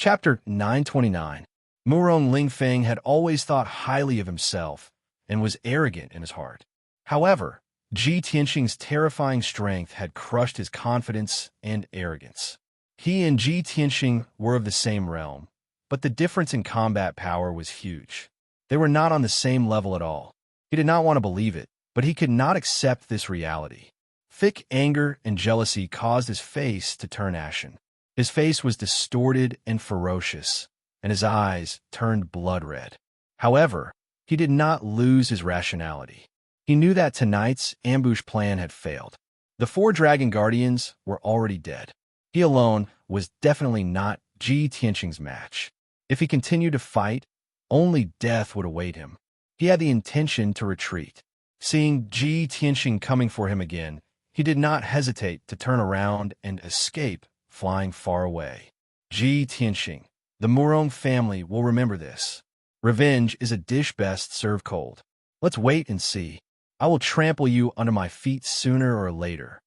Chapter 929. Murong Lingfeng had always thought highly of himself and was arrogant in his heart. However, Ji Tianxing's terrifying strength had crushed his confidence and arrogance. He and Ji Tianxing were of the same realm, but the difference in combat power was huge. They were not on the same level at all. He did not want to believe it, but he could not accept this reality. Thick anger and jealousy caused his face to turn ashen. His face was distorted and ferocious, and his eyes turned blood red. However, he did not lose his rationality. He knew that tonight's ambush plan had failed. The 4 dragon guardians were already dead. He alone was definitely not Ji Tianxing's match. If he continued to fight, only death would await him. He had the intention to retreat. Seeing Ji Tianxing coming for him again, he did not hesitate to turn around and escape, flying far away. Ji Tianxing, the Murong family will remember this. Revenge is a dish best served cold. Let's wait and see. I will trample you under my feet sooner or later.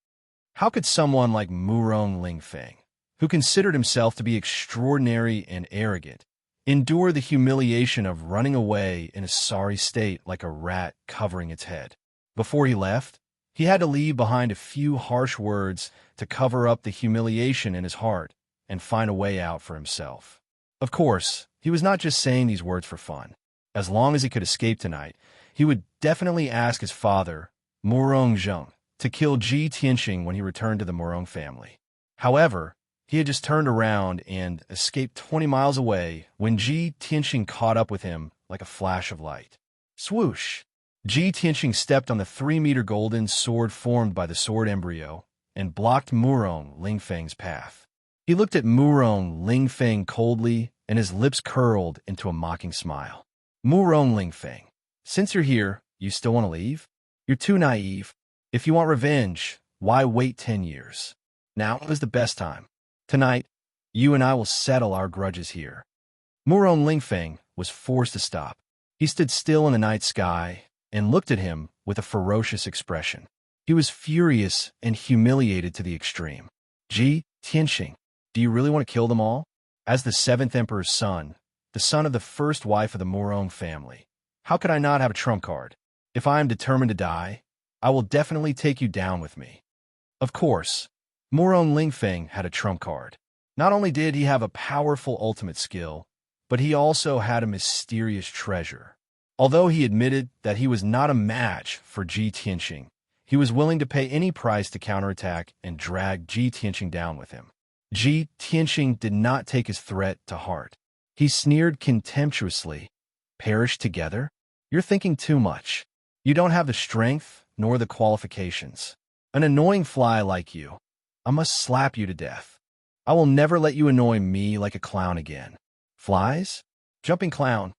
How could someone like Murong Lingfeng, who considered himself to be extraordinary and arrogant, endure the humiliation of running away in a sorry state like a rat covering its head? Before he left, he had to leave behind a few harsh words to cover up the humiliation in his heart and find a way out for himself. Of course, he was not just saying these words for fun. As long as he could escape tonight, he would definitely ask his father, Murong Zheng, to kill Ji Tianxing when he returned to the Murong family. However, he had just turned around and escaped 20 miles away when Ji Tianxing caught up with him like a flash of light. Swoosh! Ji Tianxing stepped on the 3-meter golden sword formed by the sword embryo and blocked Murong Lingfeng's path. He looked at Murong Lingfeng coldly, and his lips curled into a mocking smile. Murong Lingfeng, since you're here, you still want to leave? You're too naive. If you want revenge, why wait 10 years? Now is the best time. Tonight, you and I will settle our grudges here. Murong Lingfeng was forced to stop. He stood still in the night sky and looked at him with a ferocious expression. He was furious and humiliated to the extreme. Ji Tianxing, do you really want to kill them all? As the 7th Emperor's son, the son of the first wife of the Murong family, how could I not have a trump card? If I am determined to die, I will definitely take you down with me. Of course, Murong Lingfeng had a trump card. Not only did he have a powerful ultimate skill, but he also had a mysterious treasure. Although he admitted that he was not a match for Ji Tianxing, he was willing to pay any price to counterattack and drag Ji Tianxing down with him. Ji Tianxing did not take his threat to heart. He sneered contemptuously. Perish together? You're thinking too much. You don't have the strength nor the qualifications. An annoying fly like you. I must slap you to death. I will never let you annoy me like a clown again. Flies? Jumping clown.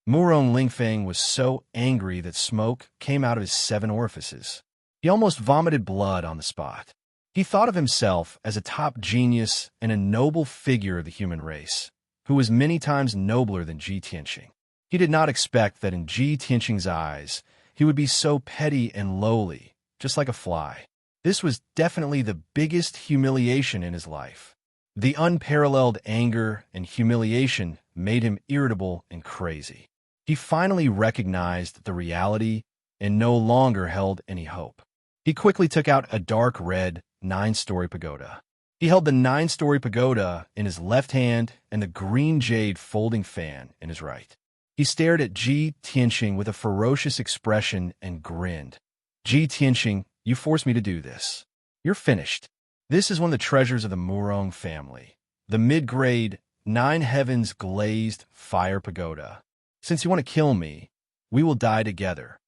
Murong Lingfeng was so angry that smoke came out of his 7 orifices. He almost vomited blood on the spot. He thought of himself as a top genius and a noble figure of the human race, who was many times nobler than Ji Tianxing. He did not expect that in Ji Tianxing's eyes, he would be so petty and lowly, just like a fly. This was definitely the biggest humiliation in his life. The unparalleled anger and humiliation made him irritable and crazy. He finally recognized the reality and no longer held any hope. He quickly took out a dark red 9-story pagoda. He held the 9-story pagoda in his left hand and the green jade folding fan in his right. He stared at Ji Tianxing with a ferocious expression and grinned. Ji Tianxing, you forced me to do this. You're finished. This is one of the treasures of the Murong family, the mid-grade 9 heavens glazed fire pagoda. Since you want to kill me, we will die together.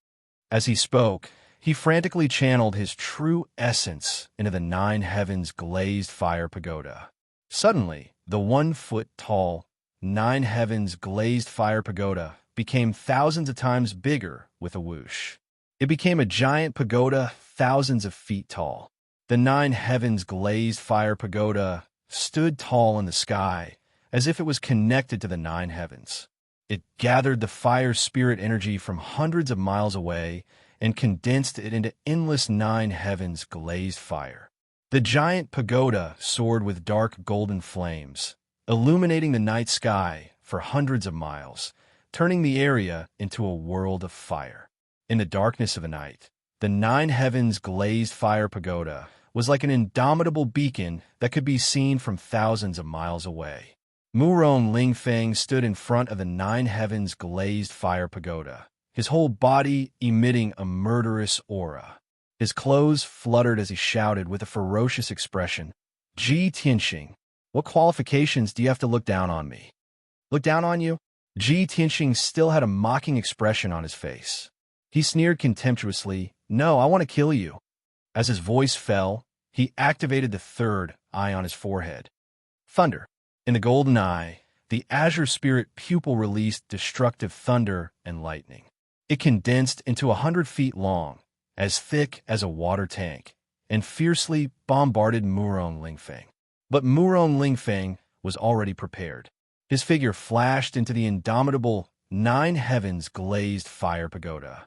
As he spoke, he frantically channeled his true essence into the 9 heavens glazed fire pagoda. Suddenly, the 1-foot-tall 9 heavens glazed fire pagoda became thousands of times bigger with a whoosh. It became a giant pagoda thousands of feet tall. The 9 heavens glazed fire pagoda stood tall in the sky, as if it was connected to the 9 heavens. It gathered the fire spirit energy from hundreds of miles away and condensed it into endless 9 heavens glazed fire. The giant pagoda soared with dark golden flames, illuminating the night sky for hundreds of miles, turning the area into a world of fire. In the darkness of the night, the nine heavens glazed fire pagoda was like an indomitable beacon that could be seen from thousands of miles away. Murong Lingfeng stood in front of the nine heavens glazed fire pagoda, his whole body emitting a murderous aura. His clothes fluttered as he shouted with a ferocious expression, "Ji Tianxing, what qualifications do you have to look down on me?" "Look down on you?" Ji Tianxing still had a mocking expression on his face. He sneered contemptuously, "No, I want to kill you." As his voice fell, he activated the third eye on his forehead. Thunder. In the golden eye, the azure spirit pupil released destructive thunder and lightning. It condensed into 100 feet long, as thick as a water tank, and fiercely bombarded Murong Lingfeng. But Murong Lingfeng was already prepared. His figure flashed into the indomitable nine heavens glazed fire pagoda.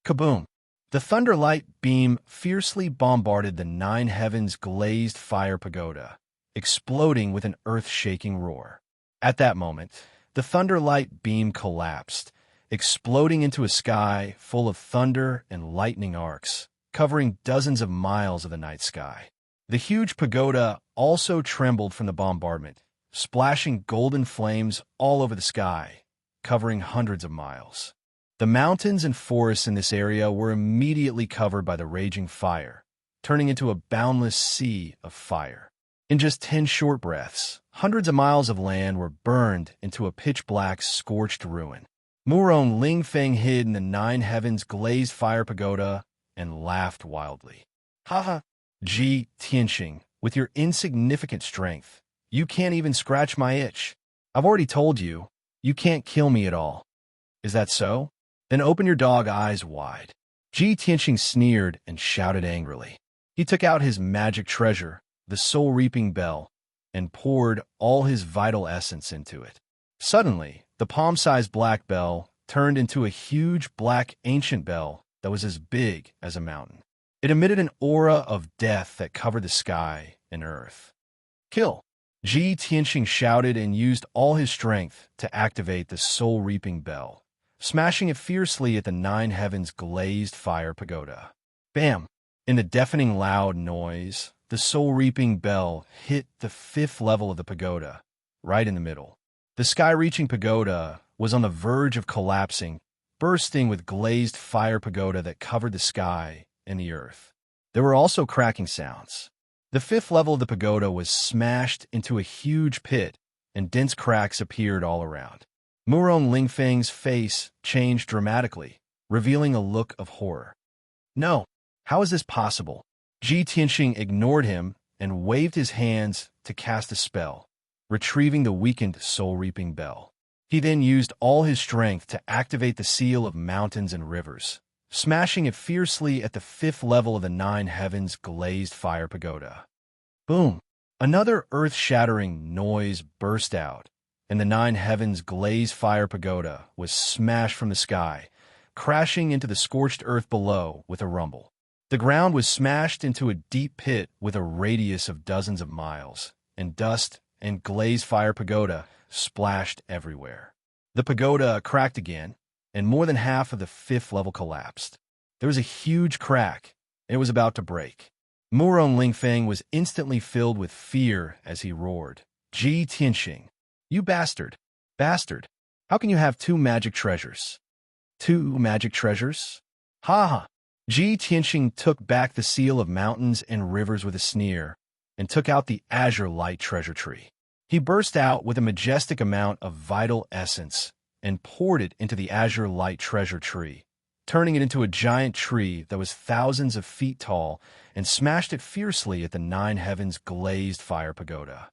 Kaboom! The thunderlight beam fiercely bombarded the nine heavens glazed fire pagoda, exploding with an earth-shaking roar. At that moment, the thunderlight beam collapsed, exploding into a sky full of thunder and lightning arcs, covering dozens of miles of the night sky. The huge pagoda also trembled from the bombardment, splashing golden flames all over the sky, covering hundreds of miles. The mountains and forests in this area were immediately covered by the raging fire, turning into a boundless sea of fire. In just 10 short breaths, hundreds of miles of land were burned into a pitch-black, scorched ruin. Murong Lingfeng hid in the nine heavens glazed fire pagoda and laughed wildly. "Haha, Ji Tianxing, with your insignificant strength, you can't even scratch my itch. I've already told you, you can't kill me at all. Is that so? Then open your dog eyes wide." Ji Tianxing sneered and shouted angrily. He took out his magic treasure, the soul-reaping bell, and poured all his vital essence into it. Suddenly, the palm-sized black bell turned into a huge black ancient bell that was as big as a mountain. It emitted an aura of death that covered the sky and earth. "Kill!" Ji Tianxing shouted and used all his strength to activate the soul-reaping bell, smashing it fiercely at the nine heavens glazed fire pagoda. Bam! In the deafening loud noise, the soul-reaping bell hit the 5th level of the pagoda, right in the middle. The sky-reaching pagoda was on the verge of collapsing, bursting with glazed fire pagoda that covered the sky and the earth. There were also cracking sounds. The 5th level of the pagoda was smashed into a huge pit, and dense cracks appeared all around. Murong Lingfeng's face changed dramatically, revealing a look of horror. "No, how is this possible?" Ji Tianxing ignored him and waved his hands to cast a spell, retrieving the weakened soul-reaping bell. He then used all his strength to activate the seal of mountains and rivers, smashing it fiercely at the 5th level of the nine heavens glazed fire pagoda. Boom! Another earth-shattering noise burst out, and the nine heavens glazed fire pagoda was smashed from the sky, crashing into the scorched earth below with a rumble. The ground was smashed into a deep pit with a radius of dozens of miles, and dust and glazed fire pagoda splashed everywhere. The pagoda cracked again, and more than half of the 5th level collapsed. There was a huge crack, and it was about to break. Murong Lingfeng was instantly filled with fear as he roared, "Ji Tianxing, you bastard! Bastard! How can you have 2 magic treasures?" "2 magic treasures? Ha ha!" Ji Tianxing took back the seal of mountains and rivers with a sneer, and took out the azure light treasure tree. He burst out with a majestic amount of vital essence and poured it into the azure light treasure tree, turning it into a giant tree that was thousands of feet tall, and smashed it fiercely at the nine heavens glazed fire pagoda.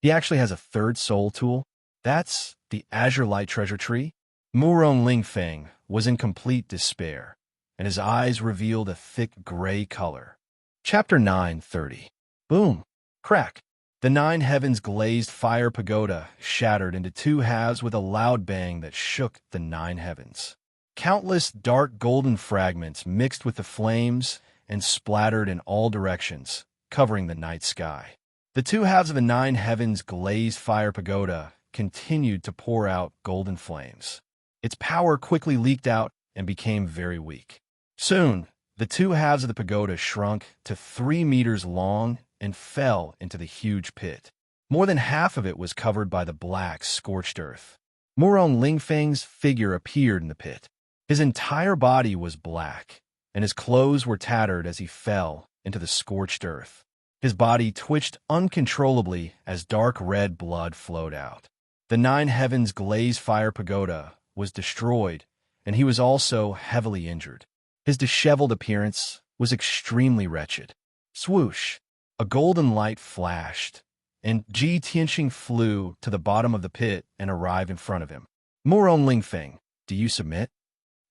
He actually has a third soul tool. That's the azure light treasure tree. Murong Lingfeng was in complete despair, and his eyes revealed a thick gray color. Chapter 9:30. Boom! Crack! The nine heavens glazed fire pagoda shattered into 2 halves with a loud bang that shook the nine heavens. Countless dark golden fragments mixed with the flames and splattered in all directions, covering the night sky. The two halves of the nine heavens glazed fire pagoda continued to pour out golden flames. Its power quickly leaked out and became very weak. Soon, the two halves of the pagoda shrunk to 3 meters long and fell into the huge pit. More than half of it was covered by the black, scorched earth. Murong Lingfeng's figure appeared in the pit. His entire body was black, and his clothes were tattered as he fell into the scorched earth. His body twitched uncontrollably as dark red blood flowed out. The nine heavens glazed fire pagoda was destroyed, and he was also heavily injured. His disheveled appearance was extremely wretched. Swoosh! A golden light flashed, and Ji Tianxing flew to the bottom of the pit and arrived in front of him. Murong Lingfeng, do you submit?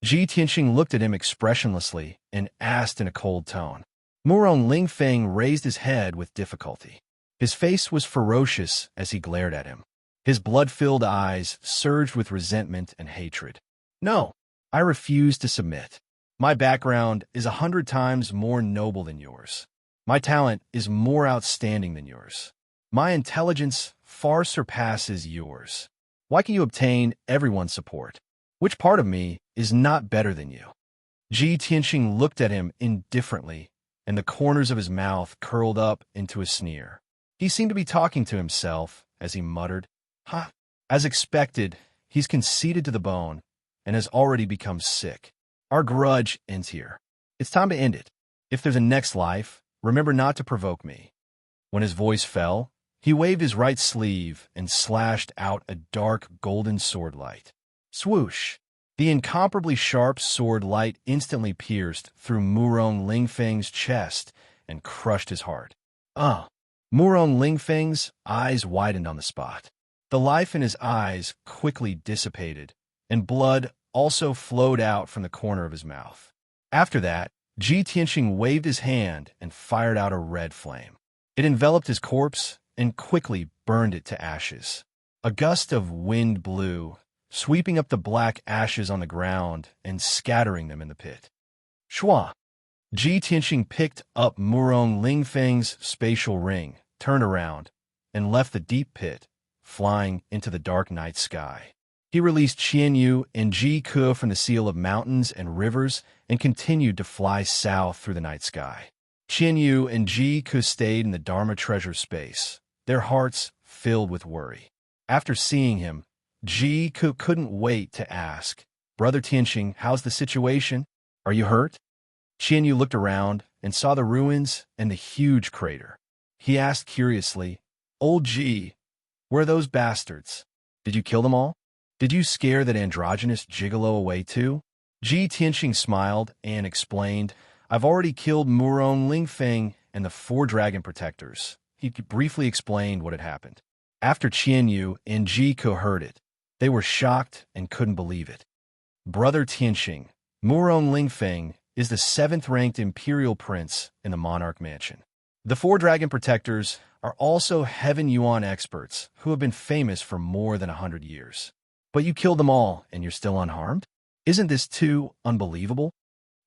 Ji Tianxing looked at him expressionlessly and asked in a cold tone. Murong Lingfeng raised his head with difficulty. His face was ferocious as he glared at him. His blood-filled eyes surged with resentment and hatred. No, I refuse to submit. My background is 100 times more noble than yours. My talent is more outstanding than yours. My intelligence far surpasses yours. Why can you obtain everyone's support? Which part of me is not better than you? Ji Tianxing looked at him indifferently, and the corners of his mouth curled up into a sneer. He seemed to be talking to himself as he muttered, "Ha!" As expected, he's conceited to the bone and has already become sick. Our grudge ends here. It's time to end it. If there's a next life, remember not to provoke me. When his voice fell, he waved his right sleeve and slashed out a dark golden sword light. Swoosh! The incomparably sharp sword light instantly pierced through Murong Lingfeng's chest and crushed his heart. Murong Lingfeng's eyes widened on the spot. The life in his eyes quickly dissipated, and blood also flowed out from the corner of his mouth. After that, Ji Tianxing waved his hand and fired out a red flame. It enveloped his corpse and quickly burned it to ashes. A gust of wind blew, sweeping up the black ashes on the ground and scattering them in the pit. Shua! Ji Tianxing picked up Murong Lingfeng's spatial ring, turned around, and left the deep pit, flying into the dark night sky. He released Qianyu and Ji Ke from the seal of mountains and rivers and continued to fly south through the night sky. Qianyu and Ji Ke stayed in the Dharma treasure space, their hearts filled with worry. After seeing him, Ji Ke couldn't wait to ask, "Brother Tianxing, how's the situation? Are you hurt?" Qianyu looked around and saw the ruins and the huge crater. He asked curiously, "Old Ji, where are those bastards? Did you kill them all? Did you scare that androgynous gigolo away too?" Ji Tianxing smiled and explained, "I've already killed Murong Lingfeng and the 4 dragon protectors." He briefly explained what had happened. After Qianyu and Ji Ke heard it, they were shocked and couldn't believe it. "Brother Tianxing, Murong Lingfeng is the 7th-ranked imperial prince in the monarch mansion. The 4 dragon protectors are also Heaven Yuan experts who have been famous for more than 100 years. But you killed them all and you're still unharmed? Isn't this too unbelievable?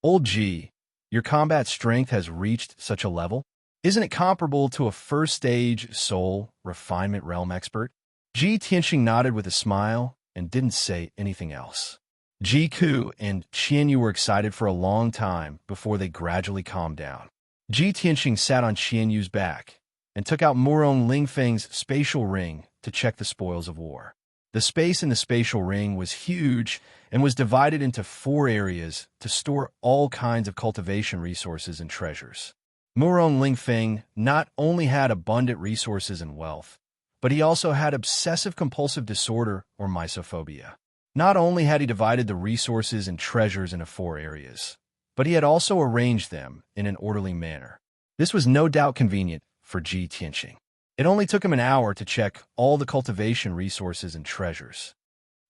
Old Ji, your combat strength has reached such a level? Isn't it comparable to a first-stage soul refinement realm expert?" Ji Tianxing nodded with a smile and didn't say anything else. Ji Ke and Qianyu were excited for a long time before they gradually calmed down. Ji Tianxing sat on Qianyu's back and took out Murong Lingfeng's spatial ring to check the spoils of war. The space in the spatial ring was huge and was divided into 4 areas to store all kinds of cultivation resources and treasures. Murong Lingfeng not only had abundant resources and wealth, but he also had obsessive-compulsive disorder or misophobia. Not only had he divided the resources and treasures into 4 areas, but he had also arranged them in an orderly manner. This was no doubt convenient for Ji Tianxing. It only took him an hour to check all the cultivation resources and treasures.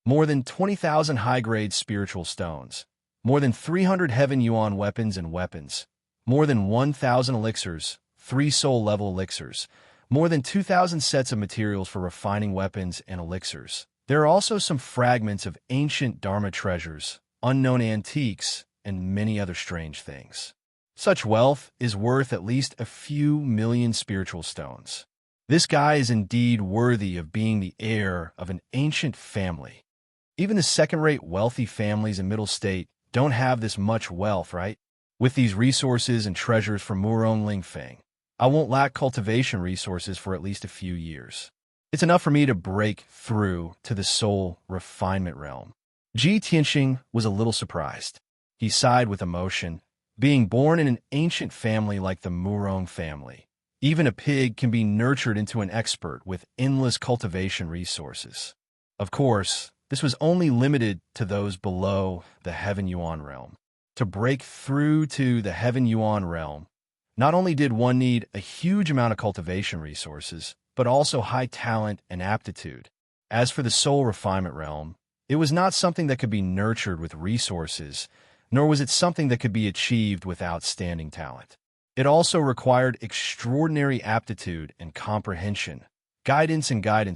More than 20,000 high-grade spiritual stones, more than 300 Heaven Yuan weapons, more than 1,000 elixirs, 3 soul-level elixirs, more than 2,000 sets of materials for refining weapons and elixirs. There are also some fragments of ancient Dharma treasures, unknown antiques, and many other strange things. Such wealth is worth at least a few million spiritual stones. This guy is indeed worthy of being the heir of an ancient family. Even the second-rate wealthy families in Middle State don't have this much wealth, right? With these resources and treasures from Murong Lingfeng, I won't lack cultivation resources for at least a few years. It's enough for me to break through to the soul refinement realm. Ji Tianxing was a little surprised. He sighed with emotion. Being born in an ancient family like the Murong family, even a pig can be nurtured into an expert with endless cultivation resources. Of course, this was only limited to those below the Heaven Yuan realm. To break through to the Heaven Yuan realm, not only did one need a huge amount of cultivation resources, but also high talent and aptitude. As for the soul refinement realm, it was not something that could be nurtured with resources, nor was it something that could be achieved with outstanding talent. It also required extraordinary aptitude and comprehension, guidance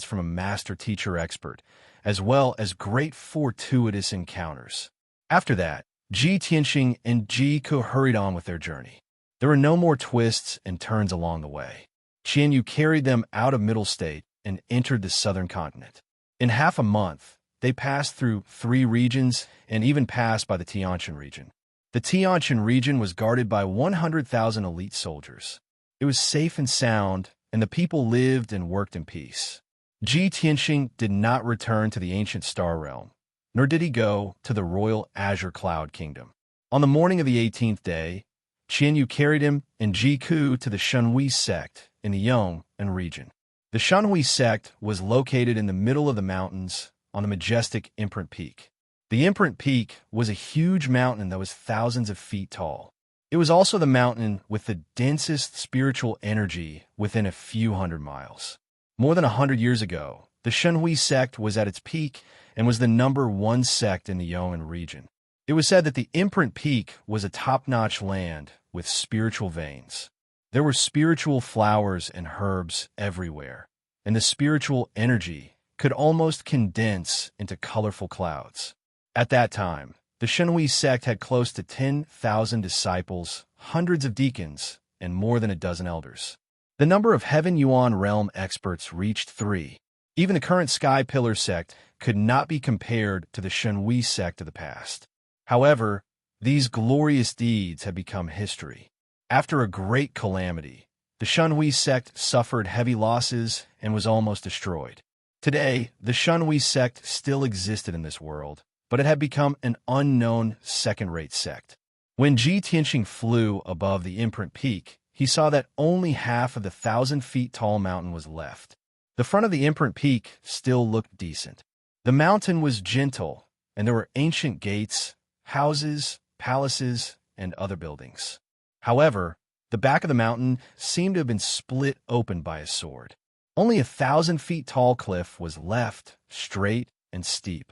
from a master teacher expert, as well as great fortuitous encounters. After that, Ji Tianxing and Ji Ke hurried on with their journey. There were no more twists and turns along the way. Qian Yu carried them out of Middle State and entered the southern continent. In half a month, they passed through 3 regions and even passed by the Tianqian region. The Tianqian region was guarded by 100,000 elite soldiers. It was safe and sound, and the people lived and worked in peace. Ji Tianxing did not return to the ancient star realm, nor did he go to the royal azure cloud kingdom. On the morning of the 18th day, Qian Yu carried him and Ji Ku to the Shenhui sect in the Yong'an region. The Shenhui sect was located in the middle of the mountains on the majestic Imprint Peak. The Imprint Peak was a huge mountain that was thousands of feet tall. It was also the mountain with the densest spiritual energy within a few hundred miles. More than 100 years ago, the Shenhui sect was at its peak and was the #1 sect in the Yong'an region. It was said that the Imprint Peak was a top-notch land with spiritual veins. There were spiritual flowers and herbs everywhere, and the spiritual energy could almost condense into colorful clouds. At that time, the Shenhui sect had close to 10,000 disciples, hundreds of deacons, and more than a dozen elders. The number of Heaven Yuan realm experts reached 3. Even the current Sky Pillar sect could not be compared to the Shenhui sect of the past. However, these glorious deeds had become history. After a great calamity, the Shenhui sect suffered heavy losses and was almost destroyed. Today, the Shenhui sect still existed in this world, but it had become an unknown second-rate sect. When Ji Tianxing flew above the Imprint Peak, he saw that only half of the 1,000-feet-tall mountain was left. The front of the Imprint Peak still looked decent. The mountain was gentle, and there were ancient gates, houses, palaces, and other buildings. However, the back of the mountain seemed to have been split open by a sword. Only a 1,000-feet-tall cliff was left, straight and steep.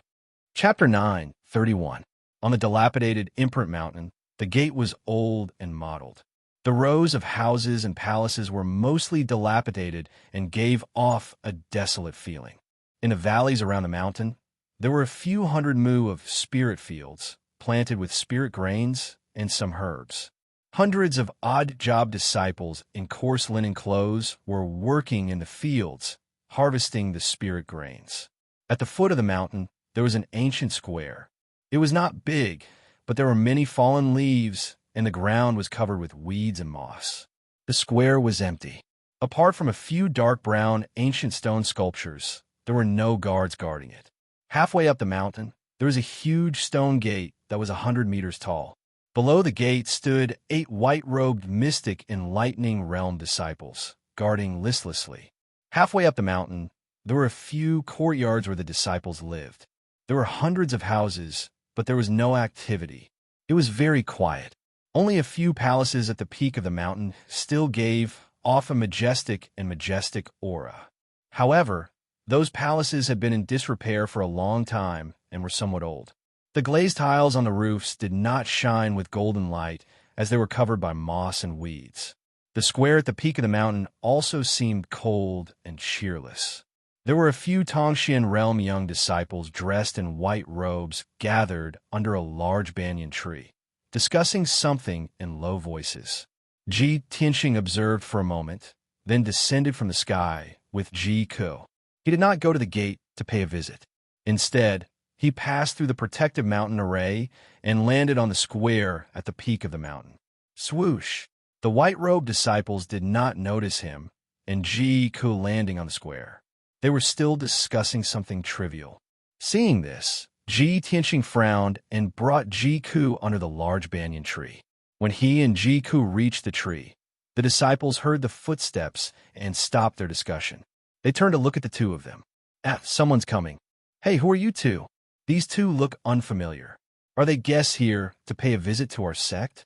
Chapter 9:31. On the dilapidated Imprint Mountain, the gate was old and mottled. The rows of houses and palaces were mostly dilapidated and gave off a desolate feeling. In the valleys around the mountain, there were a few hundred mu of spirit fields, planted with spirit grains and some herbs. Hundreds of odd-job disciples in coarse linen clothes were working in the fields, harvesting the spirit grains. At the foot of the mountain, there was an ancient square. It was not big, but there were many fallen leaves, and the ground was covered with weeds and moss. The square was empty. Apart from a few dark brown ancient stone sculptures, there were no guards guarding it. Halfway up the mountain, there was a huge stone gate that was 100 meters tall. Below the gate stood 8 white-robed mystic enlightening realm disciples, guarding listlessly. Halfway up the mountain, there were a few courtyards where the disciples lived. There were hundreds of houses, but there was no activity. It was very quiet. Only a few palaces at the peak of the mountain still gave off a majestic aura. However, those palaces had been in disrepair for a long time and were somewhat old. The glazed tiles on the roofs did not shine with golden light as they were covered by moss and weeds. The square at the peak of the mountain also seemed cold and cheerless. There were a few Tongxian realm young disciples dressed in white robes gathered under a large banyan tree, discussing something in low voices. Ji Tianxing observed for a moment, then descended from the sky with Ji-ku. He did not go to the gate to pay a visit. Instead, he passed through the protective mountain array and landed on the square at the peak of the mountain. Swoosh! The white-robed disciples did not notice him and Ji-ku landing on the square. They were still discussing something trivial. Seeing this, Ji Tianqing frowned and brought Ji-ku under the large banyan tree. When he and Ji-ku reached the tree, the disciples heard the footsteps and stopped their discussion. They turned to look at the two of them. Someone's coming. Hey, who are you two? These two look unfamiliar. Are they guests here to pay a visit to our sect?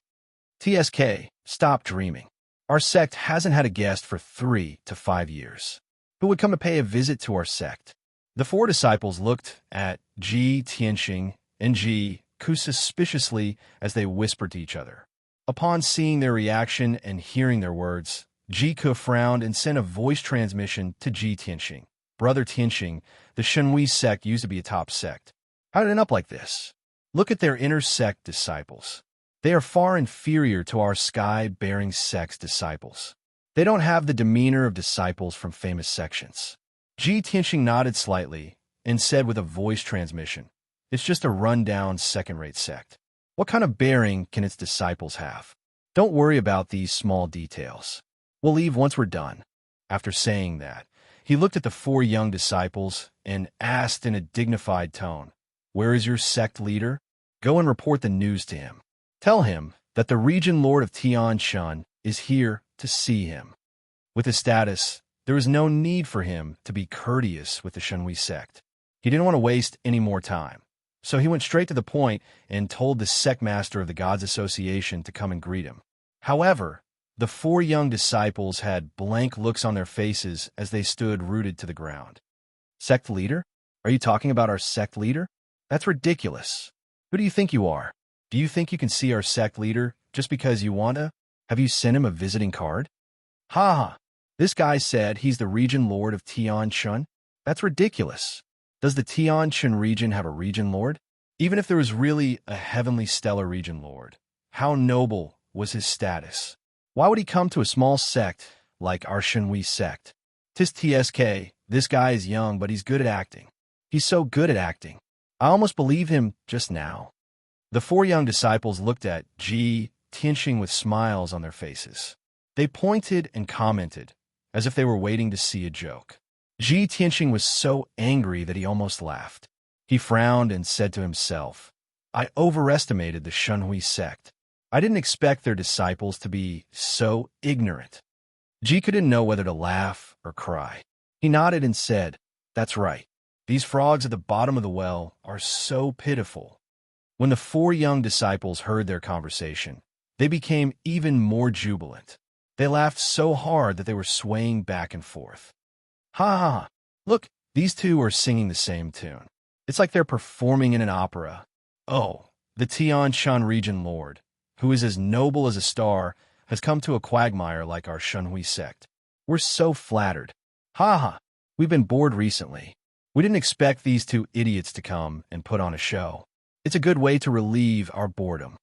TSK, stop dreaming. Our sect hasn't had a guest for 3 to 5 years. Who would come to pay a visit to our sect? The 4 disciples looked at Ji Tianqing and Ji-ku suspiciously as they whispered to each other. Upon seeing their reaction and hearing their words, Ji-ku frowned and sent a voice transmission to Ji Tianqing. Brother Tianqing, the Shenhui sect used to be a top sect. How did it end up like this? Look at their inner sect disciples. They are far inferior to our sky-bearing sect's disciples. They don't have the demeanor of disciples from famous sections. Ji Tianqing nodded slightly and said with a voice transmission, it's just a run-down second-rate sect. What kind of bearing can its disciples have? Don't worry about these small details. We'll leave once we're done. After saying that, he looked at the 4 young disciples and asked in a dignified tone, where is your sect leader? Go and report the news to him. Tell him that the Region Lord of Tianshan is here to see him. With his status, there was no need for him to be courteous with the Shenhui sect. He didn't want to waste any more time, so he went straight to the point and told the sect master of the Gods Association to come and greet him. However, the 4 young disciples had blank looks on their faces as they stood rooted to the ground. Sect leader? Are you talking about our sect leader? That's ridiculous. Who do you think you are? Do you think you can see our sect leader just because you want to? Have you sent him a visiting card? Ha ha! This guy said he's the Region Lord of Tianshan. That's ridiculous. Does the Tianshan region have a Region Lord? Even if there was really a heavenly stellar Region Lord, how noble was his status? Why would he come to a small sect like our Shenhui sect? Tis TSK, this guy is young, but he's good at acting. He's so good at acting. I almost believe him just now. The 4 young disciples looked at Ji Tianqing with smiles on their faces. They pointed and commented, as if they were waiting to see a joke. Ji Tianqing was so angry that he almost laughed. He frowned and said to himself, I overestimated the Shenhui sect. I didn't expect their disciples to be so ignorant. Ji didn't know whether to laugh or cry. He nodded and said, that's right. These frogs at the bottom of the well are so pitiful. When the 4 young disciples heard their conversation, they became even more jubilant. They laughed so hard that they were swaying back and forth. Ha ha ha! Look, these two are singing the same tune. It's like they're performing in an opera. Oh, the Tianshan Region Lord, who is as noble as a star, has come to a quagmire like our Shenhui sect. We're so flattered. Ha ha! We've been bored recently. We didn't expect these 2 idiots to come and put on a show. It's a good way to relieve our boredom.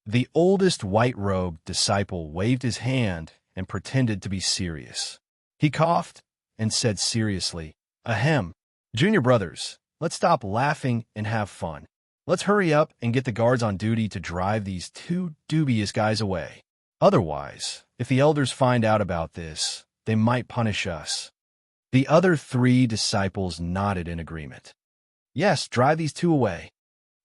The oldest white-robed disciple waved his hand and pretended to be serious. He coughed and said seriously, Ahem, junior brothers, let's stop laughing and have fun. Let's hurry up and get the guards on duty to drive these 2 dubious guys away. Otherwise, if the elders find out about this, they might punish us. The other 3 disciples nodded in agreement. Yes, drive these 2 away.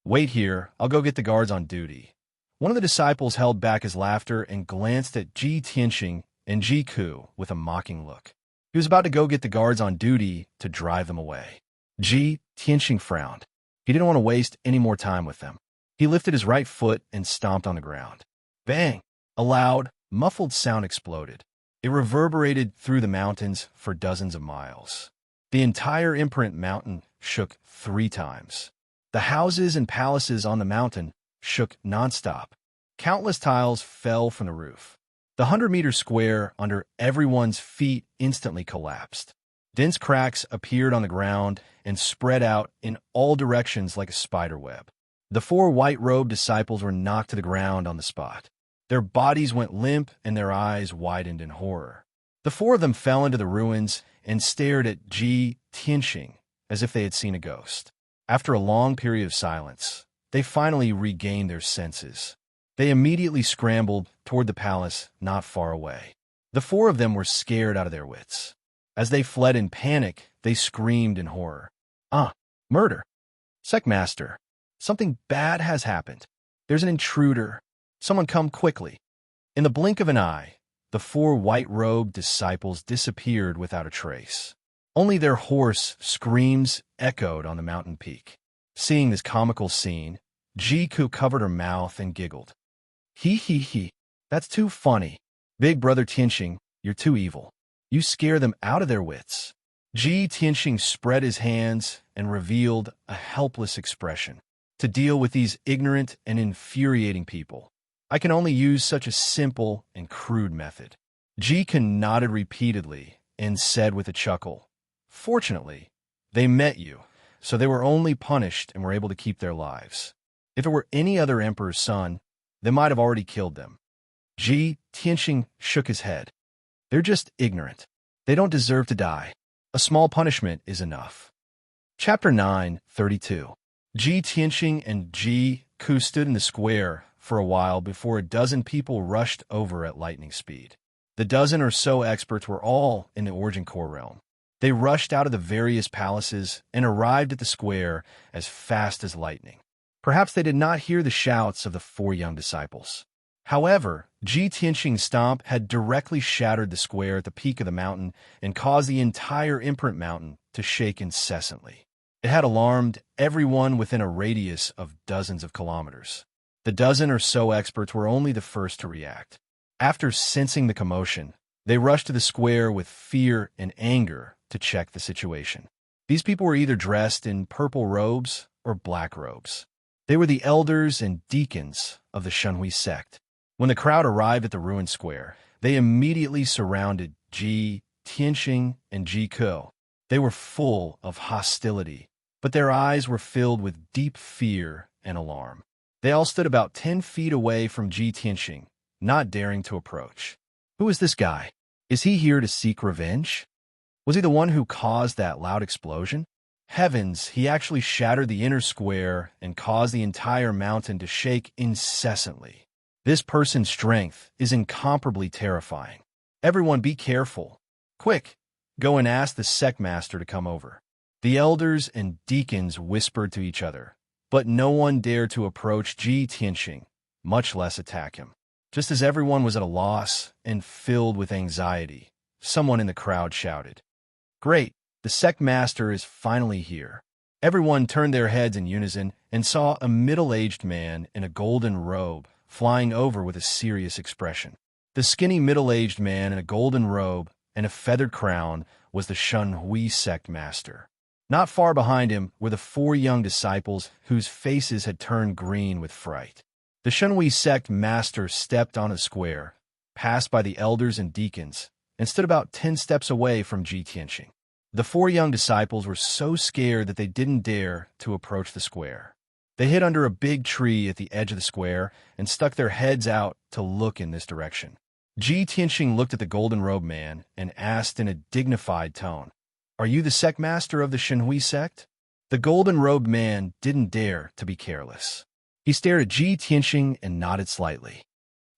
Wait here, I'll go get the guards on duty. One of the disciples held back his laughter and glanced at Ji Tianqing and Ji-ku with a mocking look. He was about to go get the guards on duty to drive them away. Ji Tianqing frowned. He didn't want to waste any more time with them. He lifted his right foot and stomped on the ground. Bang! A loud, muffled sound exploded. It reverberated through the mountains for dozens of miles. The entire imprint mountain shook 3 times. The houses and palaces on the mountain shook nonstop. Countless tiles fell from the roof. The 100-meter square under everyone's feet instantly collapsed. Dense cracks appeared on the ground and spread out in all directions like a spider web. The 4 white-robed disciples were knocked to the ground on the spot. Their bodies went limp and their eyes widened in horror. The four of them fell into the ruins and stared at Ji Tianxing as if they had seen a ghost. After a long period of silence, they finally regained their senses. They immediately scrambled toward the palace not far away. The four of them were scared out of their wits. As they fled in panic, they screamed in horror. Murder! Sectmaster, something bad has happened. There's an intruder. Someone come quickly. In the blink of an eye, the four white-robed disciples disappeared without a trace. Only their hoarse screams echoed on the mountain peak. Seeing this comical scene, Jiku covered her mouth and giggled. He, that's too funny. Big brother Tianxing, you're too evil. You scare them out of their wits. Ji Tianxing spread his hands and revealed a helpless expression. To deal with these ignorant and infuriating people, I can only use such a simple and crude method. Jiku nodded repeatedly and said with a chuckle, Fortunately, they met you, so they were only punished and were able to keep their lives. If it were any other emperor's son, they might have already killed them. Ji Tianxing shook his head. They're just ignorant. They don't deserve to die. A small punishment is enough. Chapter 9:32. Ji Tianxing and Ji Ku stood in the square for a while before a dozen people rushed over at lightning speed. The dozen or so experts were all in the Origin Core realm. They rushed out of the various palaces and arrived at the square as fast as lightning. Perhaps they did not hear the shouts of the four young disciples. However, Ji Tianxing's stomp had directly shattered the square at the peak of the mountain and caused the entire imprint mountain to shake incessantly. It had alarmed everyone within a radius of dozens of kilometers. The dozen or so experts were only the first to react. After sensing the commotion, they rushed to the square with fear and anger to check the situation. These people were either dressed in purple robes or black robes. They were the elders and deacons of the Shenhui sect. When the crowd arrived at the ruined square, they immediately surrounded Ji Tianxing and Jiku. They were full of hostility, but their eyes were filled with deep fear and alarm. They all stood about 10 feet away from Ji Tianxing, not daring to approach. Who is this guy? Is he here to seek revenge? Was he the one who caused that loud explosion? Heavens, he actually shattered the inner square and caused the entire mountain to shake incessantly. This person's strength is incomparably terrifying. Everyone be careful. Quick, go and ask the sectmaster to come over. The elders and deacons whispered to each other, but no one dared to approach Ji Tianxing, much less attack him. Just as everyone was at a loss and filled with anxiety, someone in the crowd shouted, Great, the sectmaster is finally here. Everyone turned their heads in unison and saw a middle-aged man in a golden robe flying over with a serious expression. The skinny middle-aged man in a golden robe and a feathered crown was the Shenhui sect master. Not far behind him were the four young disciples whose faces had turned green with fright. The Shenhui sect master stepped on a square, passed by the elders and deacons, and stood about 10 steps away from Ji Tianxing. The four young disciples were so scared that they didn't dare to approach the square. They hid under a big tree at the edge of the square and stuck their heads out to look in this direction. Ji Tianxing looked at the golden-robed man and asked in a dignified tone, Are you the sect master of the Shenhui sect? The golden-robed man didn't dare to be careless. He stared at Ji Tianxing and nodded slightly.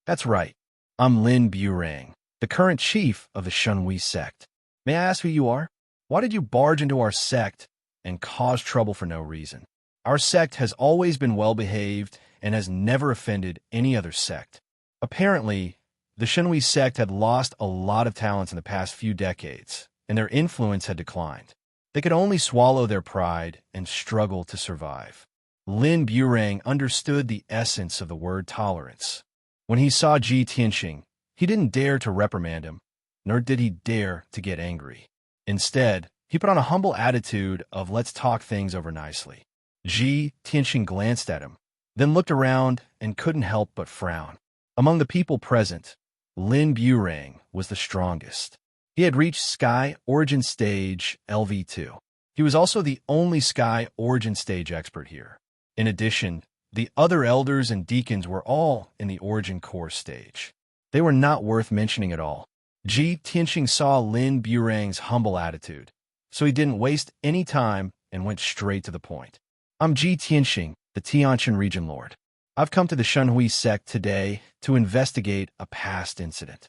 That's right. I'm Lin Burang, the current chief of the Shenhui sect. May I ask who you are? Why did you barge into our sect and cause trouble for no reason? Our sect has always been well-behaved and has never offended any other sect. Apparently, the Shenhui sect had lost a lot of talents in the past few decades, and their influence had declined. They could only swallow their pride and struggle to survive. Lin Burang understood the essence of the word tolerance. When he saw Ji Tianxing, he didn't dare to reprimand him, nor did he dare to get angry. Instead, he put on a humble attitude of let's talk things over nicely. Ji Tianxing glanced at him, then looked around and couldn't help but frown. Among the people present, Lin Burang was the strongest. He had reached Sky Origin Stage LV2. He was also the only Sky Origin Stage expert here. In addition, the other elders and deacons were all in the Origin Core stage. They were not worth mentioning at all. Ji Tianxing saw Lin Burang's humble attitude, so he didn't waste any time and went straight to the point. I'm Ji Tianxing, the Tianqian region lord. I've come to the Shenhui sect today to investigate a past incident.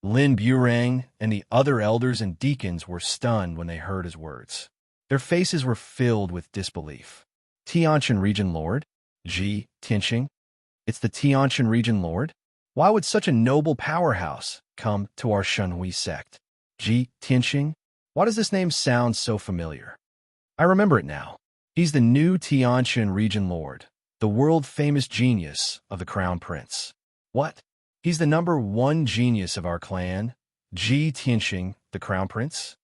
Lin Burang and the other elders and deacons were stunned when they heard his words. Their faces were filled with disbelief. Tianqian region lord? Ji Tianxing? It's the Tianqian region lord? Why would such a noble powerhouse come to our Shenhui sect? Ji Tianxing? Why does this name sound so familiar? I remember it now. He's the new Tianqian region lord, the world-famous genius of the Crown Prince. What? He's the #1 genius of our clan, Ji Tianxing, the Crown Prince?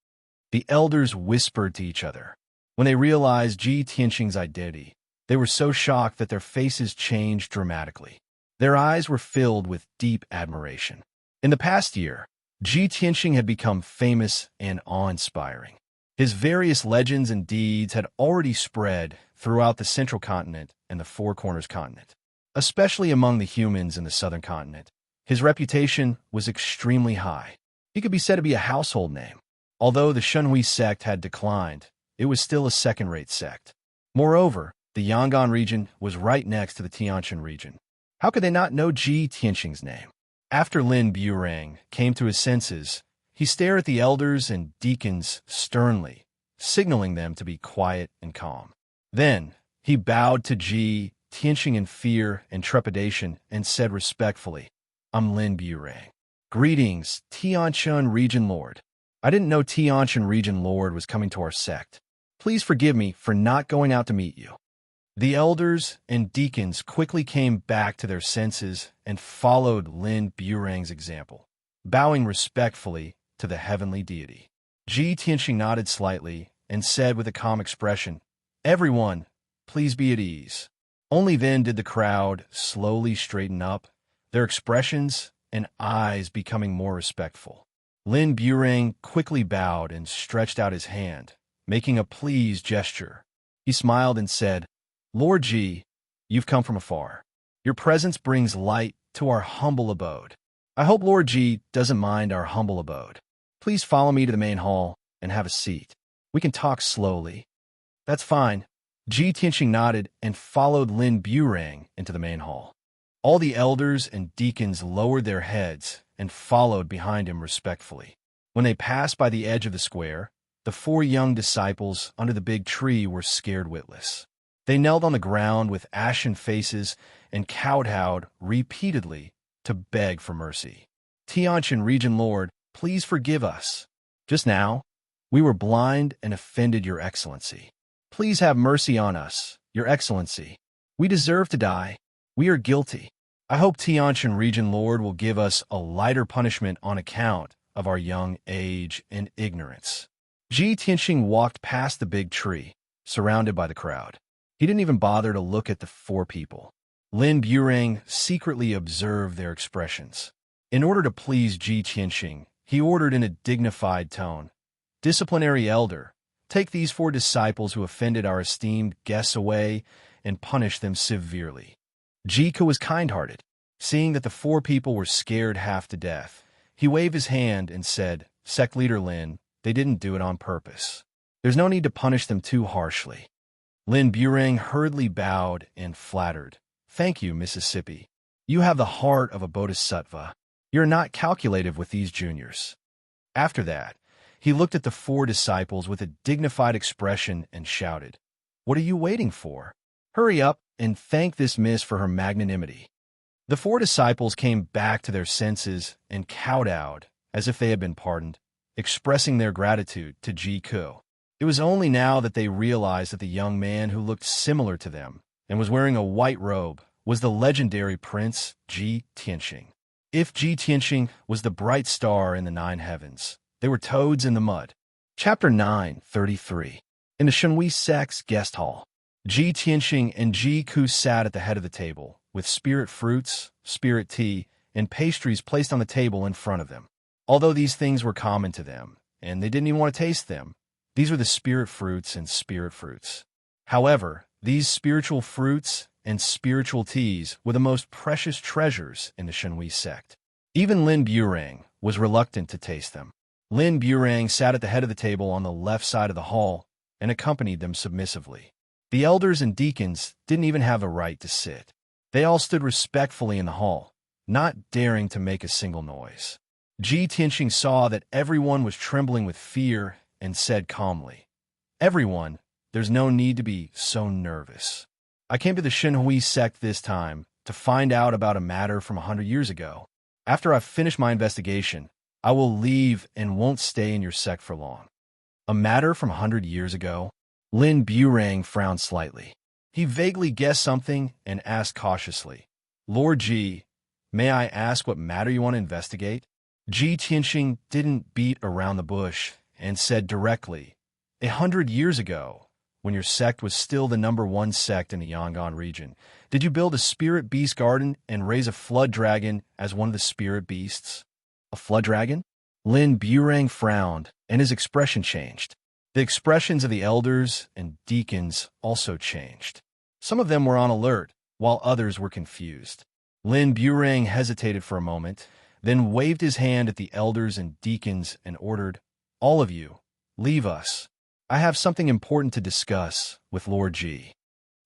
The elders whispered to each other. When they realized Ji Tianxing's identity, they were so shocked that their faces changed dramatically. Their eyes were filled with deep admiration. In the past year, Ji Tianxing had become famous and awe-inspiring. His various legends and deeds had already spread throughout the Central Continent and the Four Corners Continent. Especially among the humans in the Southern Continent, his reputation was extremely high. He could be said to be a household name. Although the Shenhui sect had declined, it was still a second-rate sect. Moreover, the Yangon region was right next to the Tianqian region. How could they not know Ji Tianxing's name? After Lin Burang came to his senses, he stared at the elders and deacons sternly, signaling them to be quiet and calm. Then, he bowed to Ji Tianxing in fear and trepidation and said respectfully, I'm Lin Burang. Greetings, Tianqian region lord. I didn't know Tianqian region lord was coming to our sect. Please forgive me for not going out to meet you. The elders and deacons quickly came back to their senses and followed Lin Burang's example, bowing respectfully to the heavenly deity. Ji Tianxing nodded slightly and said with a calm expression, Everyone, please be at ease. Only then did the crowd slowly straighten up, their expressions and eyes becoming more respectful. Lin Burang quickly bowed and stretched out his hand, making a pleased gesture. He smiled and said, Lord Ji, you've come from afar. Your presence brings light to our humble abode. I hope Lord Ji doesn't mind our humble abode. Please follow me to the main hall and have a seat. We can talk slowly. That's fine. Ji Tianxing nodded and followed Lin Burang into the main hall. All the elders and deacons lowered their heads and followed behind him respectfully. When they passed by the edge of the square, the 4 young disciples under the big tree were scared witless. They knelt on the ground with ashen faces and kowtowed repeatedly to beg for mercy. Tianqian region lord, please forgive us. Just now, we were blind and offended your excellency. Please have mercy on us, your excellency. We deserve to die. We are guilty. I hope Tianqian region lord will give us a lighter punishment on account of our young age and ignorance. Ji Tianxing walked past the big tree, surrounded by the crowd. He didn't even bother to look at the 4 people. Lin Burang secretly observed their expressions. In order to please Ji Tianxing, he ordered in a dignified tone, Disciplinary elder, take these 4 disciples who offended our esteemed guests away and punish them severely. Jika was kind-hearted. Seeing that the 4 people were scared half to death, he waved his hand and said, Sect leader Lin, they didn't do it on purpose. There's no need to punish them too harshly. Lin Burang hurriedly bowed and flattered. Thank you, Mississippi. You have the heart of a bodhisattva. You're not calculative with these juniors. After that, he looked at the 4 disciples with a dignified expression and shouted, What are you waiting for? Hurry up and thank this miss for her magnanimity. The 4 disciples came back to their senses and kowtowed as if they had been pardoned, expressing their gratitude to Ji Ku. It was only now that they realized that the young man who looked similar to them and was wearing a white robe was the legendary Prince Ji Tianxing. If Ji Tianxing was the bright star in the 9 heavens, they were toads in the mud. Chapter 9:33. In the Shenhui sect's guest hall, Ji Tianxing and Ji Ku sat at the head of the table, with spirit fruits, spirit tea, and pastries placed on the table in front of them. Although these things were common to them, and they didn't even want to taste them, these were the spirit fruits and spirit fruits. However, these spiritual fruits and spiritual teas were the most precious treasures in the Shenhui sect. Even Lin Burang was reluctant to taste them. Lin Burang sat at the head of the table on the left side of the hall and accompanied them submissively. The elders and deacons didn't even have a right to sit. They all stood respectfully in the hall, not daring to make a single noise. Ji Tianxing saw that everyone was trembling with fear and said calmly, "Everyone, there's no need to be so nervous. I came to the Shenhui sect this time to find out about a matter from 100 years ago. After I've finished my investigation, I will leave and won't stay in your sect for long." A matter from 100 years ago? Lin Burang frowned slightly. He vaguely guessed something and asked cautiously, "Lord Ji, may I ask what matter you want to investigate?" Ji Tianxing didn't beat around the bush and said directly, 100 years ago, when your sect was still the #1 sect in the Yangon region, did you build a spirit beast garden and raise a flood dragon as one of the spirit beasts?" A flood dragon? Lin Burang frowned, and his expression changed. The expressions of the elders and deacons also changed. Some of them were on alert, while others were confused. Lin Burang hesitated for a moment, then waved his hand at the elders and deacons and ordered, "All of you, leave us. I have something important to discuss with Lord Ji."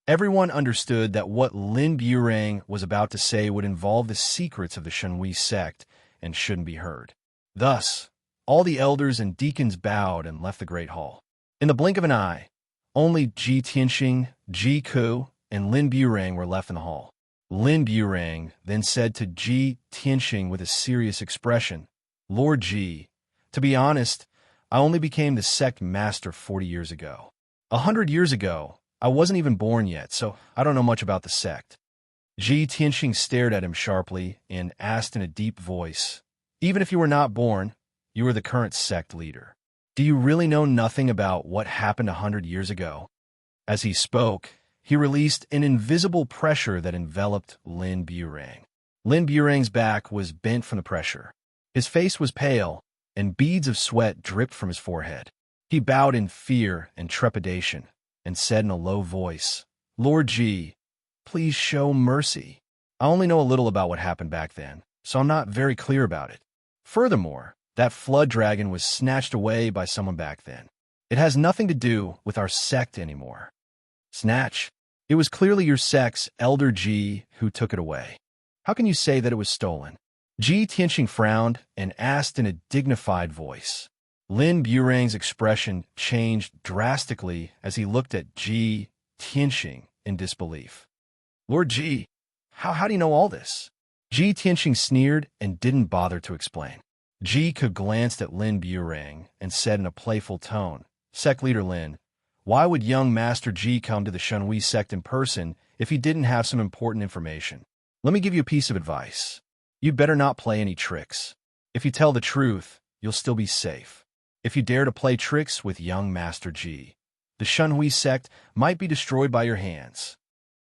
Everyone understood that what Lin Burang was about to say would involve the secrets of the Shenhui sect and shouldn't be heard. Thus, all the elders and deacons bowed and left the great hall. In the blink of an eye, only Ji Tianxing, Ji Ku, and Lin Burang were left in the hall. Lin Burang then said to Ji Tianxing with a serious expression, "Lord Ji, to be honest, I only became the sect master 40 years ago. 100 years ago, I wasn't even born yet, so I don't know much about the sect." Ji Tianxing stared at him sharply and asked in a deep voice, "Even if you were not born, you are the current sect leader. Do you really know nothing about what happened 100 years ago?" As he spoke, he released an invisible pressure that enveloped Lin Burang. Lin Burang's back was bent from the pressure. His face was pale, and beads of sweat dripped from his forehead. He bowed in fear and trepidation and said in a low voice, "Lord Ji, please show mercy. I only know a little about what happened back then, so I'm not very clear about it. Furthermore, that flood dragon was snatched away by someone back then. It has nothing to do with our sect anymore." "Snatch? It was clearly your sect's Elder Ji who took it away. How can you say that it was stolen?" Ji Tianxing frowned and asked in a dignified voice. Lin Burang's expression changed drastically as he looked at Ji Tianxing in disbelief. "Lord Ji, how do you know all this?" Ji Tianxing sneered and didn't bother to explain. Ji Ke glanced at Lin Burang and said in a playful tone, "Sect leader Lin, why would young Master Ji come to the Shenhui sect in person if he didn't have some important information? Let me give you a piece of advice. You'd better not play any tricks. If you tell the truth, you'll still be safe. If you dare to play tricks with young Master Ji, the Shenhui sect might be destroyed by your hands."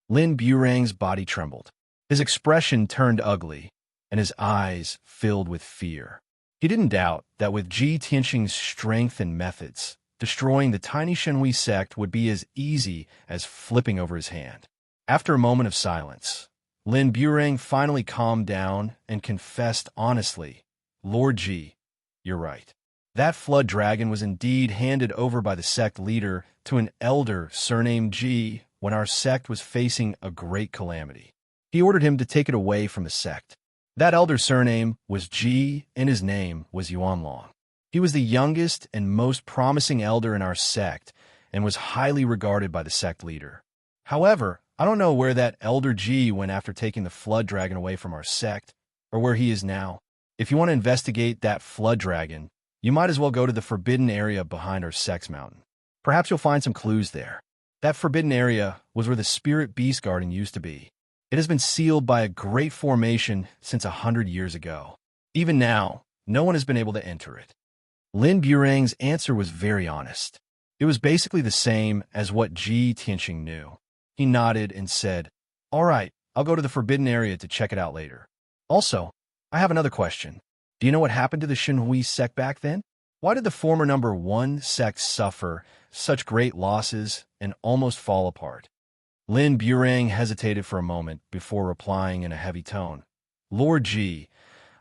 Lin Burang's body trembled. His expression turned ugly, and his eyes filled with fear. He didn't doubt that with Ji Tianxing's strength and methods, destroying the tiny Shenhui sect would be as easy as flipping over his hand. After a moment of silence, Lin Burang finally calmed down and confessed honestly, "Lord Ji, you're right. That flood dragon was indeed handed over by the sect leader to an elder surnamed Ji when our sect was facing a great calamity. He ordered him to take it away from the sect. That elder's surname was Ji, and his name was Yuanlong. He was the youngest and most promising elder in our sect and was highly regarded by the sect leader. However, I don't know where that elder Ji went after taking the flood dragon away from our sect, or where he is now. If you want to investigate that flood dragon, you might as well go to the forbidden area behind our sect's mountain. Perhaps you'll find some clues there. That forbidden area was where the spirit beast garden used to be. It has been sealed by a great formation since 100 years ago. Even now, no one has been able to enter it." Lin Burang's answer was very honest. It was basically the same as what Ji Tianxing knew. He nodded and said, "All right, I'll go to the forbidden area to check it out later. Also, I have another question. Do you know what happened to the Shenhui sect back then? Why did the former #1 sect suffer such great losses and almost fall apart?" Lin Burang hesitated for a moment before replying in a heavy tone, "Lord Ji,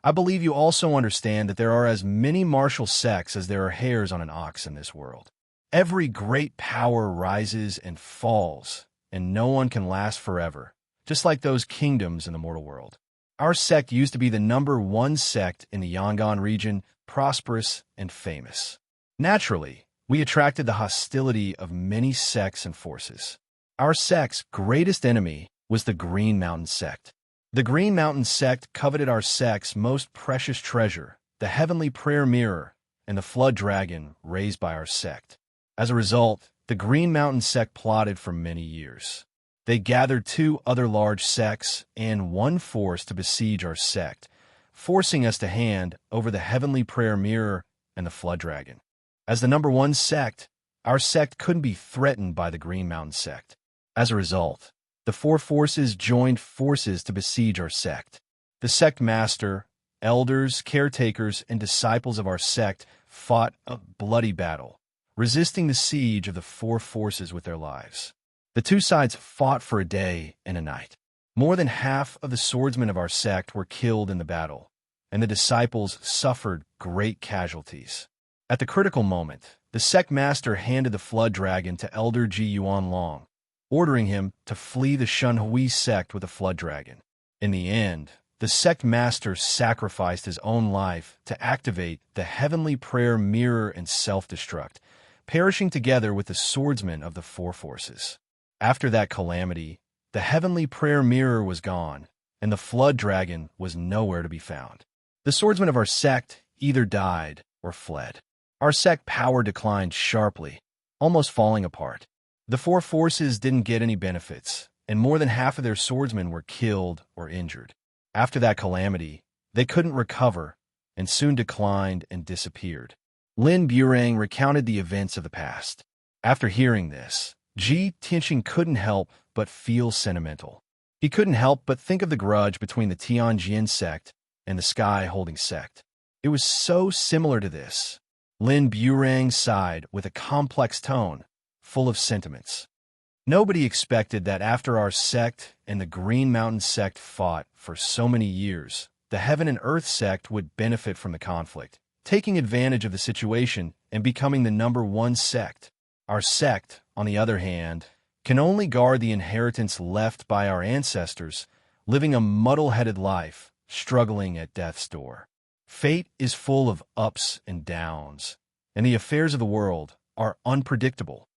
I believe you also understand that there are as many martial sects as there are hairs on an ox in this world. Every great power rises and falls, and no one can last forever, just like those kingdoms in the mortal world. Our sect used to be the #1 sect in the Yangon region, prosperous and famous. Naturally, we attracted the hostility of many sects and forces. Our sect's greatest enemy was the Green Mountain sect. The Green Mountain sect coveted our sect's most precious treasure, the heavenly prayer mirror, and the flood dragon raised by our sect. As a result, the Green Mountain sect plotted for many years. They gathered 2 other large sects and 1 force to besiege our sect, forcing us to hand over the heavenly prayer mirror and the flood dragon. As the #1 sect, our sect couldn't be threatened by the Green Mountain sect. As a result, the 4 forces joined forces to besiege our sect. The sect master, elders, caretakers, and disciples of our sect fought a bloody battle, resisting the siege of the 4 forces with their lives. The 2 sides fought for a day and a night. More than half of the swordsmen of our sect were killed in the battle, and the disciples suffered great casualties. At the critical moment, the sect master handed the flood dragon to Elder Ji Yuan Long, ordering him to flee the Shunhui sect with the flood dragon. In the end, the sect master sacrificed his own life to activate the heavenly prayer mirror and self-destruct, perishing together with the swordsmen of the 4 forces. After that calamity, the heavenly prayer mirror was gone, and the flood dragon was nowhere to be found. The swordsmen of our sect either died or fled. Our sect power declined sharply, almost falling apart. The 4 forces didn't get any benefits, and more than half of their swordsmen were killed or injured. After that calamity, they couldn't recover and soon declined and disappeared. Lin Burang recounted the events of the past. After hearing this, Ji Tianxing couldn't help but feel sentimental. He couldn't help but think of the grudge between the Tianjin sect and the Sky Holding sect. It was so similar to this. Lin Burang sighed with a complex tone, full of sentiments. Nobody expected that after our sect and the Green Mountain sect fought for so many years, the Heaven and Earth sect would benefit from the conflict, taking advantage of the situation and becoming the #1 sect. Our sect, on the other hand, can only guard the inheritance left by our ancestors, living a muddle-headed life, struggling at death's door. Fate is full of ups and downs, and the affairs of the world are unpredictable.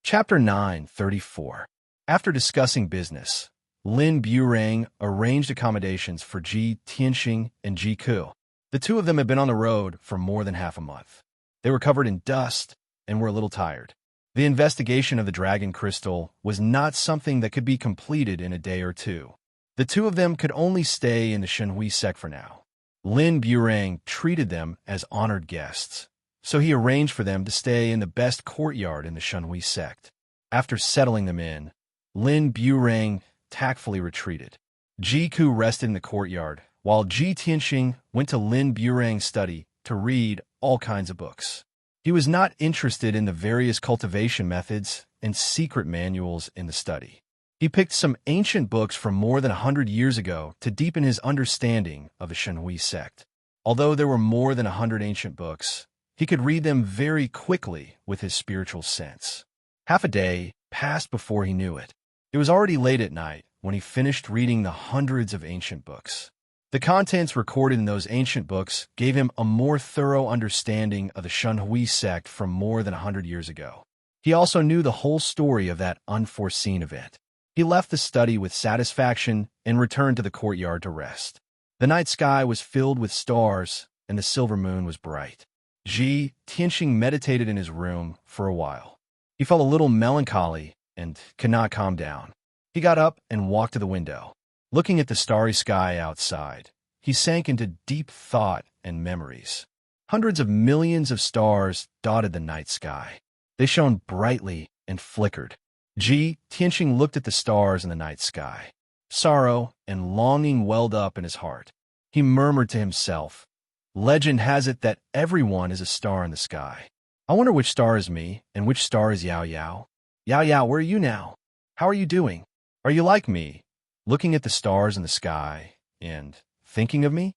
Chapter 9:34. After discussing business, Lin Burang arranged accommodations for Ji Tianxing and Ji Ku. The 2 of them had been on the road for more than half a month. They were covered in dust and were a little tired. The investigation of the dragon crystal was not something that could be completed in a day or 2. The 2 of them could only stay in the Shunhui sect for now. Lin Burang treated them as honored guests, so he arranged for them to stay in the best courtyard in the Shunhui sect. After settling them in, Lin Burang tactfully retreated. Ji Ku rested in the courtyard, while Ji Tianxing went to Lin Burang's study to read all kinds of books. He was not interested in the various cultivation methods and secret manuals in the study. He picked some ancient books from more than 100 years ago to deepen his understanding of the Shunhui sect. Although there were more than 100 ancient books, he could read them very quickly with his spiritual sense. Half a day passed before he knew it. It was already late at night when he finished reading the hundreds of ancient books. The contents recorded in those ancient books gave him a more thorough understanding of the Shunhui sect from more than 100 years ago. He also knew the whole story of that unforeseen event. He left the study with satisfaction and returned to the courtyard to rest. The night sky was filled with stars, and the silver moon was bright. Ji Tianxing meditated in his room for a while. He felt a little melancholy and could not calm down. He got up and walked to the window. Looking at the starry sky outside, he sank into deep thought and memories. Hundreds of millions of stars dotted the night sky. They shone brightly and flickered. Ji Tianxing looked at the stars in the night sky. Sorrow and longing welled up in his heart. He murmured to himself, "Legend has it that everyone is a star in the sky. I wonder which star is me and which star is Yao Yao. Yao Yao, where are you now? How are you doing? Are you like me, looking at the stars in the sky and thinking of me?"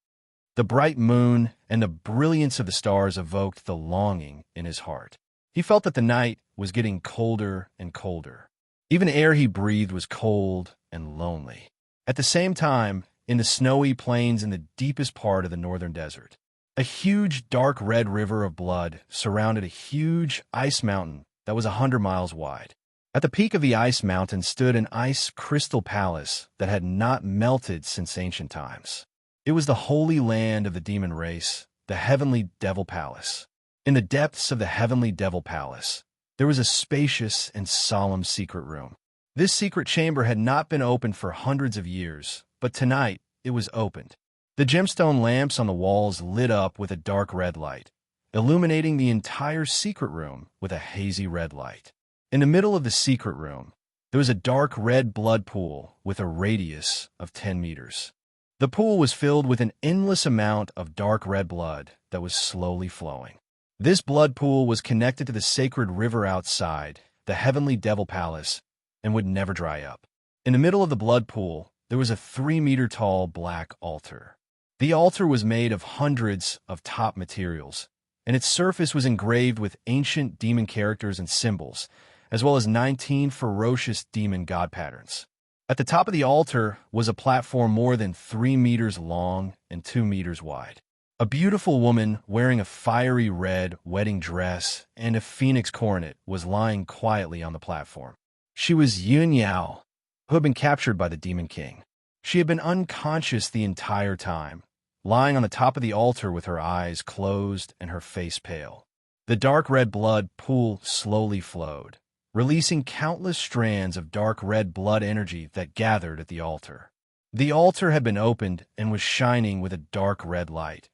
The bright moon and the brilliance of the stars evoked the longing in his heart. He felt that the night was getting colder and colder. Even the air he breathed was cold and lonely. At the same time, in the snowy plains in the deepest part of the northern desert, a huge dark red river of blood surrounded a huge ice mountain that was 100 miles wide. At the peak of the ice mountain stood an ice crystal palace that had not melted since ancient times. It was the holy land of the demon race, the heavenly devil palace. In the depths of the heavenly devil palace, there was a spacious and solemn secret room. This secret chamber had not been opened for hundreds of years, but tonight it was opened. The gemstone lamps on the walls lit up with a dark red light, illuminating the entire secret room with a hazy red light. In the middle of the secret room, there was a dark red blood pool with a radius of 10 meters. The pool was filled with an endless amount of dark red blood that was slowly flowing. This blood pool was connected to the sacred river outside, the heavenly devil palace, and would never dry up. In the middle of the blood pool, there was a 3-meter-tall black altar. The altar was made of hundreds of top materials, and its surface was engraved with ancient demon characters and symbols, as well as 19 ferocious demon god patterns. At the top of the altar was a platform more than 3 meters long and 2 meters wide. A beautiful woman wearing a fiery red wedding dress and a phoenix coronet was lying quietly on the platform. She was Yun Yao, who had been captured by the Demon King. She had been unconscious the entire time, lying on the top of the altar with her eyes closed and her face pale. The dark red blood pool slowly flowed, releasing countless strands of dark red blood energy that gathered at the altar. The altar had been opened and was shining with a dark red light,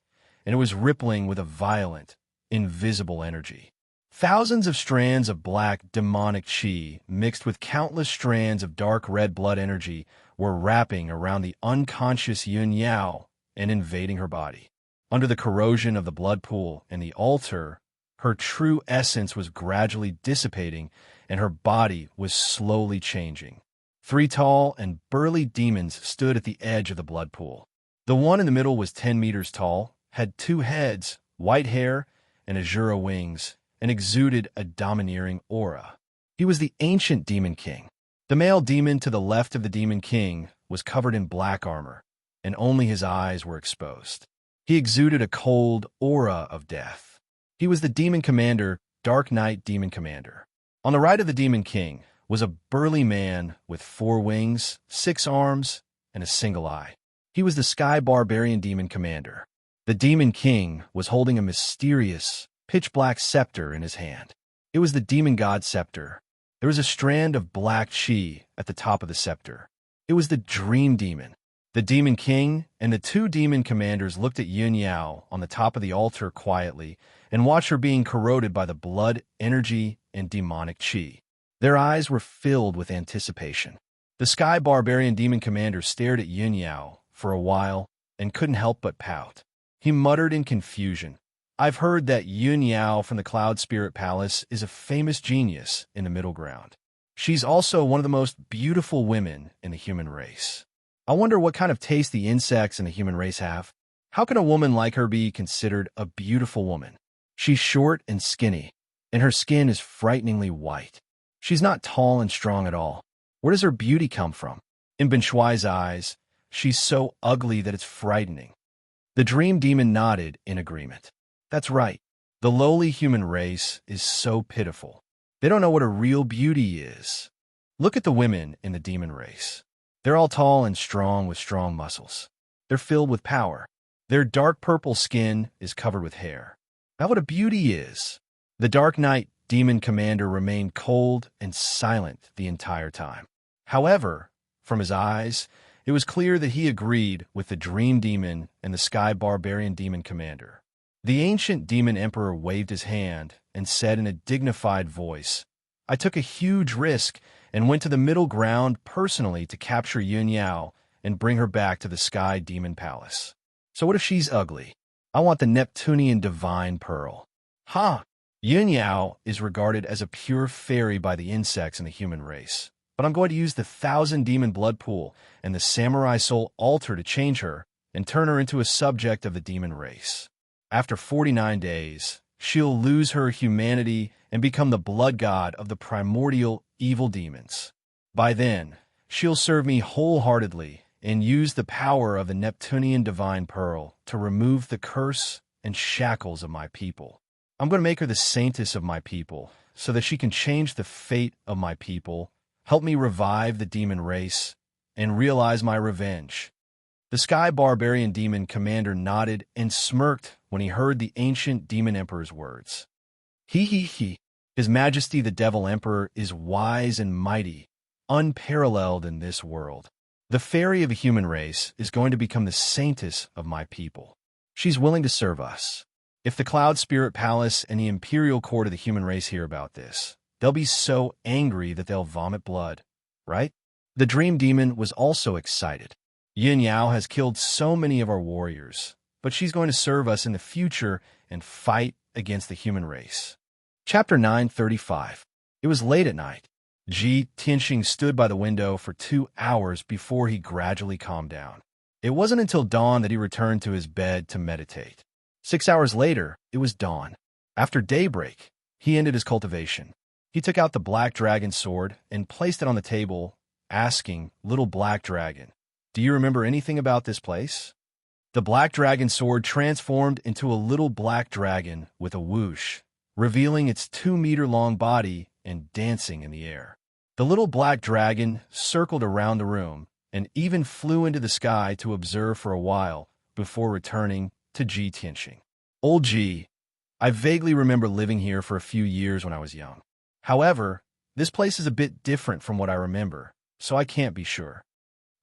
and it was rippling with a violent, invisible energy. Thousands of strands of black demonic chi mixed with countless strands of dark red blood energy were wrapping around the unconscious Yun Yao and invading her body. Under the corrosion of the blood pool and the altar, her true essence was gradually dissipating and her body was slowly changing. 3 tall and burly demons stood at the edge of the blood pool. The one in the middle was 10 meters tall, had 2 heads, white hair, and azure wings, and exuded a domineering aura. He was the ancient Demon King. The male demon to the left of the Demon King was covered in black armor, and only his eyes were exposed. He exuded a cold aura of death. He was the Demon Commander, Dark Knight Demon Commander. On the right of the Demon King was a burly man with 4 wings, 6 arms, and a single eye. He was the Sky Barbarian Demon Commander. The Demon King was holding a mysterious, pitch-black scepter in his hand. It was the Demon God Scepter. There was a strand of black chi at the top of the scepter. It was the Dream Demon. The Demon King and the 2 demon commanders looked at Yun Yao on the top of the altar quietly and watched her being corroded by the blood, energy, and demonic chi. Their eyes were filled with anticipation. The Sky Barbarian Demon Commander stared at Yun Yao for a while and couldn't help but pout. He muttered in confusion, "I've heard that Yun Yao from the Cloud Spirit Palace is a famous genius in the Middle Ground. She's also one of the most beautiful women in the human race. I wonder what kind of taste the insects in the human race have. How can a woman like her be considered a beautiful woman? She's short and skinny, and her skin is frighteningly white. She's not tall and strong at all. Where does her beauty come from? In Ben Shuai's eyes, she's so ugly that it's frightening." The Dream Demon nodded in agreement. "That's right. The lowly human race is so pitiful. They don't know what a real beauty is. Look at the women in the demon race. They're all tall and strong with strong muscles. They're filled with power. Their dark purple skin is covered with hair. That's what a beauty is." The Dark Knight Demon Commander remained cold and silent the entire time. However, from his eyes, it was clear that he agreed with the Dream Demon and the Sky Barbarian Demon Commander. The ancient Demon Emperor waved his hand and said in a dignified voice, "I took a huge risk and went to the Middle Ground personally to capture Yun Yao and bring her back to the Sky Demon Palace. So what if she's ugly? I want the Neptunian Divine Pearl." "Ha! Yun Yao is regarded as a pure fairy by the insects in the human race, but I'm going to use the 1,000 Demon Blood Pool and the Samurai Soul Altar to change her and turn her into a subject of the demon race. After 49 days, she'll lose her humanity and become the blood god of the primordial evil demons. By then, she'll serve me wholeheartedly and use the power of the Neptunian divine pearl to remove the curse and shackles of my people. I'm going to make her the saintess of my people so that she can change the fate of my people, help me revive the demon race, and realize my revenge. The Sky Barbarian Demon Commander nodded and smirked when he heard the ancient Demon Emperor's words. He. His Majesty the Devil Emperor is wise and mighty, unparalleled in this world. The fairy of the human race is going to become the saintess of my people. She's willing to serve us. If the Cloud Spirit Palace and the Imperial Court of the human race hear about this, they'll be so angry that they'll vomit blood, right? The Dream Demon was also excited. Yin Yao has killed so many of our warriors, but she's going to serve us in the future and fight against the human race. Chapter 935. It was late at night. Ji Tianxing stood by the window for 2 hours before he gradually calmed down. It wasn't until dawn that he returned to his bed to meditate. 6 hours later, it was dawn. After daybreak, he ended his cultivation. He took out the black dragon sword and placed it on the table, asking, "Little black dragon, do you remember anything about this place?" The black dragon sword transformed into a little black dragon with a whoosh, revealing its 2-meter-long body and dancing in the air. The little black dragon circled around the room and even flew into the sky to observe for a while before returning to Ji Tianxing. "Old Ji, I vaguely remember living here for a few years when I was young. However, this place is a bit different from what I remember, so I can't be sure."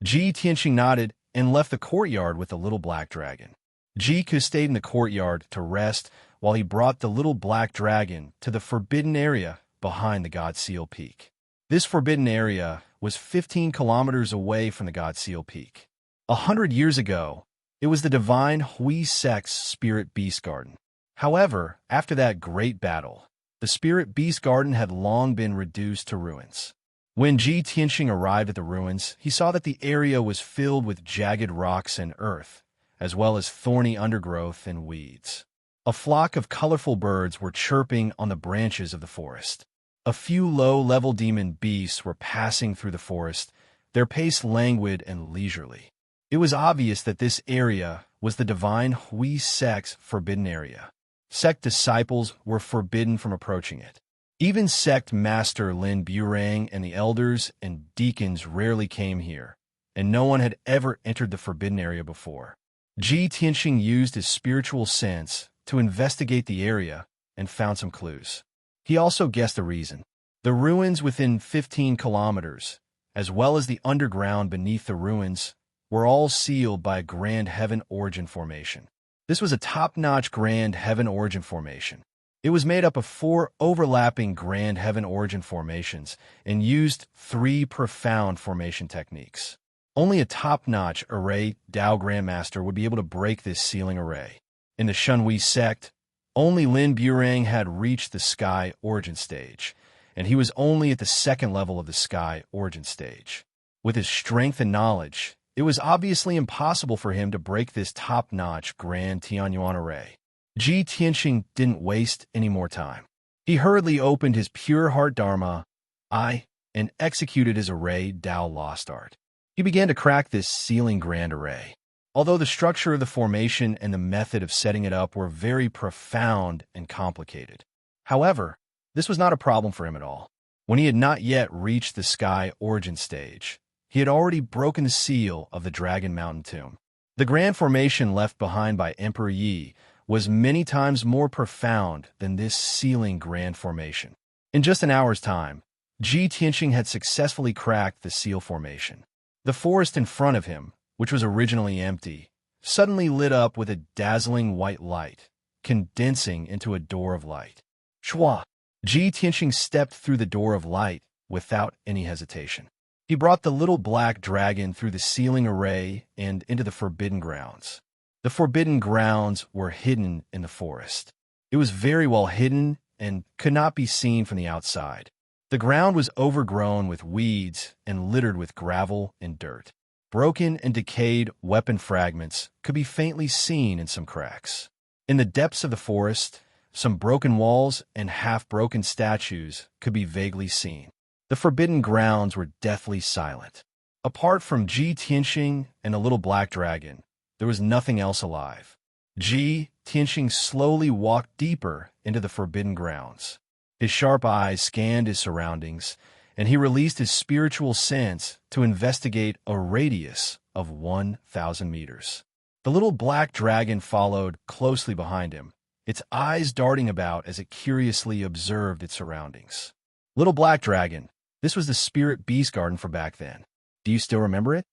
Ji Tianxing nodded and left the courtyard with the little black dragon. Ji Ku stayed in the courtyard to rest while he brought the little black dragon to the forbidden area behind the God Seal Peak. This forbidden area was 15 kilometers away from the God Seal Peak. 100 years ago, it was the divine Hui Sek's Spirit Beast Garden. However, after that great battle, the Spirit Beast Garden had long been reduced to ruins. When Ji Tianxing arrived at the ruins, he saw that the area was filled with jagged rocks and earth, as well as thorny undergrowth and weeds. A flock of colorful birds were chirping on the branches of the forest. A few low-level demon beasts were passing through the forest, their pace languid and leisurely. It was obvious that this area was the divine Hui Sek's forbidden area. Sect disciples were forbidden from approaching it. Even sect master Lin Burang and the elders and deacons rarely came here, and no one had ever entered the forbidden area before. Ji Tianxing used his spiritual sense to investigate the area and found some clues. He also guessed the reason. The ruins within 15 kilometers, as well as the underground beneath the ruins, were all sealed by a Grand Heaven Origin Formation. This was a top-notch Grand Heaven Origin Formation. It was made up of 4 overlapping Grand Heaven Origin formations and used 3 profound formation techniques. Only a top-notch array Dao Grandmaster would be able to break this sealing array. In the Shunhui sect, only Lin Burang had reached the Sky Origin stage, and he was only at the 2nd level of the Sky Origin stage. With his strength and knowledge, it was obviously impossible for him to break this top-notch Grand Tianyuan array. Ji Tianxing didn't waste any more time. He hurriedly opened his Pure Heart Dharma eye and executed his array Dao Lost Art. He began to crack this sealing grand array. Although the structure of the formation and the method of setting it up were very profound and complicated. However, this was not a problem for him at all. When he had not yet reached the Sky Origin stage, he had already broken the seal of the Dragon Mountain Tomb. The grand formation left behind by Emperor Yi was many times more profound than this sealing grand formation. In just an hour's time, Ji Tianxing had successfully cracked the seal formation. The forest in front of him, which was originally empty, suddenly lit up with a dazzling white light, condensing into a door of light. Shwa! Ji Tianxing stepped through the door of light without any hesitation. He brought the little black dragon through the sealing array and into the forbidden grounds. The forbidden grounds were hidden in the forest. It was very well hidden and could not be seen from the outside. The ground was overgrown with weeds and littered with gravel and dirt. Broken and decayed weapon fragments could be faintly seen in some cracks. In the depths of the forest, some broken walls and half-broken statues could be vaguely seen. The forbidden grounds were deathly silent. Apart from Ji Tianxing and a little black dragon, there was nothing else alive. Ji Tianxing slowly walked deeper into the forbidden grounds. His sharp eyes scanned his surroundings, and he released his spiritual sense to investigate a radius of 1,000 meters. The little black dragon followed closely behind him, its eyes darting about as it curiously observed its surroundings. Little black dragon, this was the spirit beast garden for back then. Do you still remember it?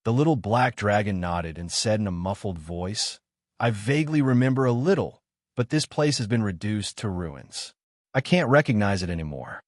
The little black dragon nodded and said in a muffled voice, I vaguely remember a little, but this place has been reduced to ruins. I can't recognize it anymore.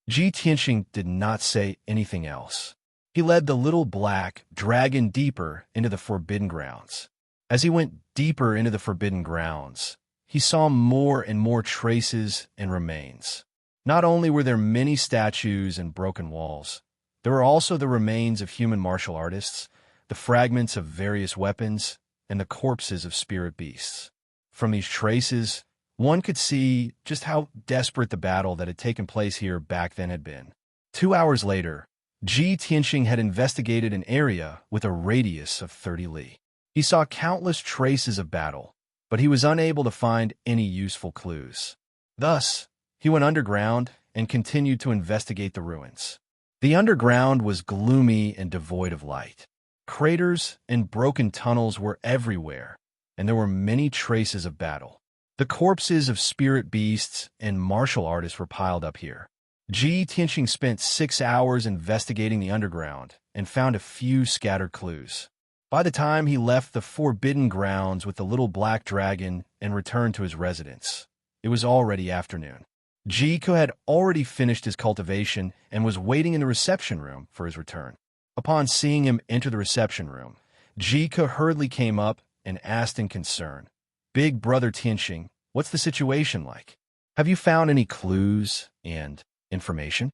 Ji Tianxing did not say anything else. He led the little black dragon deeper into the forbidden grounds. As he went deeper into the forbidden grounds, he saw more and more traces and remains. Not only were there many statues and broken walls, there were also the remains of human martial artists, the fragments of various weapons, and the corpses of spirit beasts. From these traces, one could see just how desperate the battle that had taken place here back then had been. 2 hours later, Ji Tianxing had investigated an area with a radius of 30 li. He saw countless traces of battle, but he was unable to find any useful clues. Thus, he went underground and continued to investigate the ruins. The underground was gloomy and devoid of light. Craters and broken tunnels were everywhere, and there were many traces of battle. The corpses of spirit beasts and martial artists were piled up here. Ji Tianxing spent 6 hours investigating the underground and found a few scattered clues. By the time he left the forbidden grounds with the little black dragon and returned to his residence, it was already afternoon. Jiku had already finished his cultivation and was waiting in the reception room for his return. Upon seeing him enter the reception room, Jiku hurriedly came up and asked in concern, Big Brother Tianxing, what's the situation like? Have you found any clues and information?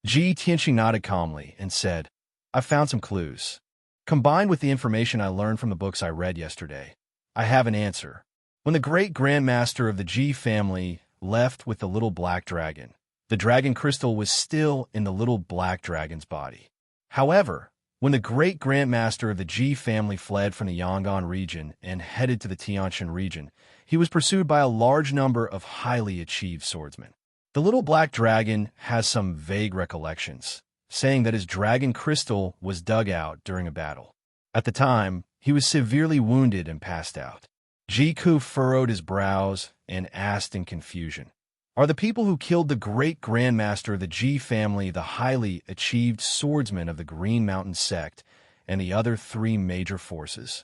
Ji Tianxing nodded calmly and said, I've found some clues. Combined with the information I learned from the books I read yesterday, I have an answer. When the great grandmaster of the Ji family left with the little black dragon, the dragon crystal was still in the little black dragon's body. However, when the great grandmaster of the Ji family fled from the Yangon region and headed to the Tianshan region, he was pursued by a large number of highly achieved swordsmen. The little black dragon has some vague recollections, saying that his dragon crystal was dug out during a battle. At the time, he was severely wounded and passed out. Jiku furrowed his brows and asked in confusion, Are the people who killed the great grandmaster of the Ji family the highly achieved swordsmen of the Green Mountain sect and the other 3 major forces?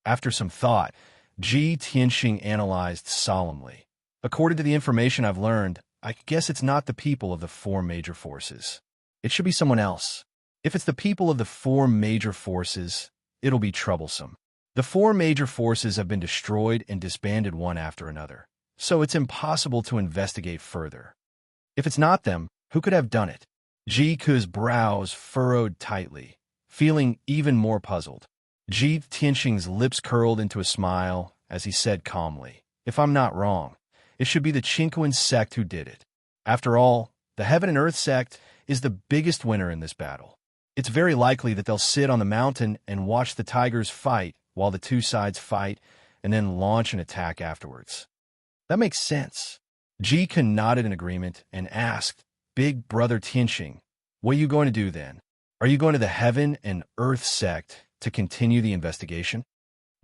After some thought, Ji Tianxing analyzed solemnly. According to the information I've learned, I guess it's not the people of the 4 major forces. It should be someone else. If it's the people of the 4 major forces, it'll be troublesome. The 4 major forces have been destroyed and disbanded one after another, so it's impossible to investigate further. If it's not them, who could have done it? Jiku's brows furrowed tightly, feeling even more puzzled. Ji Tianxing's lips curled into a smile as he said calmly, If I'm not wrong, it should be the Qinquan sect who did it. After all, the Heaven and Earth sect is the biggest winner in this battle. It's very likely that they'll sit on the mountain and watch the tigers fight while the 2 sides fight and then launch an attack afterwards. That makes sense. Jiku nodded in agreement and asked, Big Brother Tianxing, what are you going to do then? Are you going to the Heaven and Earth sect to continue the investigation?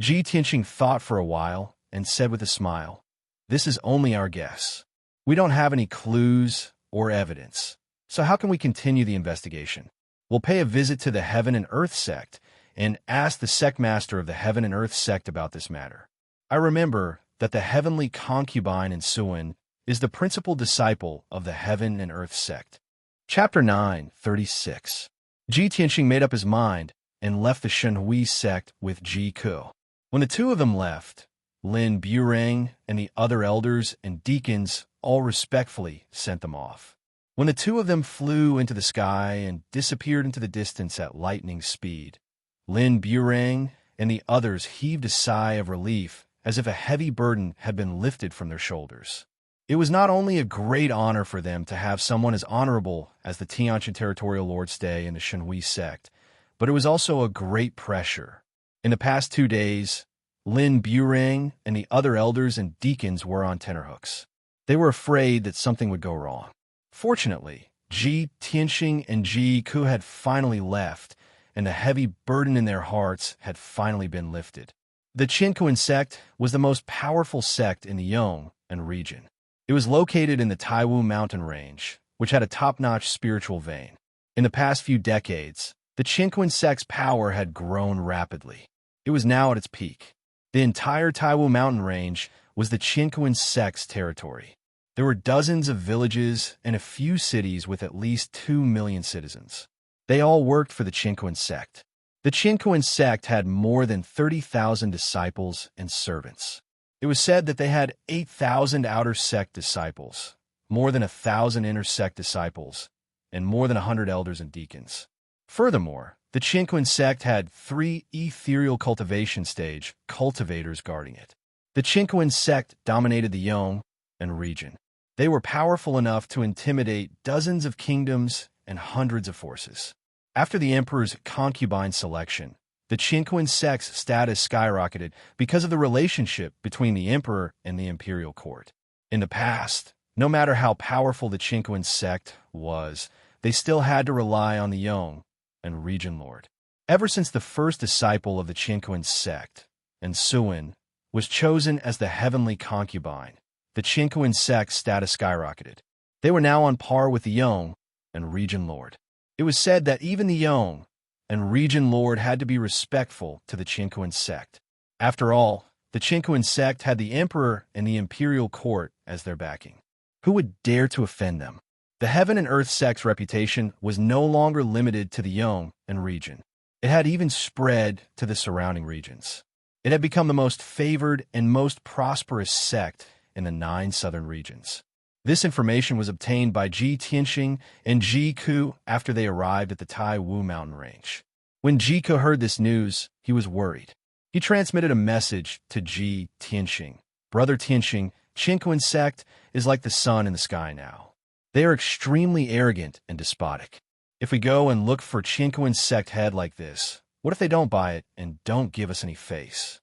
Ji Tianxing thought for a while and said with a smile, This is only our guess. We don't have any clues or evidence. So how can we continue the investigation? We'll pay a visit to the Heaven and Earth sect and ask the sect master of the Heaven and Earth sect about this matter. I remember that the heavenly concubine in Suan is the principal disciple of the Heaven and Earth sect. Chapter 9:36. Ji Tianxing made up his mind and left the Shenhui sect with Jiku. When the 2 of them left, Lin Bureng and the other elders and deacons all respectfully sent them off. When the 2 of them flew into the sky and disappeared into the distance at lightning speed, Lin Burang and the others heaved a sigh of relief as if a heavy burden had been lifted from their shoulders. It was not only a great honor for them to have someone as honorable as the Tianjin Territorial Lord stay in the Shenhui sect, but it was also a great pressure. In the past 2 days, Lin Burang and the other elders and deacons were on tenterhooks. They were afraid that something would go wrong. Fortunately, Ji Tianxing and Ji Ku had finally left, and the heavy burden in their hearts had finally been lifted. The Qinkuan sect was the most powerful sect in the Yong and region. It was located in the Taiwu mountain range, which had a top-notch spiritual vein. In the past few decades, the Qinkuan sect's power had grown rapidly. It was now at its peak. The entire Taiwu mountain range was the Qinkuan sect's territory. There were dozens of villages and a few cities with at least 2 million citizens. They all worked for the Qinkuan sect. The Qinkuan sect had more than 30,000 disciples and servants. It was said that they had 8,000 outer sect disciples, more than 1,000 inner sect disciples, and more than 100 elders and deacons. Furthermore, the Qinkuan sect had 3 ethereal cultivation stage cultivators guarding it. The Qinkuan sect dominated the Yong and region. They were powerful enough to intimidate dozens of kingdoms and hundreds of forces. After the emperor's concubine selection, the Qinkuan sect's status skyrocketed because of the relationship between the emperor and the imperial court. In the past, no matter how powerful the Qinkuan sect was, they still had to rely on the Yong and region lord. Ever since the first disciple of the Qinkuan sect, and Suin, was chosen as the heavenly concubine, the Qinkuan sect's status skyrocketed. They were now on par with the Yong and region lord. It was said that even the Yong and region lord had to be respectful to the Qinkuan sect. After all, the Qinkuan sect had the emperor and the imperial court as their backing. Who would dare to offend them? The heaven and earth sect's reputation was no longer limited to the Yong and region. It had even spread to the surrounding regions. It had become the most favored and most prosperous sect in the 9 southern regions. This information was obtained by Ji Tianxing and Ji Ku after they arrived at the Taiwu mountain range. When Ji Ku heard this news, he was worried. He transmitted a message to Ji Tianxing. Brother Tianxing, Qinkuan sect is like the sun in the sky now. They are extremely arrogant and despotic. If we go and look for Qinkuan sect head like this, what if they don't buy it and don't give us any face?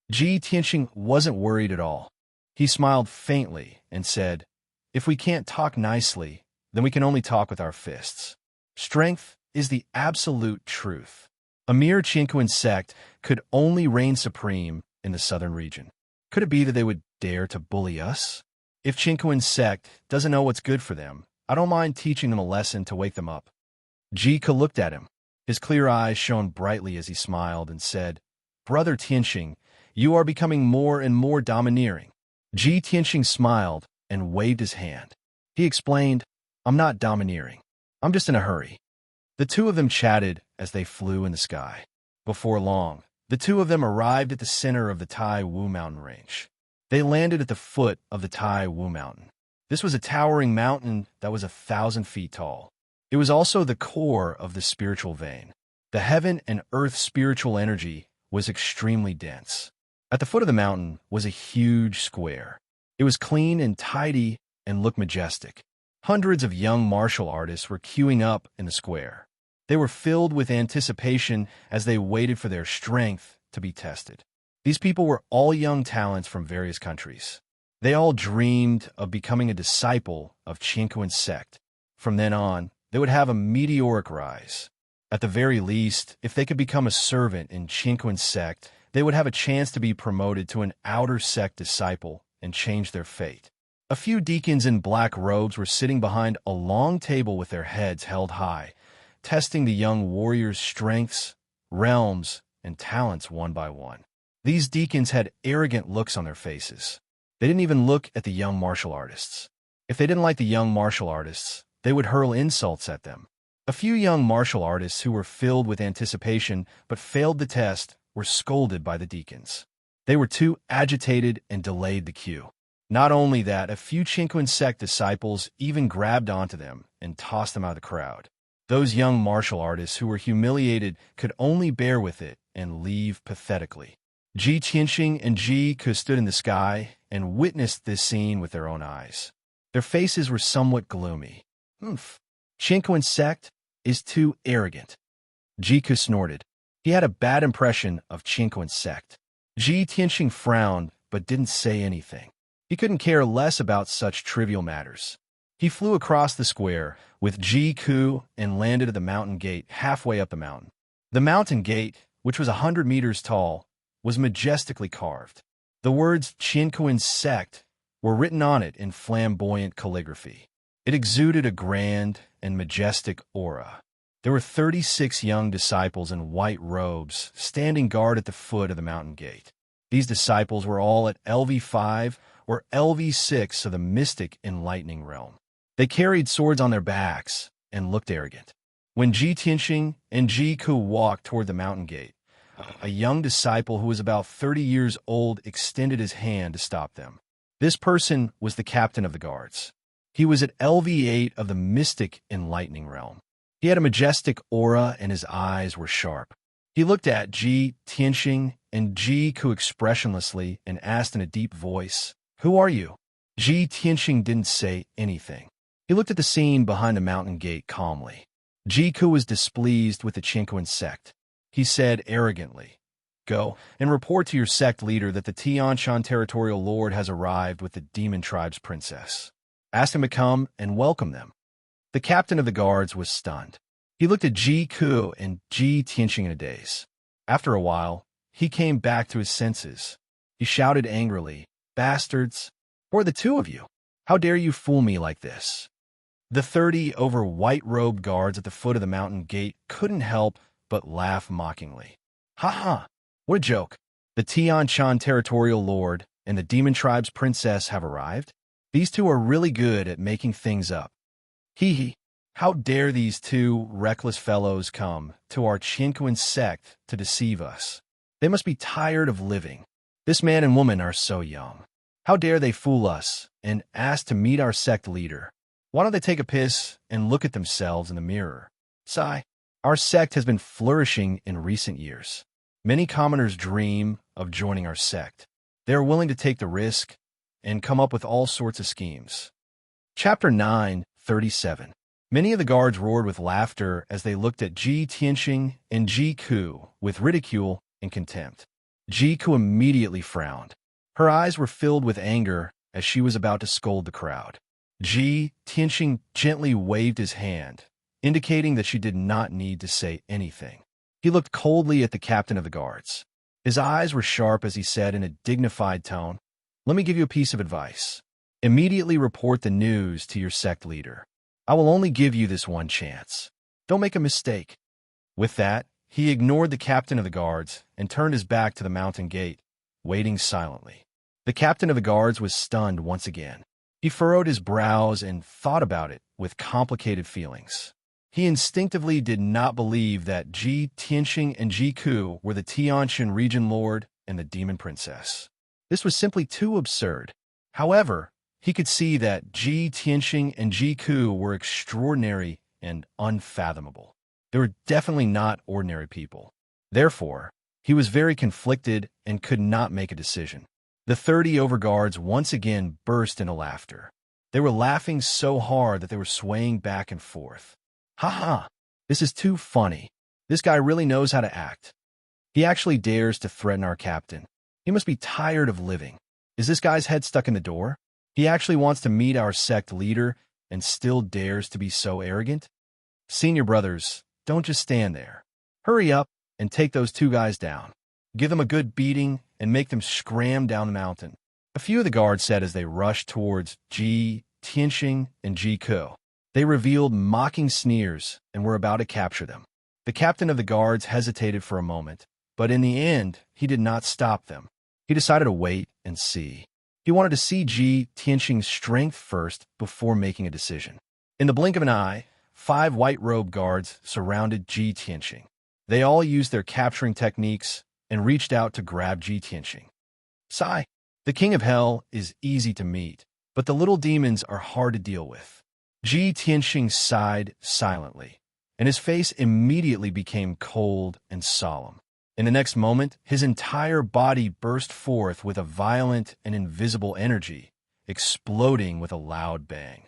Ji Tianxing wasn't worried at all. He smiled faintly and said, "If we can't talk nicely, then we can only talk with our fists. Strength is the absolute truth. A mere Qinkuan sect could only reign supreme in the southern region. Could it be that they would dare to bully us? If Qinkuan sect doesn't know what's good for them, I don't mind teaching them a lesson to wake them up." Ji Ke looked at him. His clear eyes shone brightly as he smiled and said, "Brother Tianxing, you are becoming more and more domineering." Ji Tianxing smiled and waved his hand. He explained, "I'm not domineering. I'm just in a hurry." The two of them chatted as they flew in the sky. Before long, the two of them arrived at the center of the Taiwu mountain range. They landed at the foot of the Taiwu mountain. This was a towering mountain that was 1,000 feet tall. It was also the core of the spiritual vein. The heaven and earth spiritual energy was extremely dense. At the foot of the mountain was a huge square. It was clean and tidy and looked majestic. Hundreds of young martial artists were queuing up in the square. They were filled with anticipation as they waited for their strength to be tested. These people were all young talents from various countries. They all dreamed of becoming a disciple of Qinkuan sect. From then on, they would have a meteoric rise. At the very least, if they could become a servant in Qinkuan sect, they would have a chance to be promoted to an outer sect disciple and change their fate. A few deacons in black robes were sitting behind a long table with their heads held high, testing the young warriors' strengths, realms, and talents one by one. These deacons had arrogant looks on their faces. They didn't even look at the young martial artists. If they didn't like the young martial artists, they would hurl insults at them. A few young martial artists who were filled with anticipation but failed the test were scolded by the deacons. They were too agitated and delayed the cue. Not only that, a few Qinkuan sect disciples even grabbed onto them and tossed them out of the crowd. Those young martial artists who were humiliated could only bear with it and leave pathetically. Ji Tianxing and Ji Ke stood in the sky and witnessed this scene with their own eyes. Their faces were somewhat gloomy. Qinquan sect is too arrogant. Ji Ke snorted. He had a bad impression of Qinquan sect. Ji Tianxing frowned but didn't say anything. He couldn't care less about such trivial matters. He flew across the square with Ji Ke and landed at the mountain gate halfway up the mountain. The mountain gate, which was 100 meters tall, was majestically carved. The words Qinquan sect were written on it in flamboyant calligraphy. It exuded a grand and majestic aura. There were 36 young disciples in white robes standing guard at the foot of the mountain gate. These disciples were all at LV5 or LV6 of the mystic enlightening realm. They carried swords on their backs and looked arrogant. When Ji Tianxing and Ji Ke walked toward the mountain gate, a young disciple who was about 30 years old extended his hand to stop them. This person was the captain of the guards. He was at LV8 of the mystic enlightening realm. He had a majestic aura and his eyes were sharp. He looked at Ji Tianxing and Ji Ke expressionlessly and asked in a deep voice, "Who are you?" Ji Tianxing didn't say anything. He looked at the scene behind the mountain gate calmly. Ji Ke was displeased with the Qinquan sect. He said arrogantly, "Go and report to your sect leader that the Tianshan territorial lord has arrived with the demon tribe's princess. Ask him to come and welcome them." The captain of the guards was stunned. He looked at Ji Ke and Ji Tianxing in a daze. After a while, he came back to his senses. He shouted angrily, "Bastards! Who are the two of you? How dare you fool me like this?" The 30 over white-robed guards at the foot of the mountain gate couldn't help but laugh mockingly. "Ha ha! What a joke! The Tianshan territorial lord and the demon tribe's princess have arrived? These two are really good at making things up. Hee hee! How dare these two reckless fellows come to our Qinquan sect to deceive us? They must be tired of living. This man and woman are so young. How dare they fool us and ask to meet our sect leader? Why don't they take a piss and look at themselves in the mirror? Sigh. Our sect has been flourishing in recent years. Many commoners dream of joining our sect. They are willing to take the risk and come up with all sorts of schemes." Chapter 9:37. Many of the guards roared with laughter as they looked at Ji Tianxing and Ji Ke with ridicule and contempt. Ji Ke immediately frowned. Her eyes were filled with anger as she was about to scold the crowd. Ji Tianxing gently waved his hand, indicating that she did not need to say anything. He looked coldly at the captain of the guards. His eyes were sharp as he said in a dignified tone, "Let me give you a piece of advice. Immediately report the news to your sect leader. I will only give you this one chance. Don't make a mistake." With that, he ignored the captain of the guards and turned his back to the mountain gate, waiting silently. The captain of the guards was stunned once again. He furrowed his brows and thought about it with complicated feelings. He instinctively did not believe that Ji Tianxing and Ji Ke were the Tianshan region lord and the demon princess. This was simply too absurd. However, he could see that Ji Tianxing and Ji Ke were extraordinary and unfathomable. They were definitely not ordinary people. Therefore, he was very conflicted and could not make a decision. The 30 overguards once again burst into laughter. They were laughing so hard that they were swaying back and forth. "Ha ha! This is too funny. This guy really knows how to act. He actually dares to threaten our captain. He must be tired of living. Is this guy's head stuck in the door? He actually wants to meet our sect leader and still dares to be so arrogant? Senior brothers, don't just stand there. Hurry up and take those two guys down. Give them a good beating and make them scram down the mountain." A few of the guards said as they rushed towards Ji Tianxing and Ji Ke. They revealed mocking sneers and were about to capture them. The captain of the guards hesitated for a moment, but in the end, he did not stop them. He decided to wait and see. He wanted to see Ji Tianxing's strength first before making a decision. In the blink of an eye, 5 white-robed guards surrounded Ji Tianxing. They all used their capturing techniques and reached out to grab Ji Tianxing. Sigh. The king of hell is easy to meet, but the little demons are hard to deal with. Ji Tianxing sighed silently and his face immediately became cold and solemn. In the next moment, his entire body burst forth with a violent and invisible energy, exploding with a loud bang.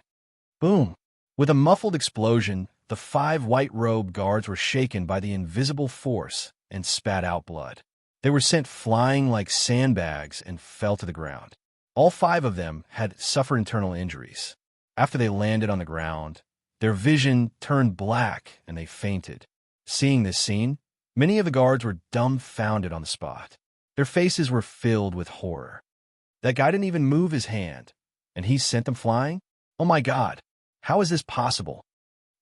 Boom! With a muffled explosion, the 5 white-robed guards were shaken by the invisible force and spat out blood. They were sent flying like sandbags and fell to the ground. All 5 of them had suffered internal injuries. After they landed on the ground, their vision turned black and they fainted. Seeing this scene, many of the guards were dumbfounded on the spot. Their faces were filled with horror. That guy didn't even move his hand, and he sent them flying? Oh my God, how is this possible?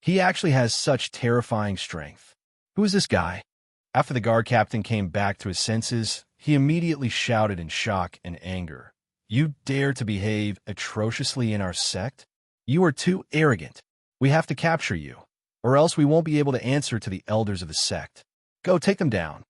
He actually has such terrifying strength. Who is this guy? After the guard captain came back to his senses, he immediately shouted in shock and anger. You dare to behave atrociously in our sect? You are too arrogant. We have to capture you, or else we won't be able to answer to the elders of the sect. Go, take them down.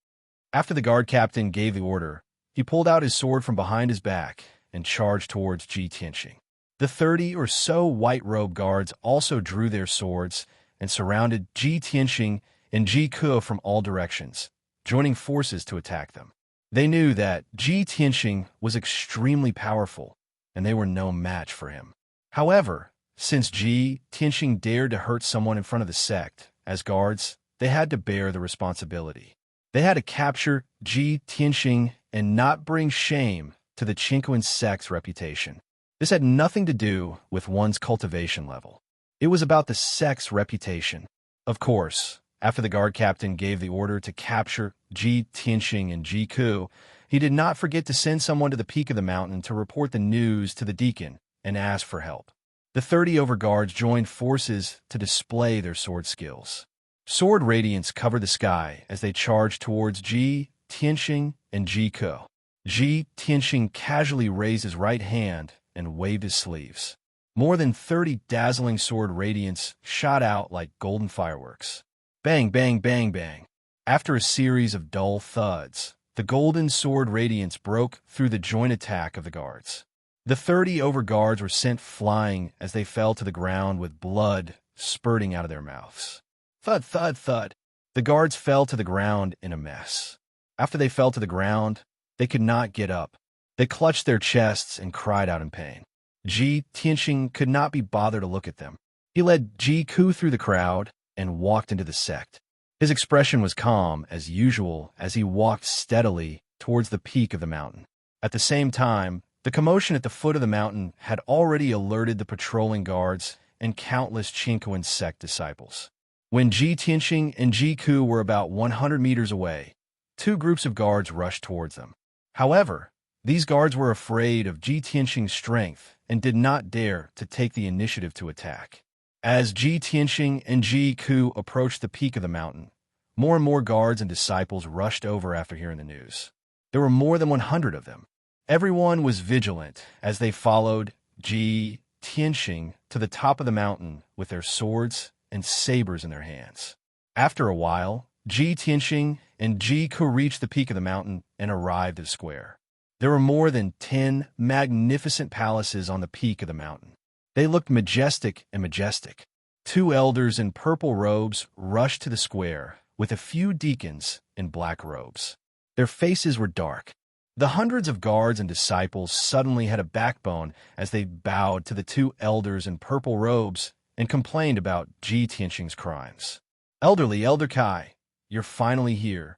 After the guard captain gave the order, he pulled out his sword from behind his back and charged towards Ji Tianxing. The 30 or so white-robed guards also drew their swords and surrounded Ji Tianxing and Ji Ke from all directions, joining forces to attack them. They knew that Ji Tianxing was extremely powerful, and they were no match for him. However, since Ji Tianxing dared to hurt someone in front of the sect, as guards, they had to bear the responsibility. They had to capture Ji Tianxing and not bring shame to the Qingquan sect's reputation. This had nothing to do with one's cultivation level. It was about the sect's reputation. Of course, after the guard captain gave the order to capture Ji Tianxing and Ji Ke, he did not forget to send someone to the peak of the mountain to report the news to the deacon and ask for help. The 30 over-guards joined forces to display their sword skills. Sword radiance covered the sky as they charged towards Ji Tianxing and Ji Ke. Ji Tianxing casually raised his right hand and waved his sleeves. More than 30 dazzling sword radiance shot out like golden fireworks. Bang, bang, bang, bang. After a series of dull thuds, the golden sword radiance broke through the joint attack of the guards. The 30 over-guards were sent flying as they fell to the ground with blood spurting out of their mouths. Thud, thud, thud. The guards fell to the ground in a mess. After they fell to the ground, they could not get up. They clutched their chests and cried out in pain. Ji Tianxing could not be bothered to look at them. He led Ji Ke through the crowd and walked into the sect. His expression was calm as usual as he walked steadily towards the peak of the mountain. At the same time, the commotion at the foot of the mountain had already alerted the patrolling guards and countless Qingquan sect disciples. When Ji Tianxing and Ji Ke were about 100 meters away, 2 groups of guards rushed towards them. However, these guards were afraid of Ji Tianxing's strength and did not dare to take the initiative to attack. As Ji Tianxing and Ji Ke approached the peak of the mountain, more and more guards and disciples rushed over after hearing the news. There were more than 100 of them. Everyone was vigilant as they followed Ji Tianxing to the top of the mountain with their swords and sabers in their hands. After a while, Ji Tianxing and Ji Ke reached the peak of the mountain and arrived at the square. There were more than 10 magnificent palaces on the peak of the mountain. They looked majestic and majestic. 2 elders in purple robes rushed to the square with a few deacons in black robes. Their faces were dark. The hundreds of guards and disciples suddenly had a backbone as they bowed to the 2 elders in purple robes and complained about Ji Tianxing's crimes. Elderly Elder Kai, you're finally here.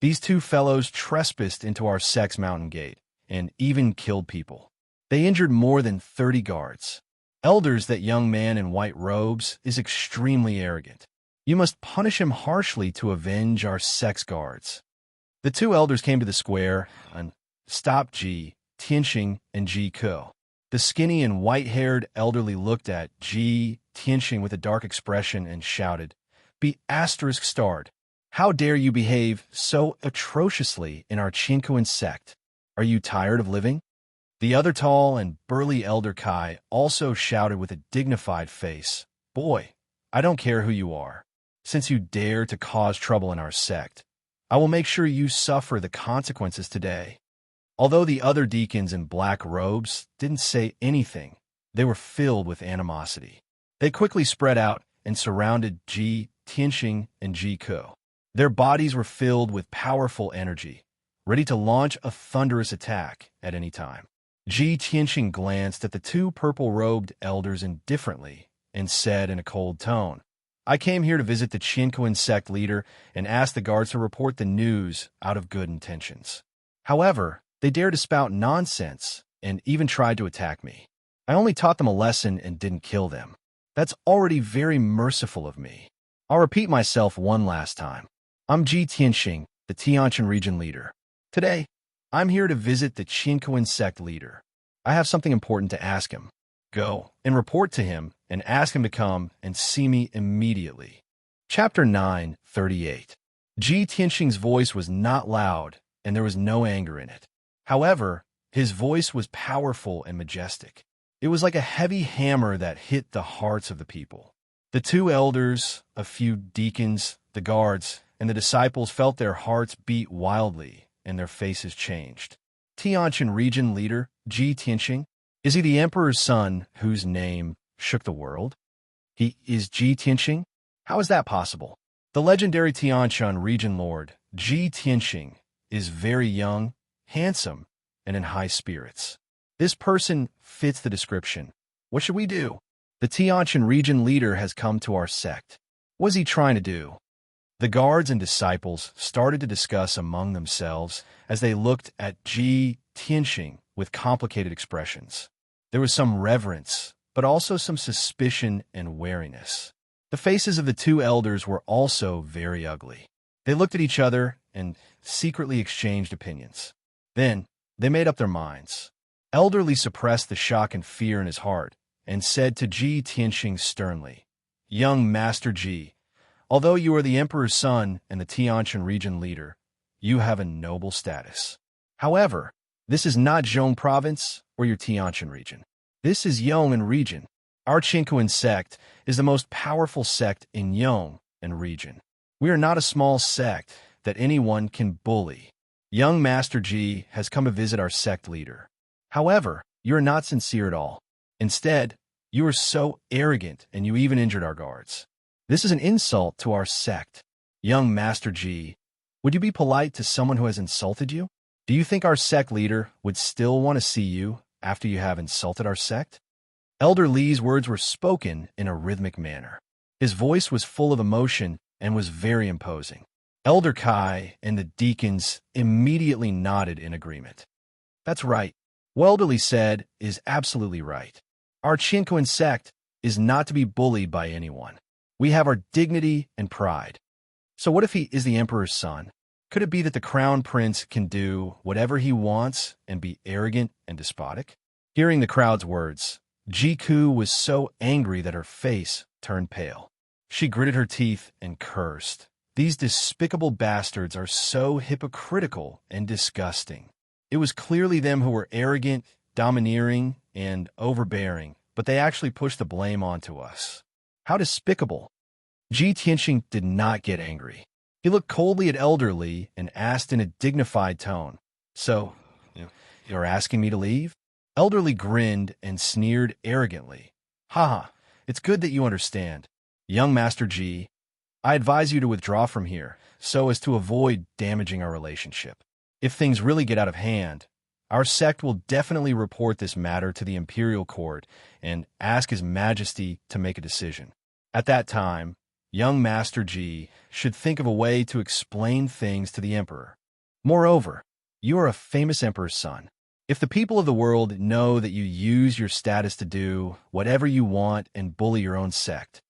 These 2 fellows trespassed into our sect's mountain gate and even killed people. They injured more than 30 guards. Elders, that young man in white robes is extremely arrogant. You must punish him harshly to avenge our sect's guards. The 2 elders came to the square and stopped Ji Tianxing and Ji Ke. The skinny and white-haired elderly looked at Ji Tianxing with a dark expression and shouted, "Be ****starred. How dare you behave so atrociously in our Qingquan sect? Are you tired of living?" The other tall and burly Elder Kai also shouted with a dignified face, "Boy, I don't care who you are. Since you dare to cause trouble in our sect, I will make sure you suffer the consequences today." Although the other deacons in black robes didn't say anything, they were filled with animosity. They quickly spread out and surrounded Ji Tianxing, and Jiku. Their bodies were filled with powerful energy, ready to launch a thunderous attack at any time. Tianxing glanced at the two purple-robed elders indifferently and said in a cold tone, "I came here to visit the Chinquin sect leader and ask the guards to report the news out of good intentions. However, they dared to spout nonsense and even tried to attack me. I only taught them a lesson and didn't kill them. That's already very merciful of me. I'll repeat myself one last time. I'm Tianxing, the Tianquin region leader. Today, I'm here to visit the Chinquin sect leader. I have something important to ask him. Go and report to him and ask him to come and see me immediately." Chapter 9:38. Tianxing's voice was not loud, and there was no anger in it. However, his voice was powerful and majestic. It was like a heavy hammer that hit the hearts of the people. The two elders, a few deacons, the guards, and the disciples felt their hearts beat wildly, and their faces changed. Tianquin region leader, Tianxing, is he the emperor's son whose name shook the world? He is Tianxing? How is that possible? The legendary Tianquin region lord, Tianxing, is very young, handsome, and in high spirits. This person fits the description. What should we do? The Tianquin region leader has come to our sect. What is he trying to do? The guards and disciples started to discuss among themselves as they looked at Tianxing with complicated expressions. There was some reverence, but also some suspicion and wariness. The faces of the two elders were also very ugly. They looked at each other and secretly exchanged opinions. Then, they made up their minds. Elderly suppressed the shock and fear in his heart and said to Tianxing sternly, "Young Master Ji, although you are the emperor's son and the Tianquin region leader, you have a noble status. However, this is not Zhong province or your Tianquin region. This is Yong'an region. Our Chinquin sect is the most powerful sect in Yong'an region. We are not a small sect that anyone can bully. Young Master Ji has come to visit our sect leader. However, you are not sincere at all. Instead, you are so arrogant and you even injured our guards. This is an insult to our sect. Young Master Ji, would you be polite to someone who has insulted you? Do you think our sect leader would still want to see you after you have insulted our sect?" Elder Li's words were spoken in a rhythmic manner. His voice was full of emotion and was very imposing. Elder Kai and the deacons immediately nodded in agreement. "That's right. What Elder Li said is absolutely right. Our Chinquin sect is not to be bullied by anyone. We have our dignity and pride. So what if he is the emperor's son? Could it be that the crown prince can do whatever he wants and be arrogant and despotic?" Hearing the crowd's words, Jiku was so angry that her face turned pale. She gritted her teeth and cursed. These despicable bastards are so hypocritical and disgusting. It was clearly them who were arrogant, domineering, and overbearing, but they actually pushed the blame onto us. How despicable. Tianxing did not get angry. He looked coldly at Elder Li and asked in a dignified tone, "So, you're asking me to leave?" Elder Li grinned and sneered arrogantly. "Haha, it's good that you understand. Young Master Ji, I advise you to withdraw from here so as to avoid damaging our relationship. If things really get out of hand, our sect will definitely report this matter to the imperial court and ask His Majesty to make a decision. At that time, young Master Ji should think of a way to explain things to the emperor. Moreover, you are a famous emperor's son. If the people of the world know that you use your status to do whatever you want and bully your own sect..."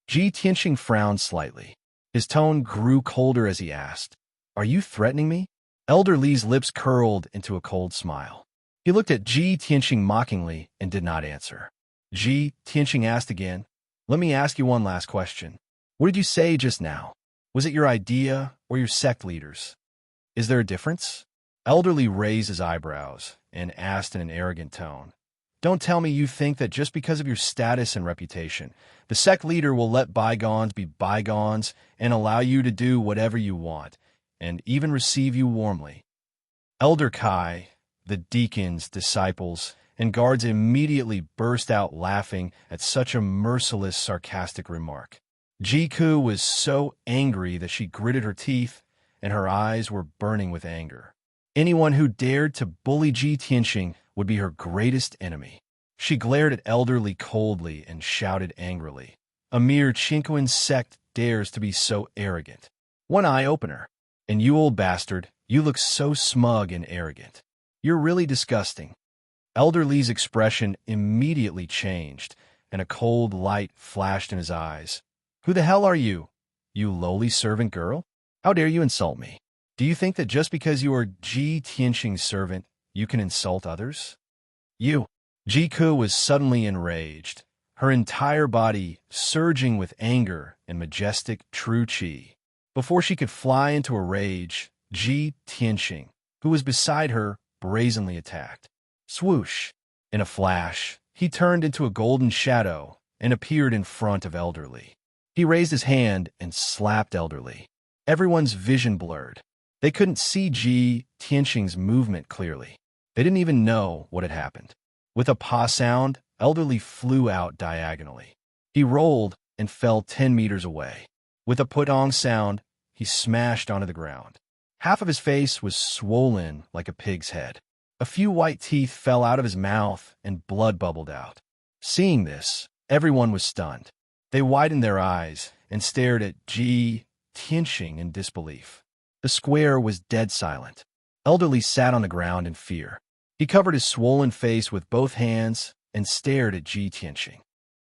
Tianxing frowned slightly. His tone grew colder as he asked, "Are you threatening me?" Elder Li's lips curled into a cold smile. He looked at Tianxing mockingly and did not answer. Tianxing asked again, "Let me ask you one last question. What did you say just now? Was it your idea or your sect leaders? Is there a difference?" Elder Li raised his eyebrows and asked in an arrogant tone, "Don't tell me you think that just because of your status and reputation, the sect leader will let bygones be bygones and allow you to do whatever you want, and even receive you warmly." Elder Kai, the deacons, disciples, and guards immediately burst out laughing at such a merciless, sarcastic remark. Jiku was so angry that she gritted her teeth, and her eyes were burning with anger. Anyone who dared to bully Ji Tianxing would be her greatest enemy. She glared at Elderly coldly and shouted angrily, "A mere Qinquan sect dares to be so arrogant. One eye-opener. And you old bastard, you look so smug and arrogant. You're really disgusting." Elderly's expression immediately changed, and a cold light flashed in his eyes. "Who the hell are you? You lowly servant girl? How dare you insult me? Do you think that just because you are Ji Tianxing's servant, you can insult others? You." Jiku was suddenly enraged, her entire body surging with anger and majestic true qi. Before she could fly into a rage, Ji Tianxing, who was beside her, brazenly attacked. Swoosh! In a flash, he turned into a golden shadow and appeared in front of Elderly. He raised his hand and slapped Elderly. Everyone's vision blurred. They couldn't see Ji Tianxing's movement clearly. They didn't even know what had happened. With a paw sound, Elderly flew out diagonally. He rolled and fell 10 meters away. With a putong sound, he smashed onto the ground. Half of his face was swollen like a pig's head. A few white teeth fell out of his mouth and blood bubbled out. Seeing this, everyone was stunned. They widened their eyes and stared at Ji Tianxing in disbelief. The square was dead silent. Elderly sat on the ground in fear. He covered his swollen face with both hands and stared at Ji Tianxing.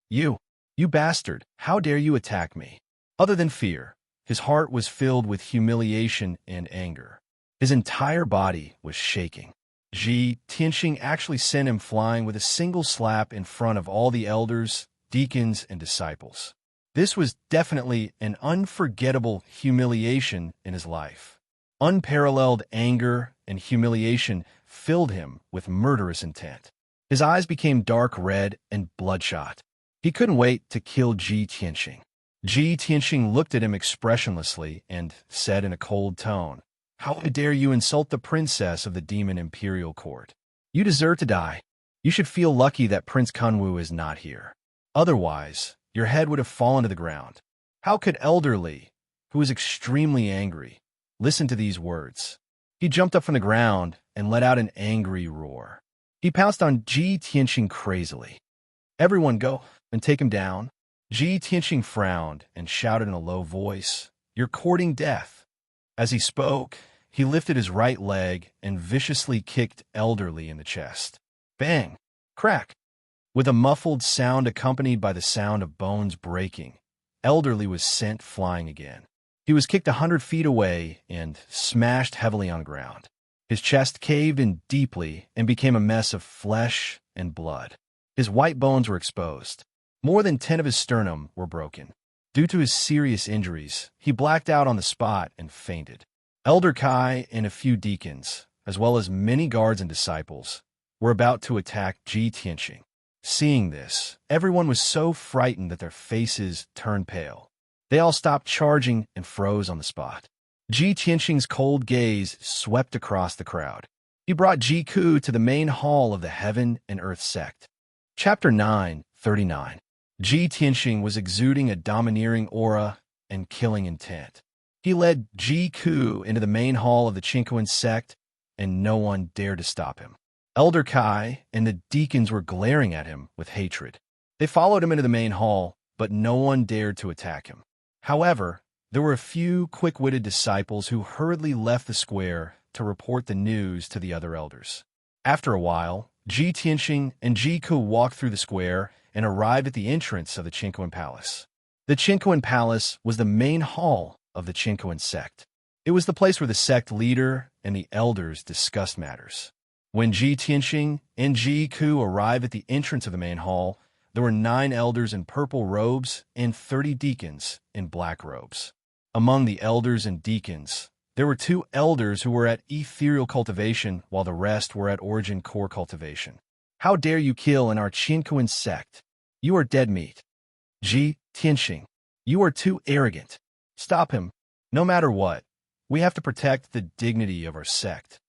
You bastard, how dare you attack me?" Other than fear, his heart was filled with humiliation and anger. His entire body was shaking. Ji Tianxing actually sent him flying with a single slap in front of all the elders, deacons, and disciples. This was definitely an unforgettable humiliation in his life. Unparalleled anger and humiliation filled him with murderous intent. His eyes became dark red and bloodshot. He couldn't wait to kill Ji Tianxing. Ji Tianxing looked at him expressionlessly and said in a cold tone, "How dare you insult the princess of the Demon Imperial Court? You deserve to die. You should feel lucky that Prince Kunwu is not here. Otherwise, your head would have fallen to the ground." How could Elderly, who was extremely angry, listen to these words? He jumped up from the ground and let out an angry roar. He pounced on Ji Tianxing crazily. "Everyone go and take him down." Ji Tianxing frowned and shouted in a low voice, "You're courting death." As he spoke, he lifted his right leg and viciously kicked Elderly in the chest. Bang! Crack! With a muffled sound accompanied by the sound of bones breaking, Elderly was sent flying again. He was kicked 100 feet away and smashed heavily on the ground. His chest caved in deeply and became a mess of flesh and blood. His white bones were exposed. More than 10 of his sternum were broken. Due to his serious injuries, he blacked out on the spot and fainted. Elder Kai and a few deacons, as well as many guards and disciples, were about to attack Ji Tianxing. Seeing this, everyone was so frightened that their faces turned pale. They all stopped charging and froze on the spot. Ji Tianxing's cold gaze swept across the crowd. He brought Jiku to the main hall of the Heaven and Earth sect. Chapter 9:39. Ji Tianxing was exuding a domineering aura and killing intent. He led Jiku into the main hall of the Qinquan sect, and no one dared to stop him. Elder Kai and the deacons were glaring at him with hatred. They followed him into the main hall, but no one dared to attack him. However, there were a few quick-witted disciples who hurriedly left the square to report the news to the other elders. After a while, Ji Tianxing and Jiku walked through the square and arrived at the entrance of the Qinquan Palace. The Qinquan Palace was the main hall of the Qinquan sect. It was the place where the sect leader and the elders discussed matters. When Ji Tianxing and Jiku arrived at the entrance of the main hall, there were 9 elders in purple robes and 30 deacons in black robes. Among the elders and deacons, there were 2 elders who were at ethereal cultivation while the rest were at origin core cultivation. "How dare you kill in our Qinquan sect? You are dead meat. Ji Tianxing, you are too arrogant. Stop him. No matter what, we have to protect the dignity of our sect.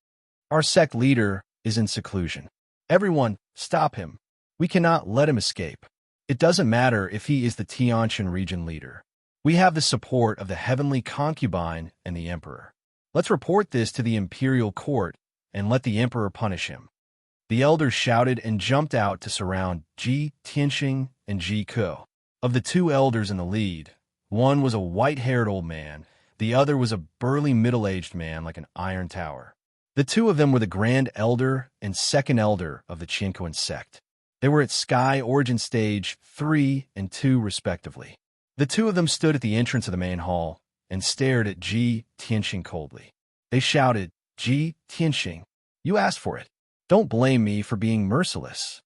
Our sect leader is in seclusion. Everyone, stop him. We cannot let him escape. It doesn't matter if he is the Tianxin region leader. We have the support of the heavenly concubine and the emperor. Let's report this to the imperial court and let the emperor punish him." The elders shouted and jumped out to surround Ji Tianxing and Ji Ke. Of the two elders in the lead, one was a white-haired old man, the other was a burly middle-aged man like an iron tower. The two of them were the Grand Elder and Second Elder of the Qianquan sect. They were at Sky Origin Stage 3 and 2 respectively. The two of them stood at the entrance of the main hall and stared at Ji Tianxing coldly. They shouted, "Ji Tianxing, you asked for it. Don't blame me for being merciless.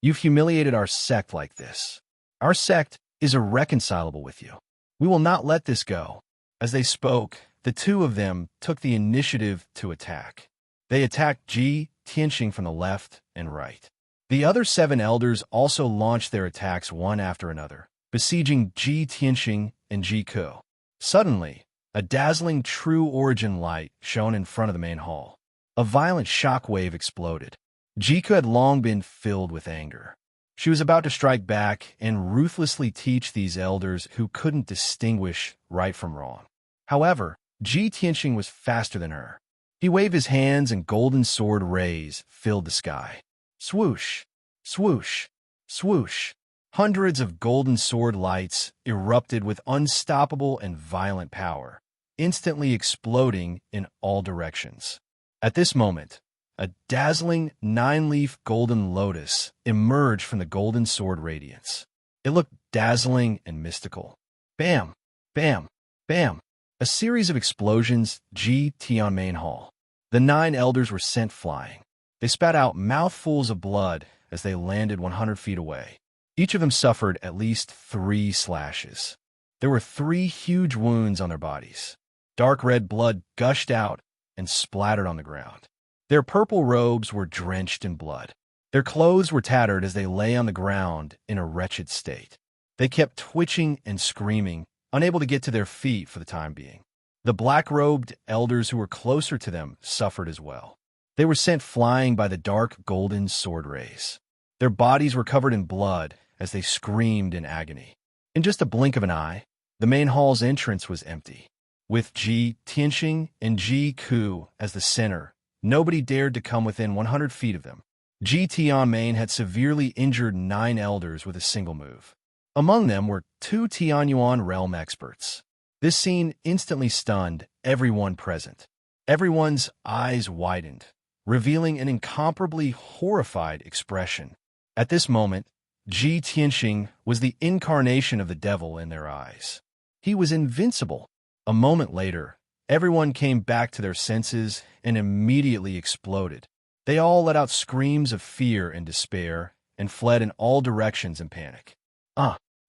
You've humiliated our sect like this. Our sect is irreconcilable with you. We will not let this go." As they spoke, the two of them took the initiative to attack. They attacked Ji Tianxing from the left and right. The other 7 elders also launched their attacks one after another, besieging Ji Tianxing and Ji Ke. Suddenly, a dazzling true origin light shone in front of the main hall. A violent shockwave exploded. Ji Ke had long been filled with anger. She was about to strike back and ruthlessly teach these elders who couldn't distinguish right from wrong. However, Ji Tianxing was faster than her. He waved his hands and golden sword rays filled the sky. Swoosh, swoosh, swoosh. Hundreds of golden sword lights erupted with unstoppable and violent power, instantly exploding in all directions. At this moment, a dazzling 9-leaf golden lotus emerged from the golden sword radiance. It looked dazzling and mystical. Bam, bam, bam. A series of explosions Ji Tian main hall. The 9 elders were sent flying. They spat out mouthfuls of blood as they landed 100 feet away. Each of them suffered at least 3 slashes. There were 3 huge wounds on their bodies. Dark red blood gushed out and splattered on the ground. Their purple robes were drenched in blood. Their clothes were tattered as they lay on the ground in a wretched state. They kept twitching and screaming, unable to get to their feet for the time being. The black-robed elders who were closer to them suffered as well. They were sent flying by the dark golden sword rays. Their bodies were covered in blood as they screamed in agony. In just a blink of an eye, the main hall's entrance was empty. With Ji Tianxing and Ji Ke as the center, nobody dared to come within 100 feet of them. Ji Tianmain had severely injured 9 elders with a single move. Among them were 2 Tianyuan realm experts. This scene instantly stunned everyone present. Everyone's eyes widened, revealing an incomparably horrified expression. At this moment, Ji Tianxing was the incarnation of the devil in their eyes. He was invincible. A moment later, everyone came back to their senses and immediately exploded. They all let out screams of fear and despair and fled in all directions in panic.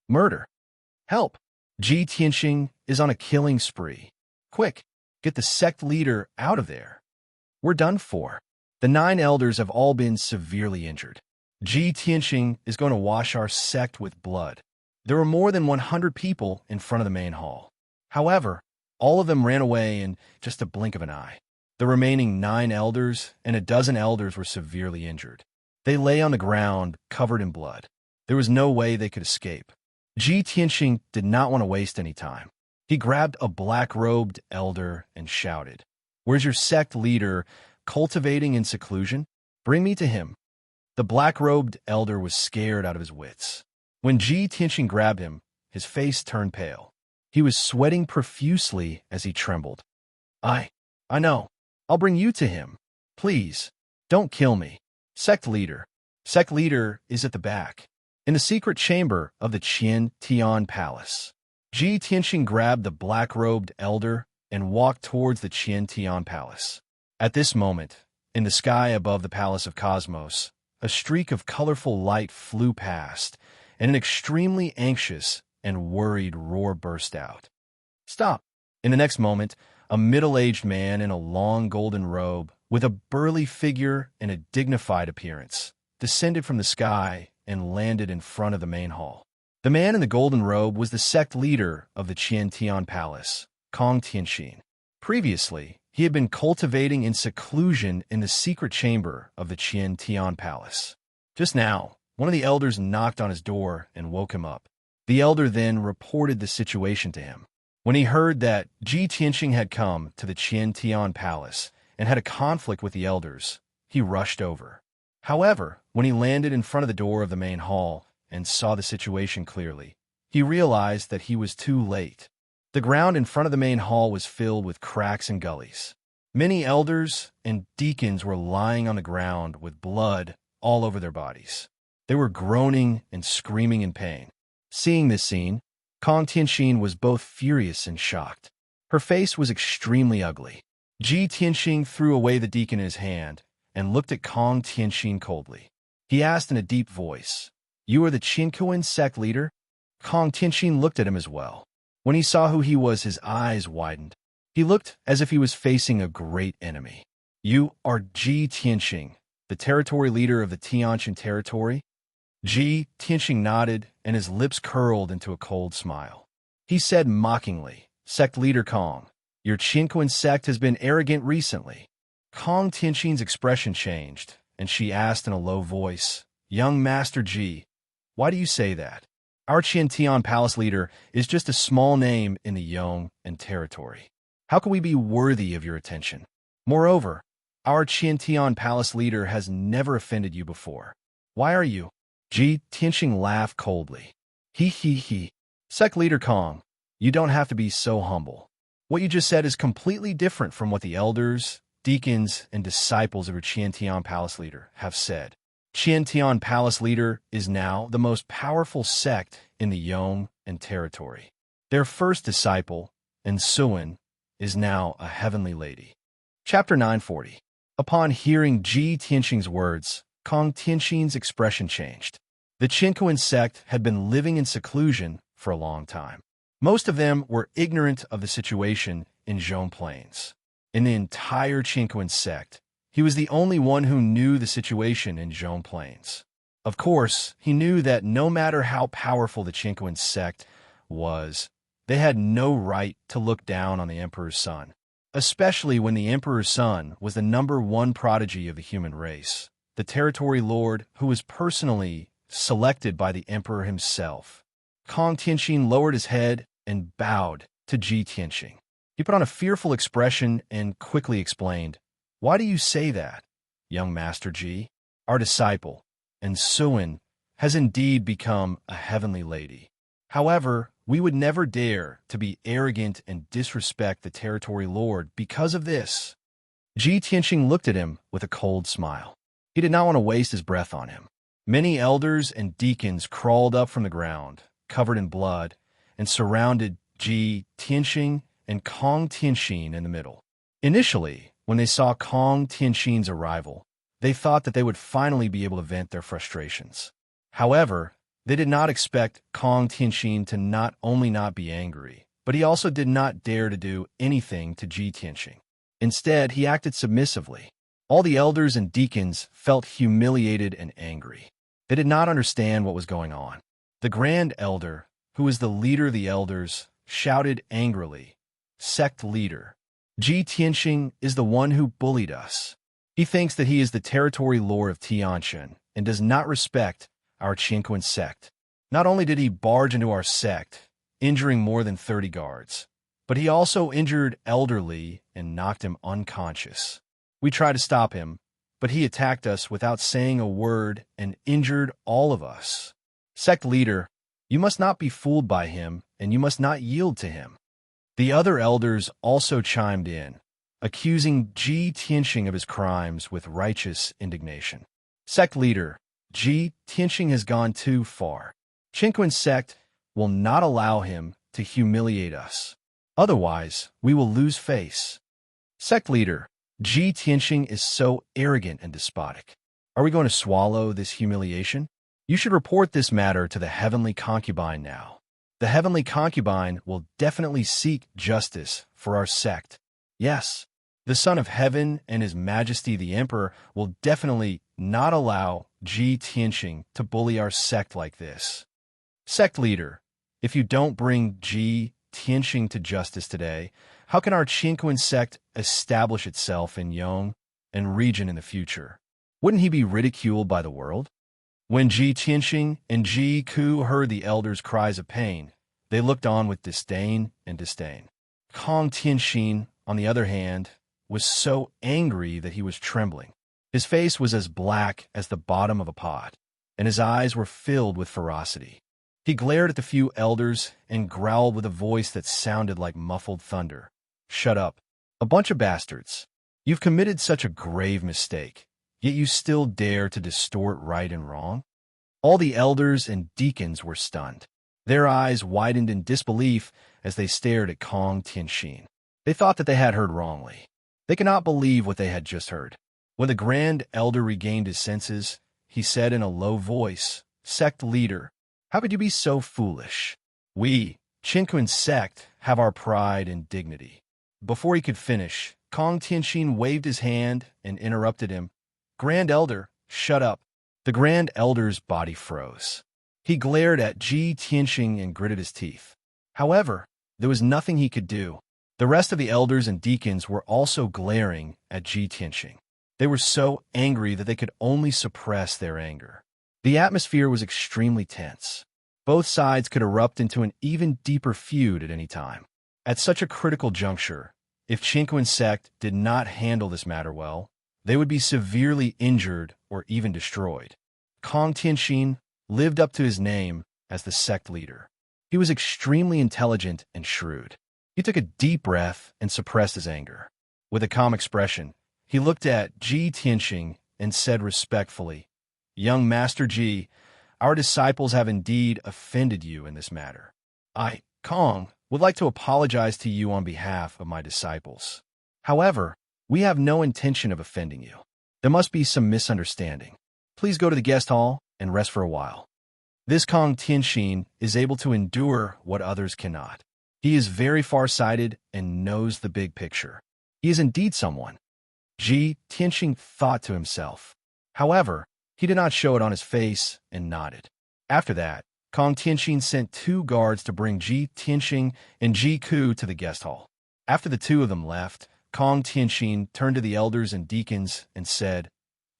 Murder! Help! Ji Tianxing is on a killing spree. Quick, get the sect leader out of there. We're done for. The 9 elders have all been severely injured. Ji Tianxing is going to wash our sect with blood. There were more than 100 people in front of the main hall. However, all of them ran away in just a blink of an eye. The remaining 9 elders and a dozen elders were severely injured. They lay on the ground, covered in blood. There was no way they could escape. Ji Tianxing did not want to waste any time. He grabbed a black-robed elder and shouted, "Where's your sect leader cultivating in seclusion? Bring me to him." The black-robed elder was scared out of his wits. When Ji Tianxing grabbed him, his face turned pale. He was sweating profusely as he trembled. I know. I'll bring you to him. Please, don't kill me. Sect leader. Sect leader is at the back, in the secret chamber of the Qian Tian Palace. Ji Tianxing grabbed the black-robed elder and walked towards the Qian Tian Palace. At this moment, in the sky above the Palace of Cosmos, a streak of colorful light flew past, and an extremely anxious and worried roar burst out. Stop! In the next moment, a middle-aged man in a long golden robe, with a burly figure and a dignified appearance, descended from the sky and landed in front of the main hall. The man in the golden robe was the sect leader of the Qian Tian Palace, Kong Tianxin. Previously, he had been cultivating in seclusion in the secret chamber of the Qian Tian Palace. Just now, one of the elders knocked on his door and woke him up. The elder then reported the situation to him. When he heard that Ji Tianqing had come to the Qian Tian Palace and had a conflict with the elders, he rushed over. However, when he landed in front of the door of the main hall and saw the situation clearly, he realized that he was too late. The ground in front of the main hall was filled with cracks and gullies. Many elders and deacons were lying on the ground with blood all over their bodies. They were groaning and screaming in pain. Seeing this scene, Kong Tianxin was both furious and shocked. Her face was extremely ugly. Ji Tianxing threw away the deacon in his hand and looked at Kong Tianxin coldly. He asked in a deep voice, "You are the Qinkuan sect leader?" Kong Tianxin looked at him as well. When he saw who he was, his eyes widened. He looked as if he was facing a great enemy. "You are Ji Tianxing, the territory leader of the Tianqian territory?" Ji Tianxing nodded, and his lips curled into a cold smile. He said mockingly, "Sect leader Kong, your Qinkuan sect has been arrogant recently." Kong Tianxin's expression changed, and she asked in a low voice, "Young Master Ji, why do you say that? Our Qian Tian Palace leader is just a small name in the Yong and territory. How can we be worthy of your attention? Moreover, our Qian Tian Palace leader has never offended you before. Why are you?" Ji Tianxing laughed coldly. He. Sect leader Kong, you don't have to be so humble. What you just said is completely different from what the elders, deacons, and disciples of your Qian Tian Palace leader have said. Qian Tian Palace leader is now the most powerful sect in the Yong and territory. Their first disciple, Ensuin, is now a heavenly lady. Chapter 940. Upon hearing Ji Tianxing's words, Kong Tianxin's expression changed. The Qinkuan sect had been living in seclusion for a long time. Most of them were ignorant of the situation in Zhong Plains. In the entire Qinkuan sect, he was the only one who knew the situation in Zhong Plains. Of course, he knew that no matter how powerful the Qinkuan sect was, they had no right to look down on the emperor's son, especially when the emperor's son was the #1 prodigy of the human race, the territory lord who was personally selected by the emperor himself. Kong Tianxin lowered his head and bowed to Ji Tianxing. He put on a fearful expression and quickly explained, "Why do you say that, young Master Ji? Our disciple, Ensuin, has indeed become a heavenly lady. However, we would never dare to be arrogant and disrespect the territory lord because of this." Ji Tianxing looked at him with a cold smile. He did not want to waste his breath on him. Many elders and deacons crawled up from the ground, covered in blood, and surrounded Ji Tianxing and Kong Tianxin in the middle. Initially, when they saw Kong Tianxin's arrival, they thought that they would finally be able to vent their frustrations. However, they did not expect Kong Tianxin to not only not be angry, but he also did not dare to do anything to Ji Tianxing. Instead, he acted submissively. All the elders and deacons felt humiliated and angry. They did not understand what was going on. The Grand Elder, who was the leader of the elders, shouted angrily, "Sect leader, Ji Tianxing is the one who bullied us. He thinks that he is the territory lord of Tianqian and does not respect our Qinkuan sect. Not only did he barge into our sect, injuring more than 30 guards, but he also injured elderly and knocked him unconscious. We tried to stop him, but he attacked us without saying a word and injured all of us. Sect leader, you must not be fooled by him, and you must not yield to him." The other elders also chimed in, accusing Ji Tianxing of his crimes with righteous indignation. "Sect leader, Ji Tianxing has gone too far. Qinkuan sect will not allow him to humiliate us. Otherwise, we will lose face. Sect leader, Ji Tianxing is so arrogant and despotic. Are we going to swallow this humiliation? You should report this matter to the heavenly concubine now. The heavenly concubine will definitely seek justice for our sect. Yes, the Son of Heaven and His Majesty the Emperor will definitely not allow Ji Tianxing to bully our sect like this. Sect leader, if you don't bring Ji Tianxing to justice today, how can our Qinkuan sect establish itself in Yong and region in the future? Wouldn't he be ridiculed by the world?" When Ji Tianxing and Ji Ku heard the elders' cries of pain, they looked on with disdain and disdain. Kong Tianxing, on the other hand, was so angry that he was trembling. His face was as black as the bottom of a pot, and his eyes were filled with ferocity. He glared at the few elders and growled with a voice that sounded like muffled thunder. "Shut up, a bunch of bastards. You've committed such a grave mistake, yet you still dare to distort right and wrong?" All the elders and deacons were stunned. Their eyes widened in disbelief as they stared at Kong Tianxing. They thought that they had heard wrongly. They could not believe what they had just heard. When the Grand Elder regained his senses, he said in a low voice, "Sect leader, how could you be so foolish? We, Qinquan sect, have our pride and dignity." Before he could finish, Kong Tianxing waved his hand and interrupted him. "Grand Elder, shut up." The Grand Elder's body froze. He glared at Ji Tianxing and gritted his teeth. However, there was nothing he could do. The rest of the elders and deacons were also glaring at Ji Tianxing. They were so angry that they could only suppress their anger. The atmosphere was extremely tense. Both sides could erupt into an even deeper feud at any time. At such a critical juncture, if Qinquan sect did not handle this matter well, they would be severely injured or even destroyed. Kong Tianxing lived up to his name as the sect leader. He was extremely intelligent and shrewd. He took a deep breath and suppressed his anger. With a calm expression, he looked at Ji Tianxing and said respectfully, "Young Master Ji, our disciples have indeed offended you in this matter. I, Kong, would like to apologize to you on behalf of my disciples. However, we have no intention of offending you. There must be some misunderstanding. Please go to the guest hall and rest for a while." This Kong Tianxing is able to endure what others cannot. He is very far-sighted and knows the big picture. He is indeed someone. Ji Tianxing thought to himself. However, he did not show it on his face and nodded. After that, Kong Tianxing sent 2 guards to bring Ji Tianxing and Ji Ku to the guest hall. After the 2 of them left, Kong Tianxing turned to the elders and deacons and said,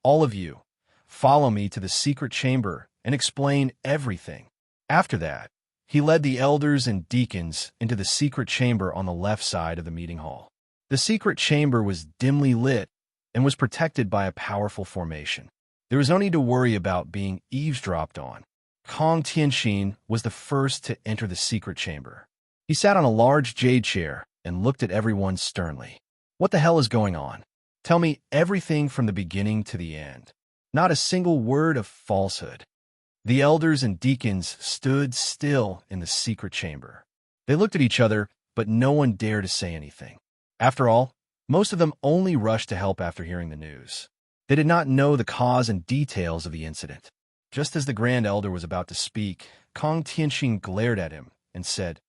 "All of you, follow me to the secret chamber and explain everything." After that, he led the elders and deacons into the secret chamber on the left side of the meeting hall. The secret chamber was dimly lit and was protected by a powerful formation. There was no need to worry about being eavesdropped on. Kong Tianxing was the first to enter the secret chamber. He sat on a large jade chair and looked at everyone sternly. "What the hell is going on? Tell me everything from the beginning to the end. Not a single word of falsehood." The elders and deacons stood still in the secret chamber. They looked at each other, but no one dared to say anything. After all, most of them only rushed to help after hearing the news. They did not know the cause and details of the incident. Just as the Grand Elder was about to speak, Kong Tianxing glared at him and said,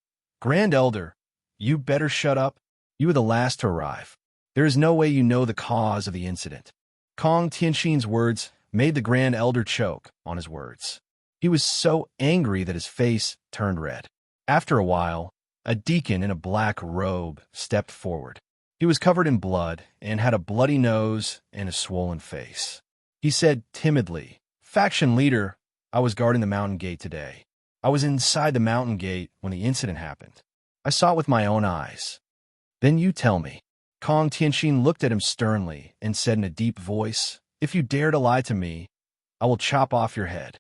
"Grand Elder, you better shut up. You were the last to arrive. There is no way you know the cause of the incident." Kong Tianxing's words made the Grand Elder choke on his words. He was so angry that his face turned red. After a while, a deacon in a black robe stepped forward. He was covered in blood and had a bloody nose and a swollen face. He said timidly, "Faction leader, I was guarding the mountain gate today. I was inside the mountain gate when the incident happened. I saw it with my own eyes. Then you tell me." Kong Tianxing looked at him sternly and said in a deep voice, "If you dare to lie to me, I will chop off your head."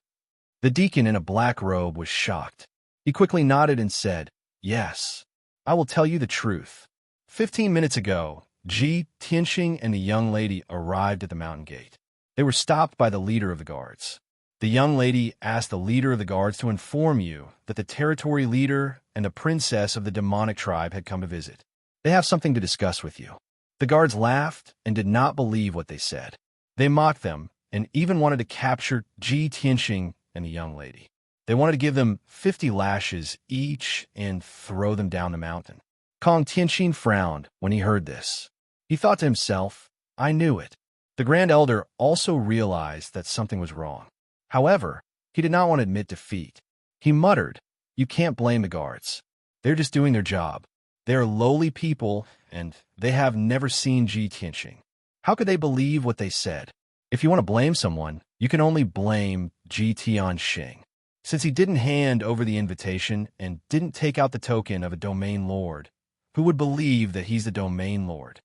The deacon in a black robe was shocked. He quickly nodded and said, "Yes, I will tell you the truth. 15 minutes ago, Ji Tianxing and the young lady arrived at the mountain gate. They were stopped by the leader of the guards. The young lady asked the leader of the guards to inform you that the territory leader and the princess of the demonic tribe had come to visit. They have something to discuss with you." The guards laughed and did not believe what they said. They mocked them and even wanted to capture Ji Tianxing and the young lady. They wanted to give them 50 lashes each and throw them down the mountain. Kong Tianxing frowned when he heard this. He thought to himself, "I knew it." The Grand Elder also realized that something was wrong. However, he did not want to admit defeat. He muttered, "You can't blame the guards. They're just doing their job. They are lowly people, and they have never seen Ji Tianxing. How could they believe what they said? If you want to blame someone, you can only blame Ji Tianxing. Since he didn't hand over the invitation and didn't take out the token of a domain lord, who would believe that he's the domain lord?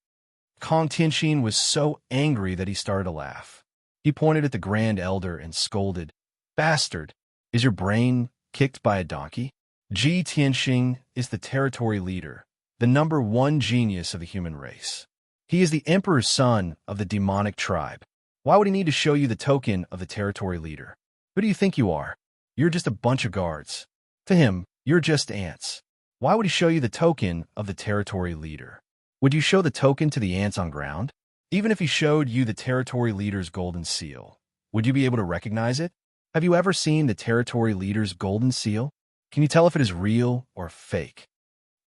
Kong Tianxing was so angry that he started to laugh. He pointed at the Grand Elder and scolded, "Bastard, is your brain kicked by a donkey?" Ji Tianxing is the territory leader, the #1 genius of the human race. He is the emperor's son of the demonic tribe. Why would he need to show you the token of the territory leader? Who do you think you are? You're just a bunch of guards. To him, you're just ants. Why would he show you the token of the territory leader? Would you show the token to the ants on ground? Even if he showed you the territory leader's golden seal, would you be able to recognize it? Have you ever seen the territory leader's golden seal? Can you tell if it is real or fake?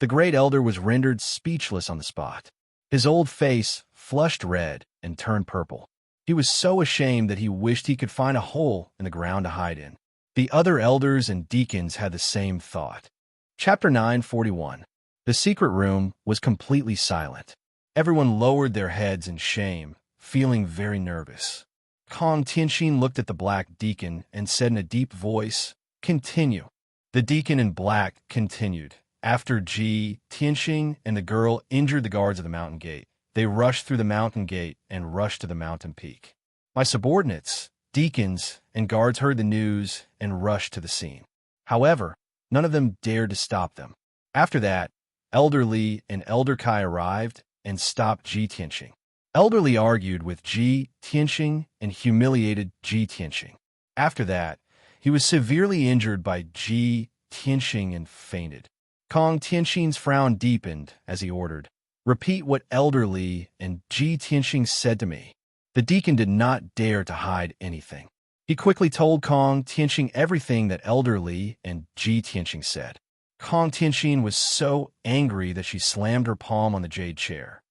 The great elder was rendered speechless on the spot. His old face flushed red and turned purple. He was so ashamed that he wished he could find a hole in the ground to hide in. The other elders and deacons had the same thought. Chapter 941. The secret room was completely silent. Everyone lowered their heads in shame, feeling very nervous. Kong Tianxing looked at the black deacon and said in a deep voice, "Continue." The deacon in black continued. After Ji Tianxing and the girl injured the guards of the mountain gate, they rushed through the mountain gate and rushed to the mountain peak. My subordinates, deacons, and guards heard the news and rushed to the scene. However, none of them dared to stop them. After that, Elder Li and Elder Kai arrived and stopped Ji Tianxing. Elder Li argued with Ji Tianxing and humiliated Ji Tianxing. After that, he was severely injured by Ji Tianxing and fainted. Kong Tianxing's frown deepened as he ordered, "Repeat what Elder Li and Ji Tianxing said to me." The deacon did not dare to hide anything. He quickly told Kong Tianxing everything that Elder Li and Ji Tianxing said. Kong Tianxing was so angry that she slammed her palm on the jade chair.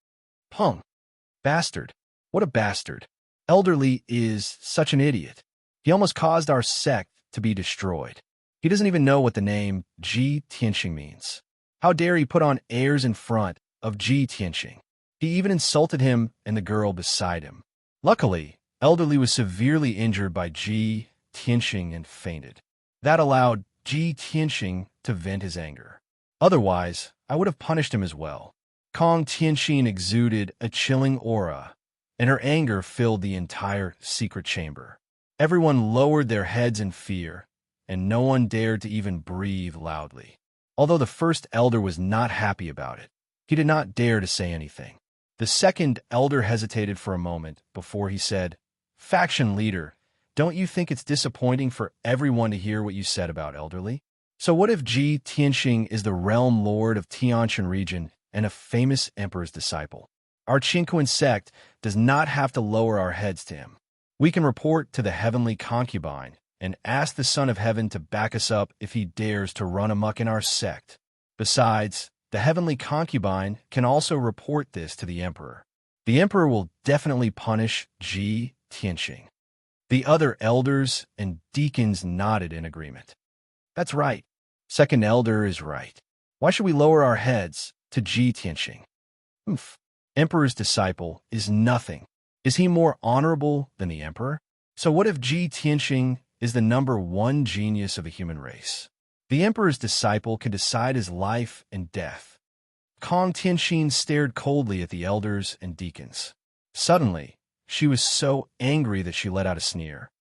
"Pung! Bastard! What a bastard! Elder Li is such an idiot. He almost caused our sect to be destroyed. He doesn't even know what the name Ji Tianxing means. How dare he put on airs in front of Ji Tianxing? He even insulted him and the girl beside him." Luckily, Elder Li was severely injured by Ji Tianxing and fainted. That allowed Ji Tianxing to vent his anger. Otherwise, I would have punished him as well. Kong Tianxing exuded a chilling aura, and her anger filled the entire secret chamber. Everyone lowered their heads in fear, and no one dared to even breathe loudly. Although the first elder was not happy about it, he did not dare to say anything. The second elder hesitated for a moment before he said, "Faction leader, don't you think it's disappointing for everyone to hear what you said about Elder Li? So what if Ji Tianxing is the realm lord of Tianshan region and a famous emperor's disciple? Our Qinquan sect does not have to lower our heads to him. We can report to the heavenly concubine and ask the Son of Heaven to back us up if he dares to run amok in our sect. Besides, the heavenly concubine can also report this to the emperor. The emperor will definitely punish Ji Tianxing." The other elders and deacons nodded in agreement. "That's right. Second elder is right. Why should we lower our heads to Ji Tianxing? Emperor's disciple is nothing. Is he more honorable than the emperor? So what if Ji Tianxing is the #1 genius of the human race? The emperor's disciple can decide his life and death." Kong Tianxing stared coldly at the elders and deacons. Suddenly, she was so angry that she let out a sneer.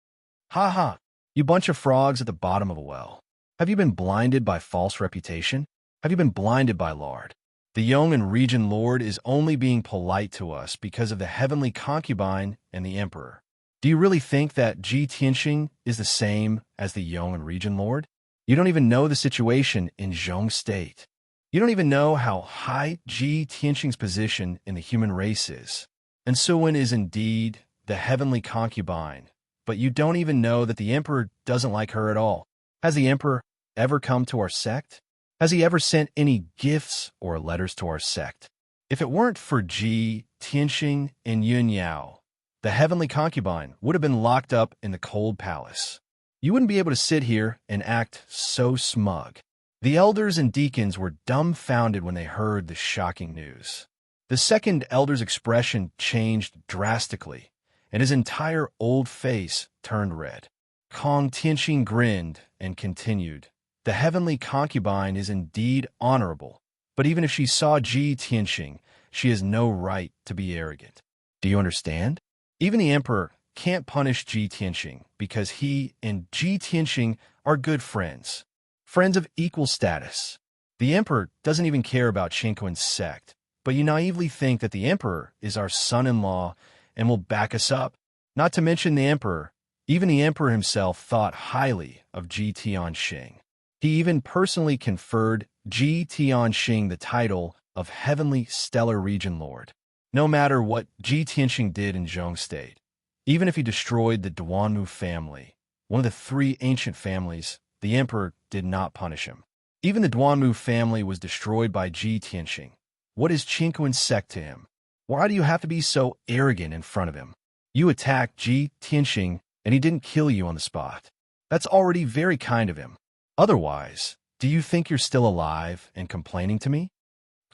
"Ha ha! You bunch of frogs at the bottom of a well. Have you been blinded by false reputation? Have you been blinded by lard? The Yong and Region Lord is only being polite to us because of the heavenly concubine and the emperor. Do you really think that Ji Tianxing is the same as the Yong and Region Lord? You don't even know the situation in Zhong State. You don't even know how high Ji Tianxing's position in the human race is. And Suwen is indeed the heavenly concubine, but you don't even know that the emperor doesn't like her at all. Has the emperor ever come to our sect? Has he ever sent any gifts or letters to our sect? If it weren't for Ji Tianxing and Yun Yao, the heavenly concubine would have been locked up in the cold palace. You wouldn't be able to sit here and act so smug." The elders and deacons were dumbfounded when they heard the shocking news. The second elder's expression changed drastically, and his entire old face turned red. Kong Tianxing grinned and continued. The heavenly concubine is indeed honorable, but even if she saw Ji Tianxing, she has no right to be arrogant. Do you understand? Even the emperor can't punish Ji Tianxing because he and Ji Tianxing are good friends, friends of equal status. The emperor doesn't even care about Qingquan's sect, but you naively think that the emperor is our son-in-law and will back us up. Not to mention the emperor, even the emperor himself thought highly of Ji Tianxing. He even personally conferred Ji Tianxing the title of Heavenly Stellar Region Lord. No matter what Ji Tianxing did in Zhong State, even if he destroyed the Duanmu family, one of the three ancient families, the emperor did not punish him. Even the Duanmu family was destroyed by Ji Tianxing. What is Qingquan's sect to him? Why do you have to be so arrogant in front of him? You attacked Ji Tianxing and he didn't kill you on the spot. That's already very kind of him. Otherwise, do you think you're still alive and complaining to me?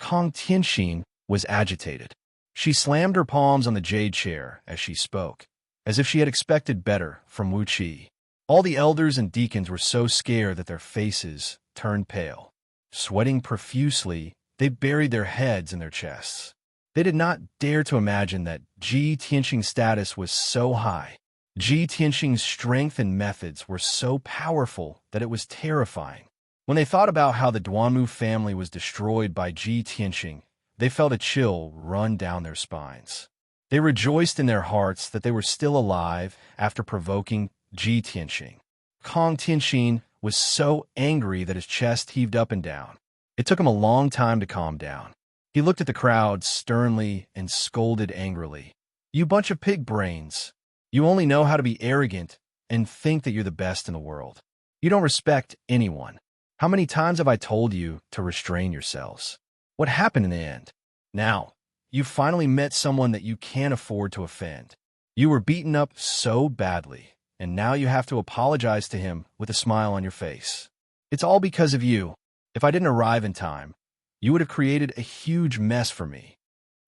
Kong Tianxing was agitated. She slammed her palms on the jade chair as she spoke, as if she had expected better from Wu Qi. All the elders and deacons were so scared that their faces turned pale. Sweating profusely, they buried their heads in their chests. They did not dare to imagine that Ji Tianxing's status was so high. Ji Tianxing's strength and methods were so powerful that it was terrifying. When they thought about how the Duanmu family was destroyed by Ji Tianxing, they felt a chill run down their spines. They rejoiced in their hearts that they were still alive after provoking Ji Tianxing. Kong Tianxing was so angry that his chest heaved up and down. It took him a long time to calm down. He looked at the crowd sternly and scolded angrily. You bunch of pig brains. You only know how to be arrogant and think that you're the best in the world. You don't respect anyone. How many times have I told you to restrain yourselves? What happened in the end? Now, you finally met someone that you can't afford to offend. You were beaten up so badly, and now you have to apologize to him with a smile on your face. It's all because of you. If I didn't arrive in time, you would have created a huge mess for me.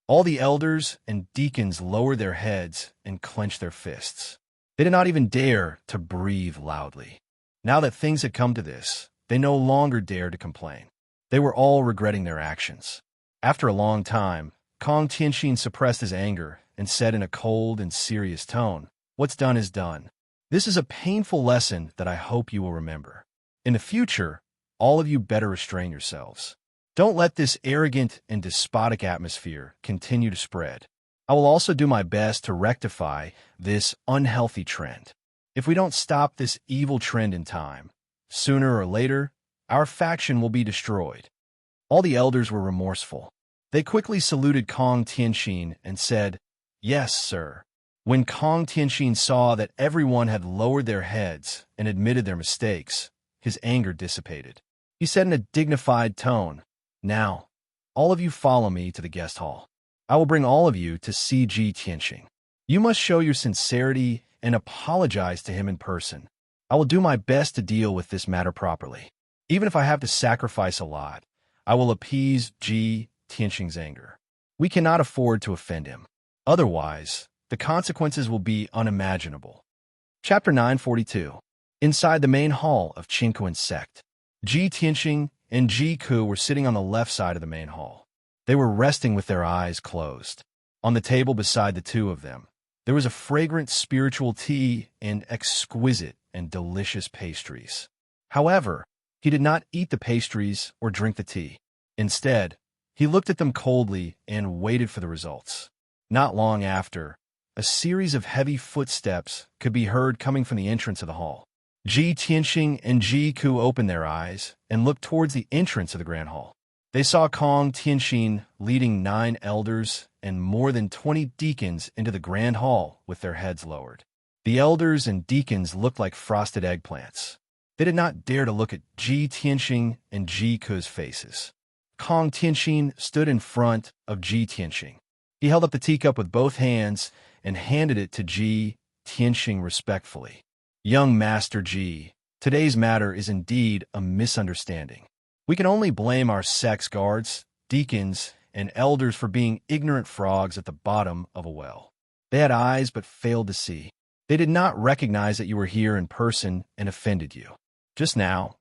All the elders and deacons lowered their heads and clenched their fists. They did not even dare to breathe loudly. Now that things had come to this, they no longer dared to complain. They were all regretting their actions. After a long time, Kong Tianxing suppressed his anger and said in a cold and serious tone, "What's done is done. This is a painful lesson that I hope you will remember. In the future, all of you better restrain yourselves. Don't let this arrogant and despotic atmosphere continue to spread. I will also do my best to rectify this unhealthy trend. If we don't stop this evil trend in time, sooner or later, our faction will be destroyed." All the elders were remorseful. They quickly saluted Kong Tianxing and said, "Yes, sir." When Kong Tianxing saw that everyone had lowered their heads and admitted their mistakes, his anger dissipated. He said in a dignified tone, "Now, all of you follow me to the guest hall. I will bring all of you to see Ji Tianxing. You must show your sincerity and apologize to him in person. I will do my best to deal with this matter properly. Even if I have to sacrifice a lot, I will appease Ji Tianxing's anger. We cannot afford to offend him. Otherwise, the consequences will be unimaginable." Chapter 942. Inside the main hall of Qingquan's sect, Ji Tianxing and Ji Ku were sitting on the left side of the main hall. They were resting with their eyes closed. On the table beside the two of them, there was a fragrant spiritual tea and exquisite and delicious pastries. However, he did not eat the pastries or drink the tea. Instead, he looked at them coldly and waited for the results. Not long after, a series of heavy footsteps could be heard coming from the entrance of the hall. Ji Tianxing and Ji Ku opened their eyes and looked towards the entrance of the grand hall. They saw Kong Tianxing leading 9 elders and more than 20 deacons into the grand hall with their heads lowered. The elders and deacons looked like frosted eggplants. They did not dare to look at Ji Tianxing and Ji Ku's faces. Kong Tianxing stood in front of Ji Tianxing. He held up the teacup with both hands and handed it to Ji Tianxing respectfully. "Young Master Ji, today's matter is indeed a misunderstanding. We can only blame our sect's guards, deacons, and elders for being ignorant frogs at the bottom of a well. They had eyes but failed to see. They did not recognize that you were here in person and offended you. Just now,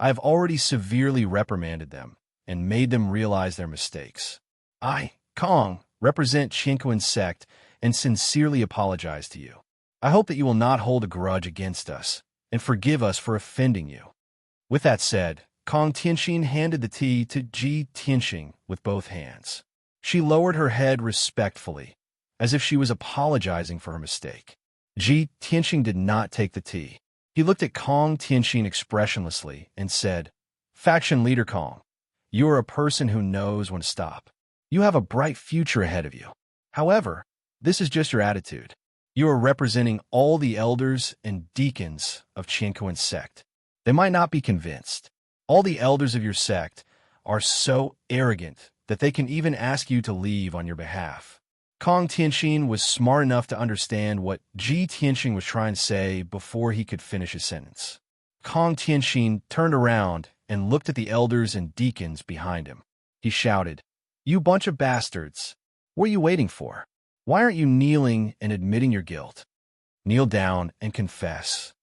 I have already severely reprimanded them and made them realize their mistakes. I, Kong, represent Chinquin's sect and sincerely apologize to you. I hope that you will not hold a grudge against us and forgive us for offending you. With that said, Kong Tianxin handed the tea to Ji Tianxing with both hands. She lowered her head respectfully, as if she was apologizing for her mistake. Ji Tianxing did not take the tea. He looked at Kong Tianxin expressionlessly and said, "Faction leader Kong, you are a person who knows when to stop. You have a bright future ahead of you. However, this is just your attitude. You are representing all the elders and deacons of Chinquin's sect. They might not be convinced. All the elders of your sect are so arrogant that they can even ask you to leave on your behalf." Kong Tianxin was smart enough to understand what Ji Tianxing was trying to say before he could finish his sentence. Kong Tianxin turned around and looked at the elders and deacons behind him. He shouted, "You bunch of bastards! What are you waiting for? Why aren't you kneeling and admitting your guilt? Kneel down and confess."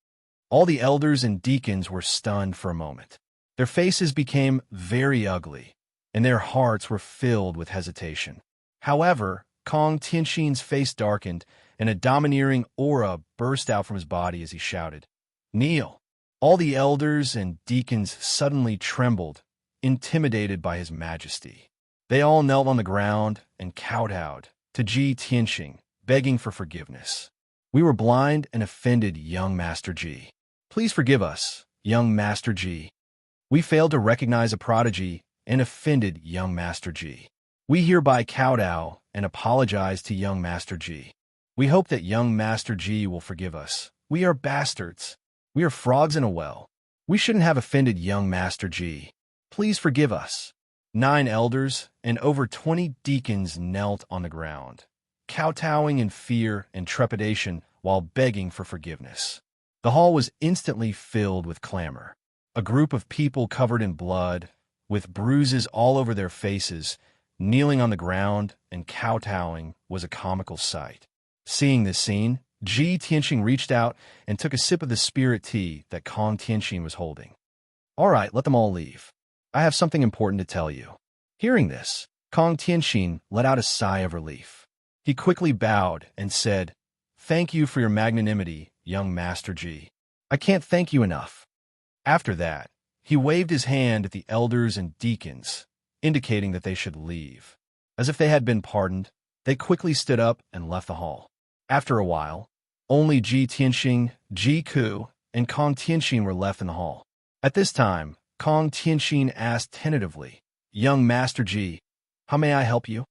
All the elders and deacons were stunned for a moment. Their faces became very ugly, and their hearts were filled with hesitation. However, Kong Tianxin's face darkened, and a domineering aura burst out from his body as he shouted, "Kneel!" All the elders and deacons suddenly trembled, intimidated by his majesty. They all knelt on the ground and kowtowed to Ji Tianxing, begging for forgiveness. "We were blind and offended, young Master Ji. Please forgive us, young Master Ji. We failed to recognize a prodigy and offended young Master Ji. We hereby kowtow and apologize to young Master Ji. We hope that young Master Ji will forgive us. We are bastards. We are frogs in a well. We shouldn't have offended young Master Ji. Please forgive us." 9 elders and over 20 deacons knelt on the ground, kowtowing in fear and trepidation while begging for forgiveness. The hall was instantly filled with clamor. A group of people covered in blood, with bruises all over their faces, kneeling on the ground and kowtowing was a comical sight. Seeing this scene, Ji Tianxing reached out and took a sip of the spirit tea that Kong Tianxin was holding. "All right, let them all leave. I have something important to tell you." Hearing this, Kong Tianxin let out a sigh of relief. He quickly bowed and said, "Thank you for your magnanimity, young Master Ji. I can't thank you enough." After that, he waved his hand at the elders and deacons, indicating that they should leave. As if they had been pardoned, they quickly stood up and left the hall. After a while, only Ji Tianxing, Ji Ku, and Kong Tianxin were left in the hall. At this time, Kong Tianxin asked tentatively, "Young Master Ji, how may I help you?"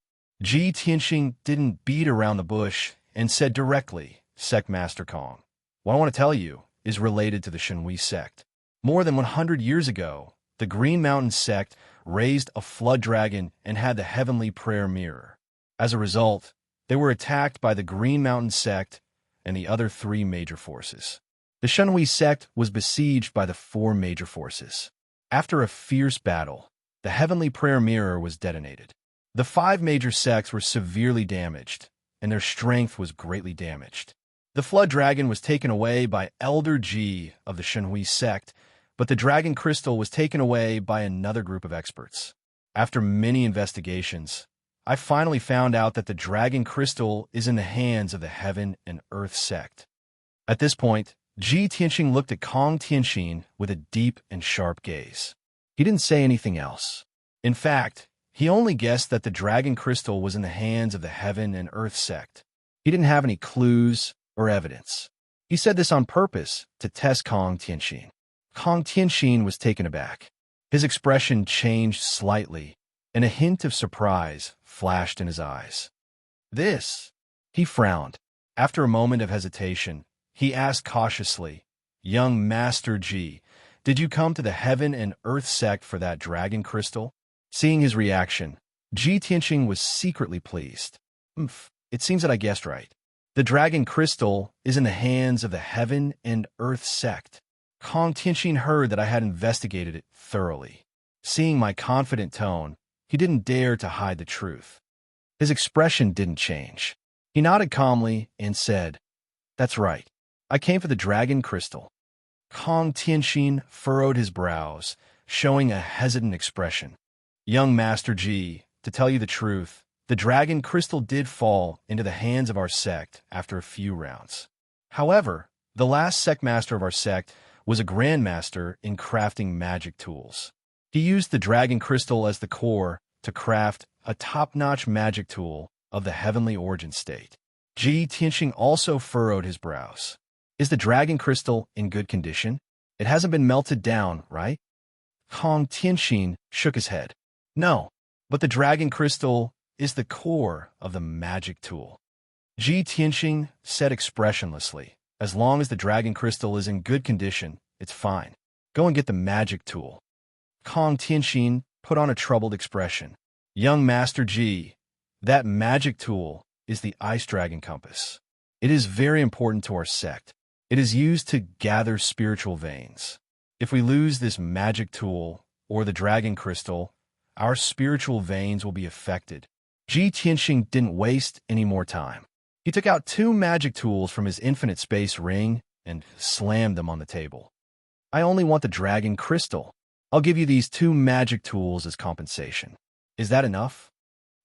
Ji Tianxing didn't beat around the bush and said directly, "Sect Master Kong, what I want to tell you is related to the Shenhui sect. More than 100 years ago, the Green Mountain sect raised a flood dragon and had the heavenly prayer mirror. As a result, they were attacked by the Green Mountain sect and the other 3 major forces. The Shenhui sect was besieged by the 4 major forces. After a fierce battle, the heavenly prayer mirror was detonated. The 5 major sects were severely damaged, and their strength was greatly damaged. The flood dragon was taken away by Elder Ji of the Shenhui sect, but the dragon crystal was taken away by another group of experts. After many investigations, I finally found out that the dragon crystal is in the hands of the Heaven and Earth sect. At this point, Ji Tianxing looked at Kong Tianxin with a deep and sharp gaze. He didn't say anything else. In fact, he only guessed that the dragon crystal was in the hands of the Heaven and Earth sect. He didn't have any clues or evidence. He said this on purpose to test Kong Tianxin. Kong Tianxin was taken aback. His expression changed slightly, and a hint of surprise flashed in his eyes. "This?" He frowned. After a moment of hesitation, he asked cautiously, "Young Master Ji, did you come to the Heaven and Earth sect for that dragon crystal?" Seeing his reaction, Ji Tianxing was secretly pleased. It seems that I guessed right. The dragon crystal is in the hands of the Heaven and Earth sect." Kong Tianxin heard that I had investigated it thoroughly. Seeing my confident tone, he didn't dare to hide the truth. His expression didn't change. He nodded calmly and said, That's right. I came for the dragon crystal. Kong Tianxin furrowed his brows, showing a hesitant expression. Young Master Ji, to tell you the truth, the dragon crystal did fall into the hands of our sect after a few rounds. However, the last sect master of our sect was a grandmaster in crafting magic tools. He used the dragon crystal as the core to craft a top-notch magic tool of the heavenly origin state. Ji Tianxing also furrowed his brows. Is the dragon crystal in good condition? It hasn't been melted down, right? Kong Tianxin shook his head. No, but the dragon crystal is the core of the magic tool. Ji Tianxing said expressionlessly, as long as the dragon crystal is in good condition, it's fine. Go and get the magic tool. Kong Tianxin put on a troubled expression. Young Master Ji, that magic tool is the Ice Dragon Compass. It is very important to our sect. It is used to gather spiritual veins. If we lose this magic tool, or the dragon crystal, our spiritual veins will be affected. Ji Tianxing didn't waste any more time. He took out 2 magic tools from his infinite space ring and slammed them on the table. I only want the dragon crystal. I'll give you these 2 magic tools as compensation. Is that enough?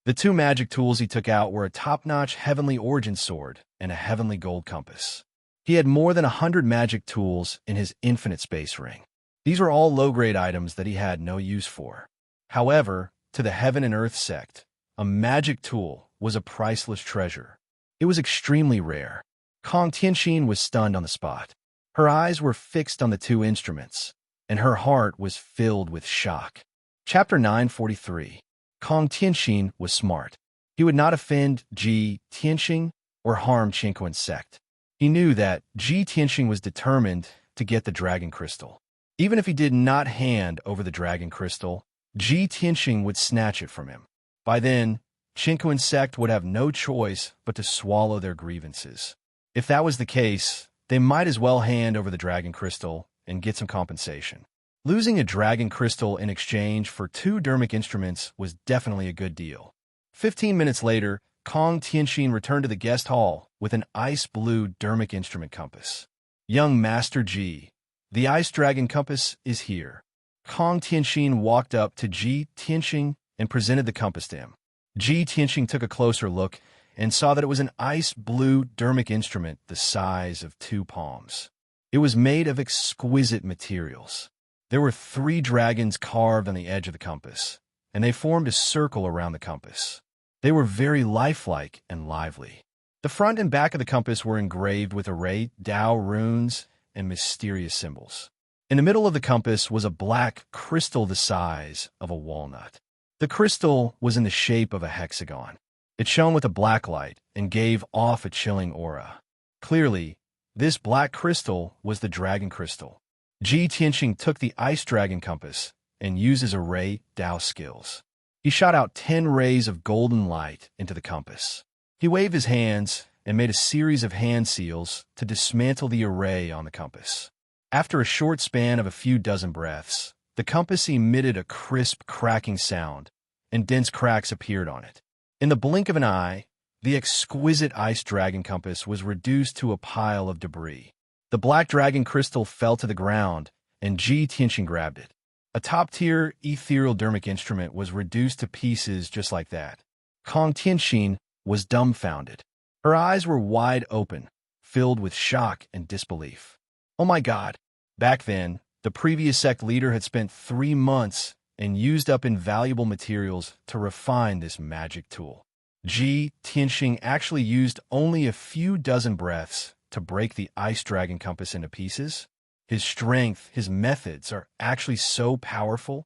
The 2 magic tools he took out were a top-notch heavenly origin sword and a heavenly gold compass. He had more than 100 magic tools in his infinite space ring. These were all low-grade items that he had no use for. However, to the Heaven and Earth sect, a magic tool was a priceless treasure. It was extremely rare. Kong Tianxin was stunned on the spot. Her eyes were fixed on the 2 instruments, and her heart was filled with shock. Chapter 943. Kong Tianxin was smart. He would not offend Ji Tianxing or harm Qingquan's sect. He knew that Ji Tianxing was determined to get the dragon crystal. Even if he did not hand over the dragon crystal, Ji Tianxing would snatch it from him. By then, Qingquan's sect would have no choice but to swallow their grievances. If that was the case, they might as well hand over the dragon crystal and get some compensation. Losing a dragon crystal in exchange for 2 dermic instruments was definitely a good deal. 15 minutes later, Kong Tianxin returned to the guest hall with an ice blue dermic instrument compass. Young Master Ji, the ice dragon compass is here. Kong Tianxin walked up to Ji Tianxing and presented the compass to him. Ji Tianxing took a closer look and saw that it was an ice blue dermic instrument the size of 2 palms. It was made of exquisite materials. There were 3 dragons carved on the edge of the compass, and they formed a circle around the compass. They were very lifelike and lively. The front and back of the compass were engraved with array Dao runes and mysterious symbols. In the middle of the compass was a black crystal the size of a walnut. The crystal was in the shape of a hexagon. It shone with a black light and gave off a chilling aura. Clearly, this black crystal was the dragon crystal. Ji Tianxing took the ice dragon compass and used his array Dao skills. He shot out 10 rays of golden light into the compass. He waved his hands and made a series of hand seals to dismantle the array on the compass. After a short span of a few dozen breaths, the compass emitted a crisp, cracking sound, and dense cracks appeared on it. In the blink of an eye, the exquisite ice dragon compass was reduced to a pile of debris. The black dragon crystal fell to the ground, and Ji Tianxing grabbed it. A top-tier ethereal dermic instrument was reduced to pieces just like that. Kong Tianxin was dumbfounded. Her eyes were wide open, filled with shock and disbelief. Oh my God! Back then, the previous sect leader had spent 3 months and used up invaluable materials to refine this magic tool. Ji Tianxing actually used only a few dozen breaths to break the ice dragon compass into pieces. His strength, his methods are actually so powerful.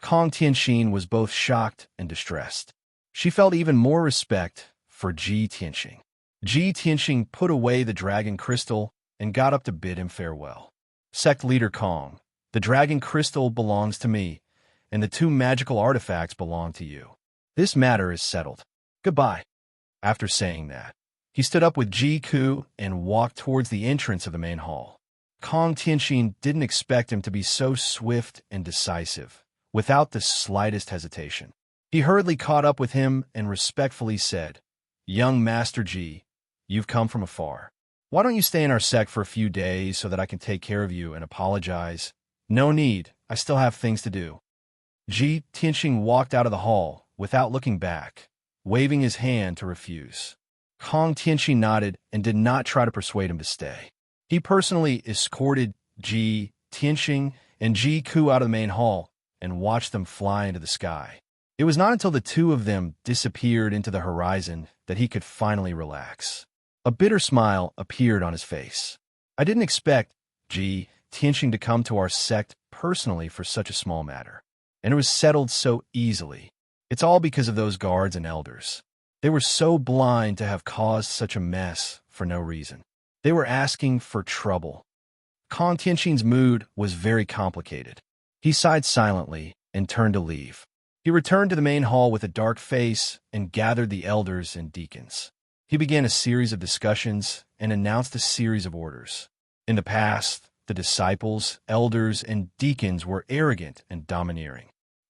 Kong Tianxin was both shocked and distressed. She felt even more respect for Ji Tianxing. Ji Tianxing put away the dragon crystal and got up to bid him farewell. Sect leader Kong, the dragon crystal belongs to me, and the 2 magical artifacts belong to you. This matter is settled. Goodbye. After saying that, he stood up with Ji Ku and walked towards the entrance of the main hall. Kong Tianxin didn't expect him to be so swift and decisive, without the slightest hesitation. He hurriedly caught up with him and respectfully said, "Young Master Ji, you've come from afar. Why don't you stay in our sect for a few days so that I can take care of you and apologize? No need. I still have things to do. Ji Tianxing walked out of the hall without looking back, waving his hand to refuse. Kong Tianxing nodded and did not try to persuade him to stay. He personally escorted Ji Tianxing and Ji Ku out of the main hall and watched them fly into the sky. It was not until the two of them disappeared into the horizon that he could finally relax. A bitter smile appeared on his face. I didn't expect Ji Tianxing to come to our sect personally for such a small matter, and it was settled so easily. It's all because of those guards and elders. They were so blind to have caused such a mess for no reason. They were asking for trouble. Kong Tianxing's mood was very complicated. He sighed silently and turned to leave. He returned to the main hall with a dark face and gathered the elders and deacons. He began a series of discussions and announced a series of orders. In the past, the disciples, elders, and deacons were arrogant and domineering.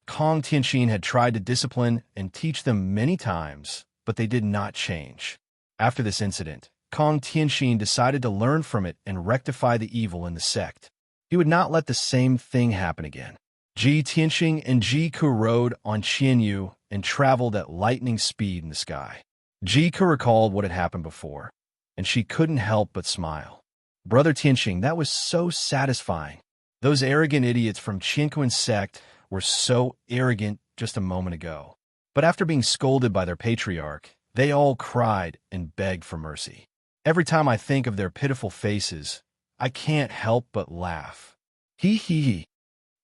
Kong Tianxing had tried to discipline and teach them many times, but they did not change. After this incident, Kong Tianxing decided to learn from it and rectify the evil in the sect. He would not let the same thing happen again. Ji Tianxing and Ji Ku rode on Qianyu and traveled at lightning speed in the sky. Ji Ku recalled what had happened before, and she couldn't help but smile. Brother Tianxing, that was so satisfying. Those arrogant idiots from Qinquan's sect were so arrogant just a moment ago. But after being scolded by their patriarch, they all cried and begged for mercy. Every time I think of their pitiful faces, I can't help but laugh. He.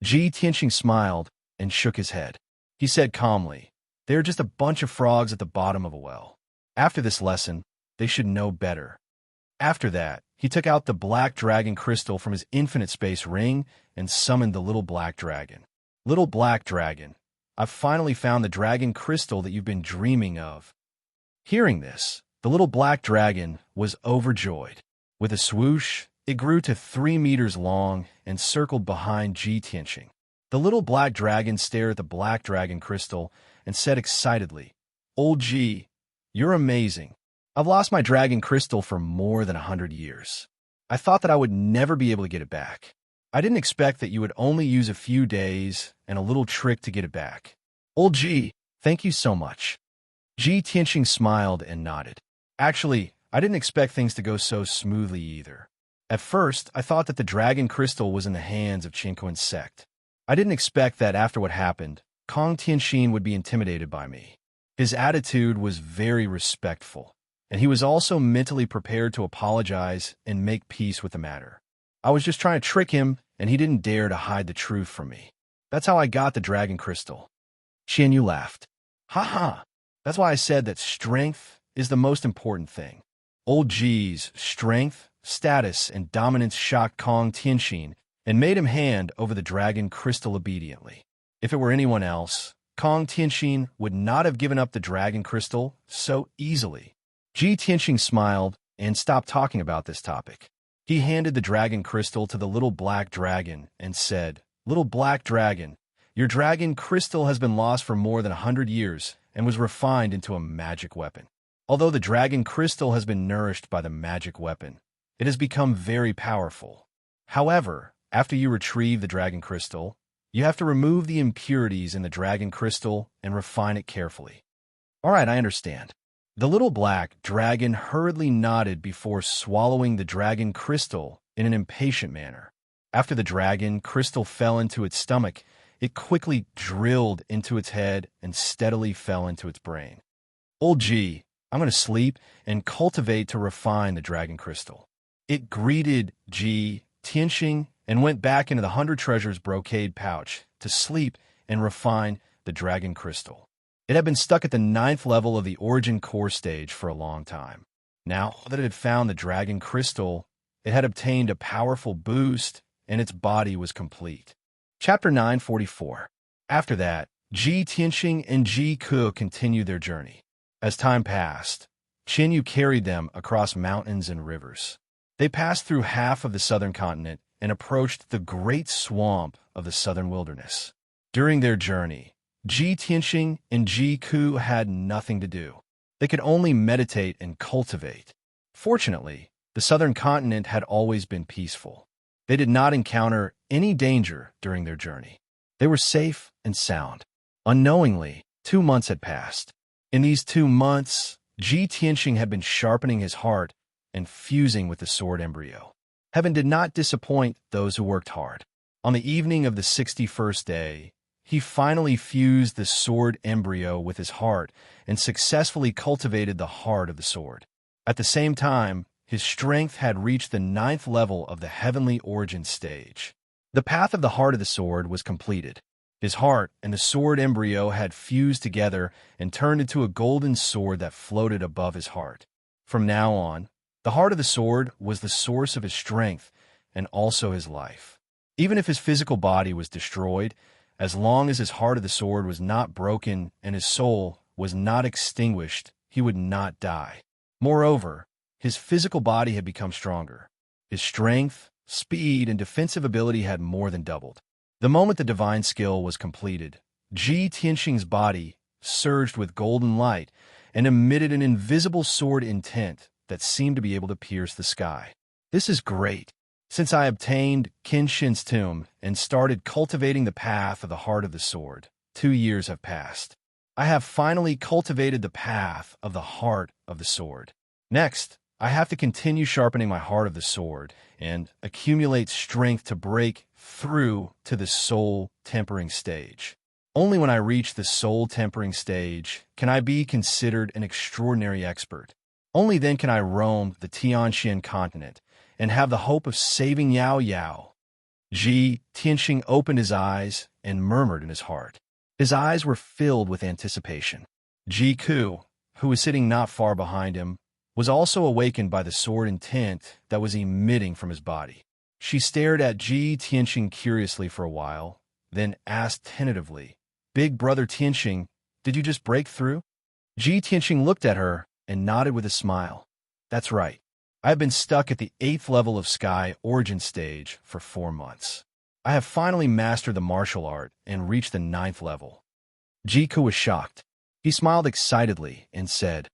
Ji Tianxing smiled and shook his head. He said calmly, "They are just a bunch of frogs at the bottom of a well. After this lesson, they should know better." After that, he took out the black dragon crystal from his infinite space ring and summoned the little black dragon. Little black dragon, I've finally found the dragon crystal that you've been dreaming of. Hearing this, the little black dragon was overjoyed. With a swoosh, it grew to 3 meters long and circled behind Ji Tianxing. The little black dragon stared at the black dragon crystal and said excitedly, "Old Ji, you're amazing. I've lost my dragon crystal for more than 100 years. I thought that I would never be able to get it back. I didn't expect that you would only use a few days and a little trick to get it back. Old Ji, thank you so much." Ji Tianxing smiled and nodded. Actually, I didn't expect things to go so smoothly either. At first, I thought that the dragon crystal was in the hands of Qinquan's sect. I didn't expect that after what happened, Kong Tianxing would be intimidated by me. His attitude was very respectful, and he was also mentally prepared to apologize and make peace with the matter. I was just trying to trick him, and he didn't dare to hide the truth from me. That's how I got the dragon crystal. Qianyu laughed. Ha. That's why I said that strength is the most important thing. Old Ji's strength, status, and dominance shocked Kong Tianxing and made him hand over the dragon crystal obediently. If it were anyone else, Kong Tianxing would not have given up the dragon crystal so easily. Ji Tianxing smiled and stopped talking about this topic. He handed the dragon crystal to the little black dragon and said, "Little black dragon, your dragon crystal has been lost for more than 100 years and was refined into a magic weapon. Although the dragon crystal has been nourished by the magic weapon, it has become very powerful. However, after you retrieve the dragon crystal, you have to remove the impurities in the dragon crystal and refine it carefully." "All right, I understand." The little black dragon hurriedly nodded before swallowing the dragon crystal in an impatient manner. After the dragon crystal fell into its stomach, it quickly drilled into its head and steadily fell into its brain. "Old Ji, I'm going to sleep and cultivate to refine the dragon crystal." It greeted Ji Tianxing and went back into the 100 treasures brocade pouch to sleep and refine the dragon crystal. It had been stuck at the 9th level of the origin core stage for a long time. Now that it had found the dragon crystal, it had obtained a powerful boost and its body was complete. Chapter 944. After that, Ji Tianxing and Ji Ku continued their journey. As time passed, Qianyu carried them across mountains and rivers. They passed through half of the southern continent and approached the great swamp of the southern wilderness. During their journey, Ji Tianxing and Ji Ku had nothing to do. They could only meditate and cultivate. Fortunately, The southern continent had always been peaceful. They did not encounter any danger during their journey. They were safe and sound. Unknowingly, 2 months had passed. In these 2 months, Ji Tianxing had been sharpening his heart and fusing with the sword embryo. Heaven did not disappoint those who worked hard. On the evening of the 61st day, he finally fused the sword embryo with his heart and successfully cultivated the heart of the sword. At the same time, his strength had reached the 9th level of the heavenly origin stage. The path of the heart of the sword was completed. His heart and the sword embryo had fused together and turned into a golden sword that floated above his heart. From now on, the heart of the sword was the source of his strength and also his life. Even if his physical body was destroyed, as long as his heart of the sword was not broken and his soul was not extinguished, he would not die. Moreover, his physical body had become stronger. His strength, speed, and defensive ability had more than doubled. The moment the divine skill was completed, Ji Tianxing's body surged with golden light and emitted an invisible sword intent that seemed to be able to pierce the sky. This is great. Since I obtained Kenshin's tomb and started cultivating the path of the heart of the sword, 2 years have passed. I have finally cultivated the path of the heart of the sword. Next, I have to continue sharpening my heart of the sword and accumulate strength to break through to the soul tempering stage. Only when I reach the soul tempering stage can I be considered an extraordinary expert. Only then can I roam the Tianxian continent and have the hope of saving Yao Yao. Ji Tianxing opened his eyes and murmured in his heart. His eyes were filled with anticipation. Ji Ku, who was sitting not far behind him, was also awakened by the sword intent that was emitting from his body. She stared at Ji Tianxing curiously for a while, then asked tentatively, "Big brother Tianxing, did you just break through?" Ji Tianxing looked at her and nodded with a smile. "That's right. I have been stuck at the 8th level of Sky Origin Stage for 4 months. I have finally mastered the martial art and reached the 9th level." Jiku was shocked. He smiled excitedly and said,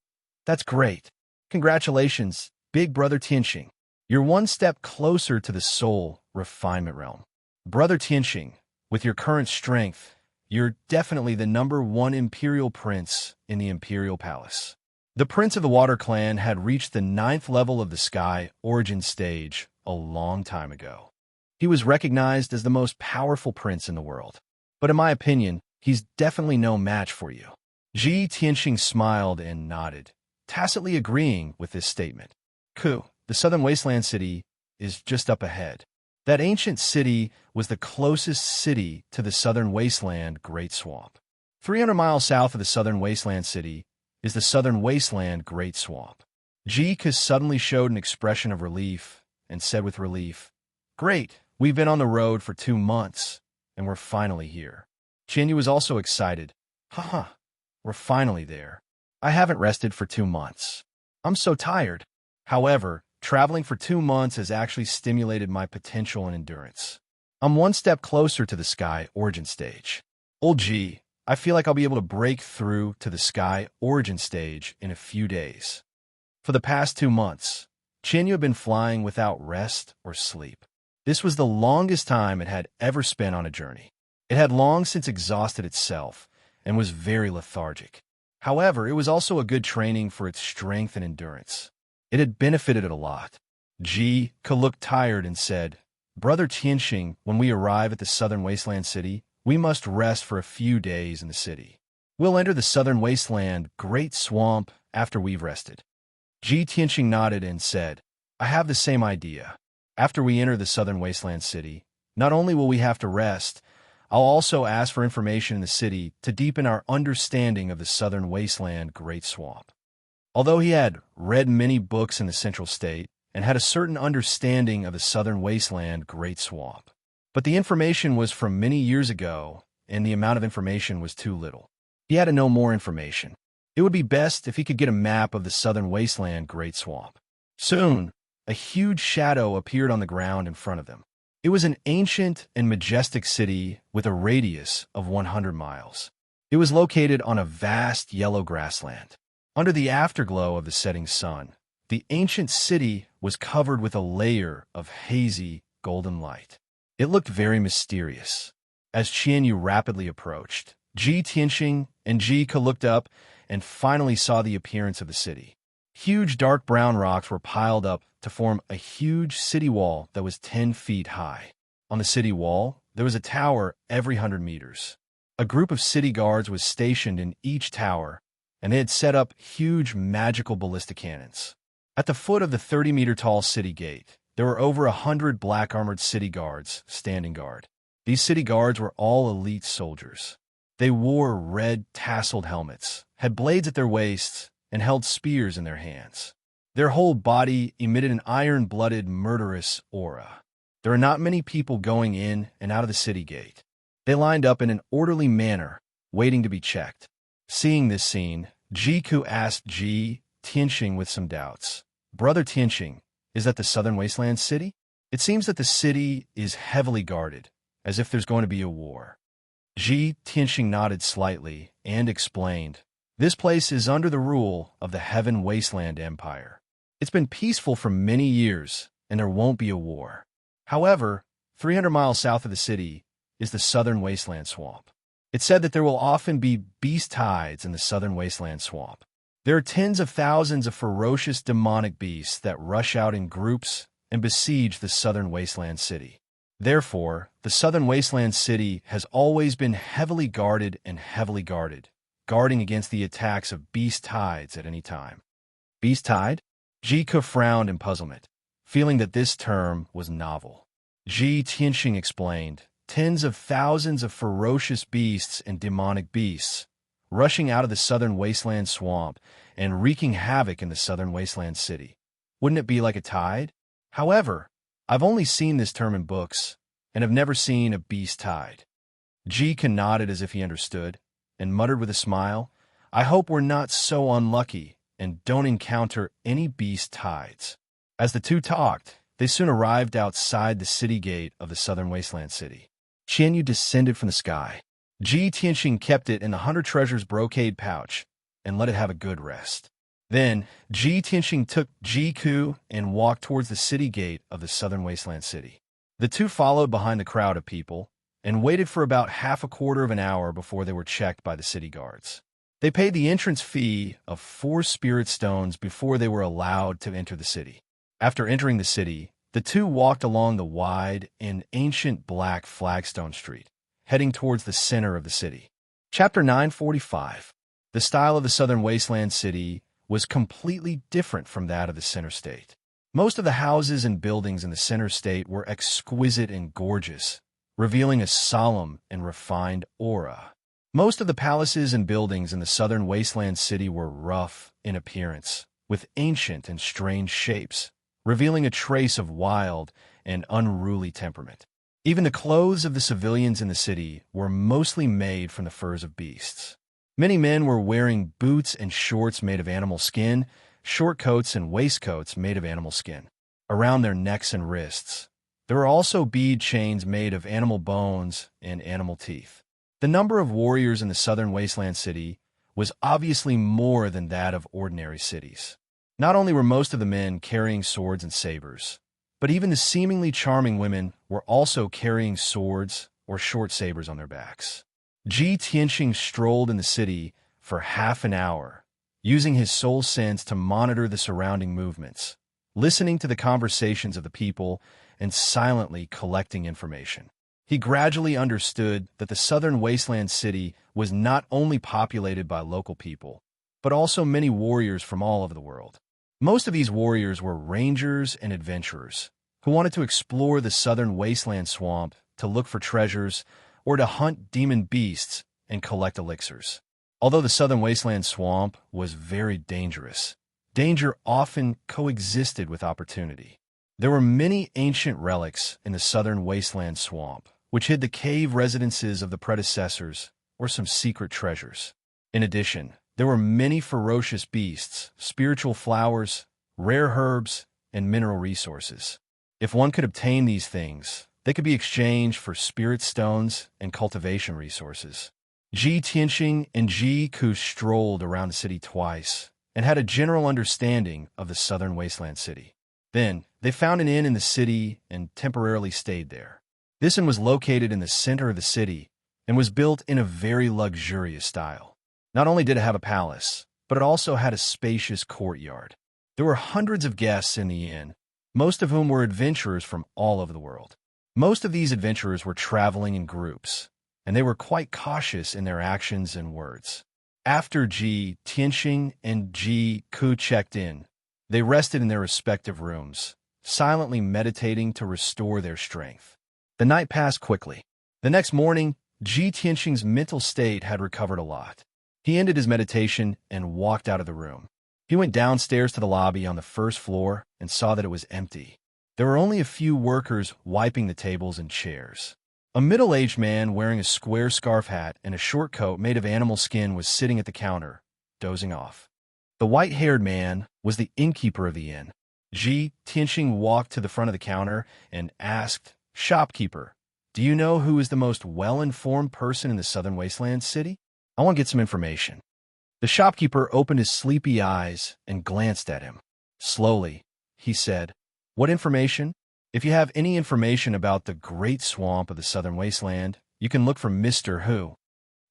"That's great. Congratulations, big brother Tianxing. You're one step closer to the soul refinement realm. Brother Tianxing, with your current strength, you're definitely the #1 imperial prince in the imperial palace." The prince of the Water Clan had reached the 9th level of the Sky Origin Stage a long time ago. He was recognized as the most powerful prince in the world. But in my opinion, he's definitely no match for you. Ji Tianxing smiled and nodded, tacitly agreeing with this statement. Ku, the southern wasteland city, is just up ahead. That ancient city was the closest city to the southern wasteland Great Swamp. 300 miles south of the southern wasteland city is the southern wasteland Great Swamp. Jika suddenly showed an expression of relief and said with relief, "Great, we've been on the road for 2 months, and we're finally here." Qianyu was also excited. Haha, we're finally there. I haven't rested for 2 months. I'm so tired. However, traveling for 2 months has actually stimulated my potential and endurance. I'm one step closer to the Sky Origin Stage. Old G, I feel like I'll be able to break through to the Sky Origin Stage in a few days. For the past 2 months, Qianyu had been flying without rest or sleep. This was the longest time it had ever spent on a journey. It had long since exhausted itself and was very lethargic. However, it was also a good training for its strength and endurance. It had benefited it a lot. Ji Ke looked tired and said, "Brother Tianxing, when we arrive at the southern wasteland city, we must rest for a few days in the city. We'll enter the southern wasteland Great Swamp after we've rested." Ji Tianxing nodded and said, "I have the same idea. After we enter the southern wasteland city, not only will we have to rest, I'll also ask for information in the city to deepen our understanding of the southern wasteland Great Swamp." Although he had read many books in the Central State and had a certain understanding of the southern wasteland Great Swamp, but the information was from many years ago, and the amount of information was too little. He had to know more information. It would be best if he could get a map of the southern wasteland Great Swamp. Soon, a huge shadow appeared on the ground in front of them. It was an ancient and majestic city with a radius of 100 miles. It was located on a vast yellow grassland. Under the afterglow of the setting sun, The ancient city was covered with a layer of hazy, golden light. It looked very mysterious. As Qianyu rapidly approached, Ji Tianxing and Ji Ke looked up and finally saw the appearance of the city. Huge dark brown rocks were piled up to form a huge city wall that was 10 feet high. On the city wall, there was a tower every 100 meters. A group of city guards was stationed in each tower, and they had set up huge magical ballistic cannons. At the foot of the 30-meter-tall city gate, there were over 100 black-armored city guards standing guard. These city guards were all elite soldiers. They wore red tasseled helmets, had blades at their waists, and held spears in their hands. Their whole body emitted an iron-blooded, murderous aura. There were not many people going in and out of the city gate. They lined up in an orderly manner, waiting to be checked. Seeing this scene, Ji Ke asked Ji Tianxing with some doubts. "Brother Tianxing, is that the Southern Wasteland city? It seems that the city is heavily guarded, as if there's going to be a war." Ji Tianxing nodded slightly and explained, "This place is under the rule of the Heaven Wasteland Empire. It's been peaceful for many years, and there won't be a war. However, 300 miles south of the city is the Southern Wasteland Swamp. It's said that there will often be beast tides in the Southern Wasteland Swamp. There are tens of thousands of ferocious demonic beasts that rush out in groups and besiege the Southern Wasteland City. Therefore, the Southern Wasteland City has always been heavily guarded and heavily guarded, guarding against the attacks of beast tides at any time." Beast tide? Ji Ke frowned in puzzlement, feeling that this term was novel. Ji Tianxing explained, "Tens of thousands of ferocious beasts and demonic beasts, rushing out of the Southern Wasteland Swamp and wreaking havoc in the Southern Wasteland City. Wouldn't it be like a tide? However, I've only seen this term in books, and have never seen a beast tide." Ji Ke nodded as if he understood, and muttered with a smile, "I hope we're not so unlucky and don't encounter any beast tides." As the two talked, they soon arrived outside the city gate of the Southern Wasteland City. Qianyu descended from the sky. Ji Tianxing kept it in the 100 treasures brocade pouch and let it have a good rest. Then, Ji Tianxing took Ji Ke and walked towards the city gate of the Southern Wasteland City. The two followed behind the crowd of people and waited for about half a quarter of an hour before they were checked by the city guards. They paid the entrance fee of 4 spirit stones before they were allowed to enter the city. After entering the city, the two walked along the wide and ancient black flagstone street, heading towards the center of the city. Chapter 945. The style of the Southern Wasteland City was completely different from that of the center state. Most of the houses and buildings in the center state were exquisite and gorgeous, revealing a solemn and refined aura. Most of the palaces and buildings in the Southern Wasteland City were rough in appearance, with ancient and strange shapes, revealing a trace of wild and unruly temperament. Even the clothes of the civilians in the city were mostly made from the furs of beasts. Many men were wearing boots and shorts made of animal skin, short coats and waistcoats made of animal skin. Around their necks and wrists, there were also bead chains made of animal bones and animal teeth. The number of warriors in the Southern Wasteland City was obviously more than that of ordinary cities. Not only were most of the men carrying swords and sabers, but even the seemingly charming women were also carrying swords or short sabers on their backs. Ji Tianxing strolled in the city for half an hour, using his soul sense to monitor the surrounding movements, listening to the conversations of the people, and silently collecting information. He gradually understood that the Southern Wasteland City was not only populated by local people, but also many warriors from all over the world. Most of these warriors were rangers and adventurers who wanted to explore the Southern Wasteland Swamp to look for treasures or to hunt demon beasts and collect elixirs. Although the Southern Wasteland Swamp was very dangerous, danger often coexisted with opportunity. There were many ancient relics in the Southern Wasteland Swamp, which hid the cave residences of the predecessors or some secret treasures. In addition, there were many ferocious beasts, spiritual flowers, rare herbs, and mineral resources. If one could obtain these things, they could be exchanged for spirit stones and cultivation resources. Ji Tianxing and Ji Ke strolled around the city twice and had a general understanding of the southern wasteland city. Then, they found an inn in the city and temporarily stayed there. This inn was located in the center of the city and was built in a very luxurious style. Not only did it have a palace, but it also had a spacious courtyard. There were hundreds of guests in the inn, most of whom were adventurers from all over the world. Most of these adventurers were traveling in groups, and they were quite cautious in their actions and words. After Ji Tianxing and Ji Ku checked in, they rested in their respective rooms, silently meditating to restore their strength. The night passed quickly. The next morning, Ji Tianxing's mental state had recovered a lot. He ended his meditation and walked out of the room. He went downstairs to the lobby on the first floor and saw that it was empty. There were only a few workers wiping the tables and chairs. A middle-aged man wearing a square scarf hat and a short coat made of animal skin was sitting at the counter, dozing off. The white-haired man was the innkeeper of the inn. Ji Tianxing walked to the front of the counter and asked, "Shopkeeper, do you know who is the most well-informed person in the southern wasteland city? I want to get some information." The shopkeeper opened his sleepy eyes and glanced at him. Slowly, he said, "What information? If you have any information about the great swamp of the southern wasteland, you can look for Mr. Who."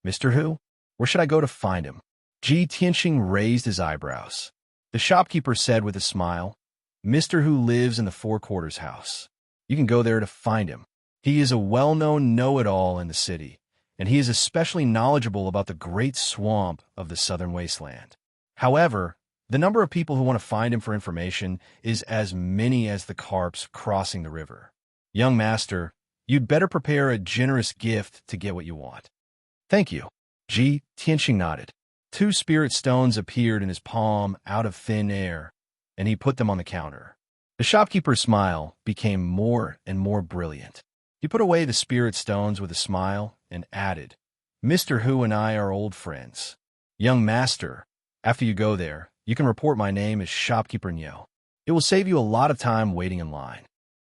"Mr. Who? Where should I go to find him?" Ji Tianxing raised his eyebrows. The shopkeeper said with a smile, "Mr. Who lives in the Four Quarters house. You can go there to find him. He is a well-known know-it-all in the city, and he is especially knowledgeable about the great swamp of the southern wasteland. However, the number of people who want to find him for information is as many as the carps crossing the river. Young master, you'd better prepare a generous gift to get what you want." "Thank you." Ji Tianxing nodded. 2 spirit stones appeared in his palm out of thin air, and he put them on the counter. The shopkeeper's smile became more and more brilliant. He put away the spirit stones with a smile and added, "Mr. Who and I are old friends. Young master, after you go there, you can report my name as Shopkeeper Nyo. It will save you a lot of time waiting in line."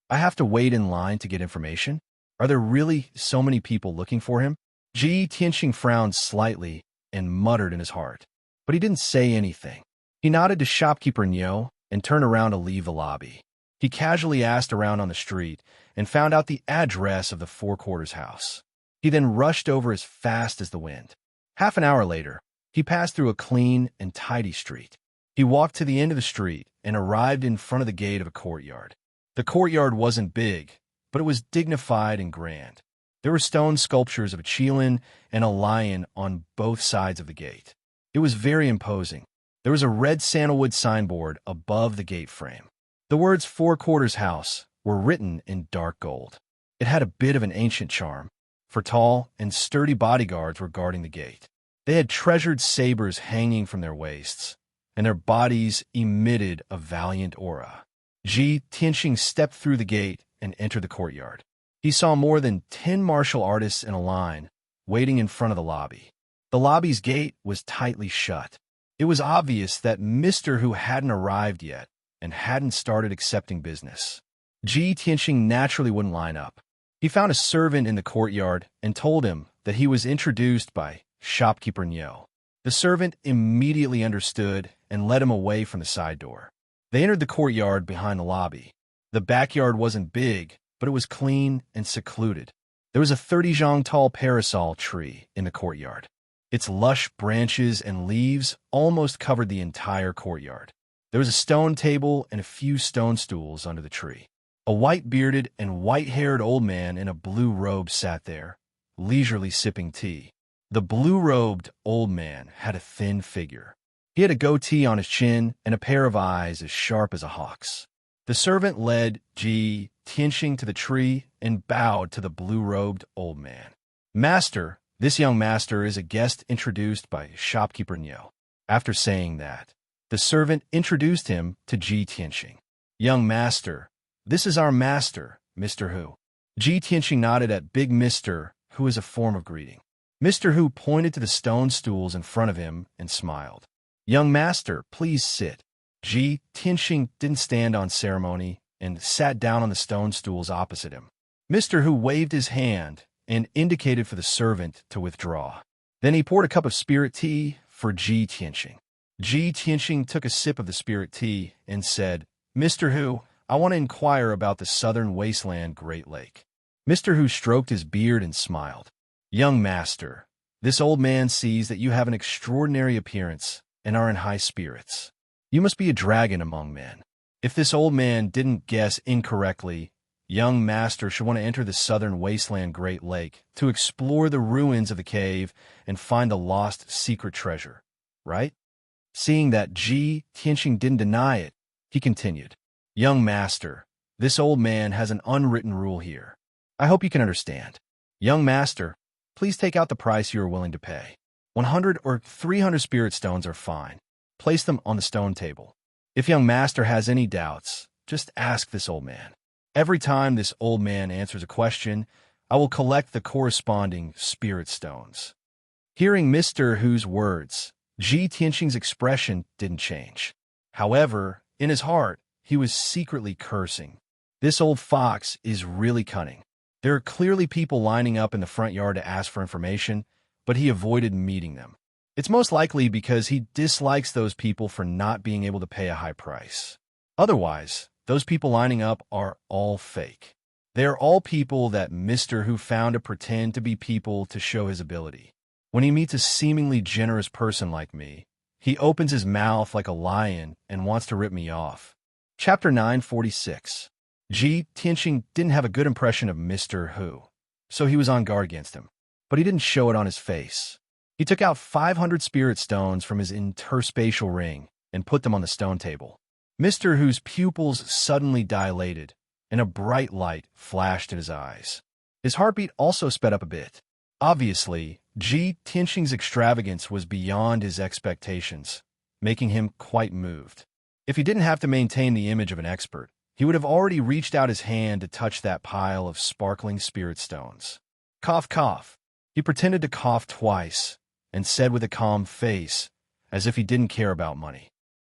"I have to wait in line to get information? Are there really so many people looking for him?" Ji Tianxing frowned slightly and muttered in his heart, but he didn't say anything. He nodded to Shopkeeper Nyo and turned around to leave the lobby. He casually asked around on the street and found out the address of the Four Quarters house. He then rushed over as fast as the wind. Half an hour later, he passed through a clean and tidy street. He walked to the end of the street and arrived in front of the gate of a courtyard. The courtyard wasn't big, but it was dignified and grand. There were stone sculptures of a qilin and a lion on both sides of the gate. It was very imposing. There was a red sandalwood signboard above the gate frame. The words Four Quarters House were written in dark gold. It had a bit of an ancient charm, for tall and sturdy bodyguards were guarding the gate. They had treasured sabers hanging from their waists, and their bodies emitted a valiant aura. Ji Tianxing stepped through the gate and entered the courtyard. He saw more than 10 martial artists in a line, waiting in front of the lobby. The lobby's gate was tightly shut. It was obvious that Mr. Who hadn't arrived yet and hadn't started accepting business. Ji Tianxing naturally wouldn't line up. He found a servant in the courtyard and told him that he was introduced by Shopkeeper Nyo. The servant immediately understood and led him away from the side door. They entered the courtyard behind the lobby. The backyard wasn't big, but it was clean and secluded. There was a 30-zhang tall parasol tree in the courtyard. Its lush branches and leaves almost covered the entire courtyard. There was a stone table and a few stone stools under the tree. A white-bearded and white-haired old man in a blue robe sat there, leisurely sipping tea. The blue-robed old man had a thin figure. He had a goatee on his chin and a pair of eyes as sharp as a hawk's. The servant led Ji Tianxing to the tree and bowed to the blue-robed old man. "Master, this young master is a guest introduced by Shopkeeper Nyo." After saying that, the servant introduced him to Ji Tianxing. "Young master, this is our master, Mr. Who." Ji Tianxing nodded at Big Mr. Who as a form of greeting. Mr. Who pointed to the stone stools in front of him and smiled. "Young master, please sit." Ji Tianxing didn't stand on ceremony and sat down on the stone stools opposite him. Mr. Who waved his hand and indicated for the servant to withdraw. Then he poured a cup of spirit tea for Ji Tianxing. Ji Tianxing took a sip of the spirit tea and said, Mr. Hu, I want to inquire about the southern wasteland Great Lake. Mr. Hu stroked his beard and smiled. Young master, this old man sees that you have an extraordinary appearance and are in high spirits. You must be a dragon among men. If this old man didn't guess incorrectly, young master should want to enter the southern wasteland Great Lake to explore the ruins of the cave and find the lost secret treasure, right? Seeing that Ji Tianxing didn't deny it, he continued, Young master, this old man has an unwritten rule here. I hope you can understand. Young master, please take out the price you are willing to pay. 100 or 300 spirit stones are fine. Place them on the stone table. If young master has any doubts, just ask this old man. Every time this old man answers a question, I will collect the corresponding spirit stones. Hearing Mr. Hu's words, Ji Tianxing's expression didn't change. However, in his heart, he was secretly cursing. This old fox is really cunning. There are clearly people lining up in the front yard to ask for information, but he avoided meeting them. It's most likely because he dislikes those people for not being able to pay a high price. Otherwise, those people lining up are all fake. They are all people that Mr. Hu found to pretend to be people to show his ability. When he meets a seemingly generous person like me, he opens his mouth like a lion and wants to rip me off. Chapter 946. Ji Tianxing didn't have a good impression of Mr. Hu, so he was on guard against him, but he didn't show it on his face. He took out 500 spirit stones from his interspatial ring and put them on the stone table. Mr. Hu's pupils suddenly dilated, and a bright light flashed in his eyes. His heartbeat also sped up a bit. Obviously, Ji Tianxing's extravagance was beyond his expectations, making him quite moved. If he didn't have to maintain the image of an expert, he would have already reached out his hand to touch that pile of sparkling spirit stones. Cough, cough. He pretended to cough twice and said with a calm face, as if he didn't care about money.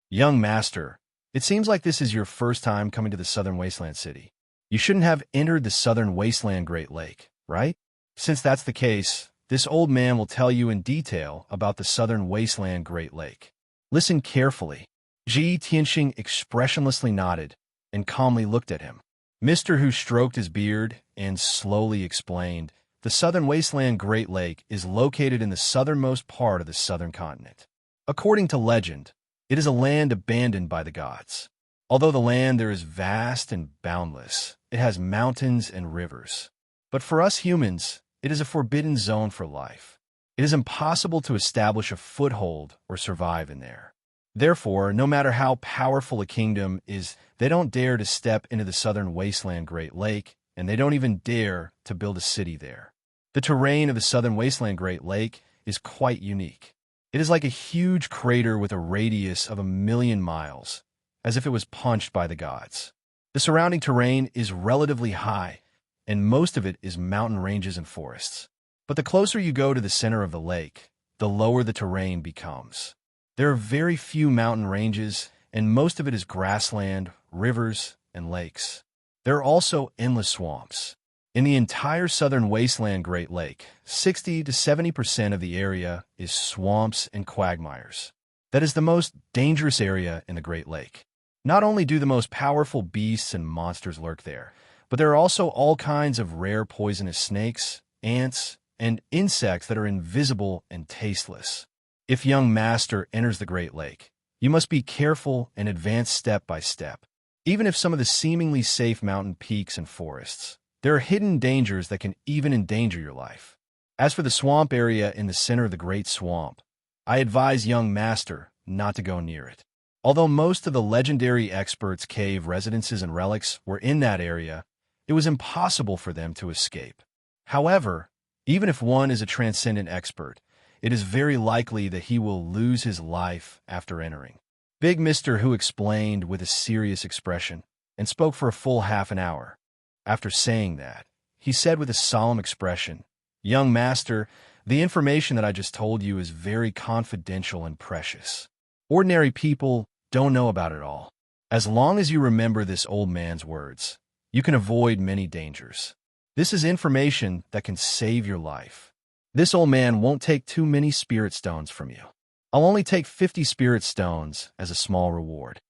Young master, it seems like this is your first time coming to the southern wasteland city. You shouldn't have entered the southern wasteland Great Lake, right? Since that's the case, this old man will tell you in detail about the southern wasteland Great Lake. Listen carefully. Ji Tianxing expressionlessly nodded and calmly looked at him. Mr. Hu stroked his beard and slowly explained, the southern wasteland Great Lake is located in the southernmost part of the southern continent. According to legend, it is a land abandoned by the gods. Although the land there is vast and boundless, it has mountains and rivers. But for us humans, it is a forbidden zone for life. It is impossible to establish a foothold or survive in there. Therefore, no matter how powerful a kingdom is, they don't dare to step into the southern wasteland Great Lake, and they don't even dare to build a city there. The terrain of the southern wasteland Great Lake is quite unique. It is like a huge crater with a radius of 1,000,000 miles, as if it was punched by the gods. The surrounding terrain is relatively high, and most of it is mountain ranges and forests. But the closer you go to the center of the lake, the lower the terrain becomes. There are very few mountain ranges, and most of it is grassland, rivers, and lakes. There are also endless swamps. In the entire southern wasteland Great Lake, 60 to 70% of the area is swamps and quagmires. That is the most dangerous area in the Great Lake. Not only do the most powerful beasts and monsters lurk there, but there are also all kinds of rare poisonous snakes, ants, and insects that are invisible and tasteless. If young master enters the Great Lake, you must be careful and advance step by step. Even if some of the seemingly safe mountain peaks and forests, there are hidden dangers that can even endanger your life. As for the swamp area in the center of the Great Swamp, I advise young master not to go near it. Although most of the legendary experts' cave residences and relics were in that area, it was impossible for them to escape. However, even if one is a transcendent expert, it is very likely that he will lose his life after entering. Big Mr. Hu explained with a serious expression and spoke for a full half an hour. After saying that, he said with a solemn expression, Young master, the information that I just told you is very confidential and precious. Ordinary people don't know about it all. As long as you remember this old man's words, you can avoid many dangers. This is information that can save your life. This old man won't take too many spirit stones from you. I'll only take 50 spirit stones as a small reward."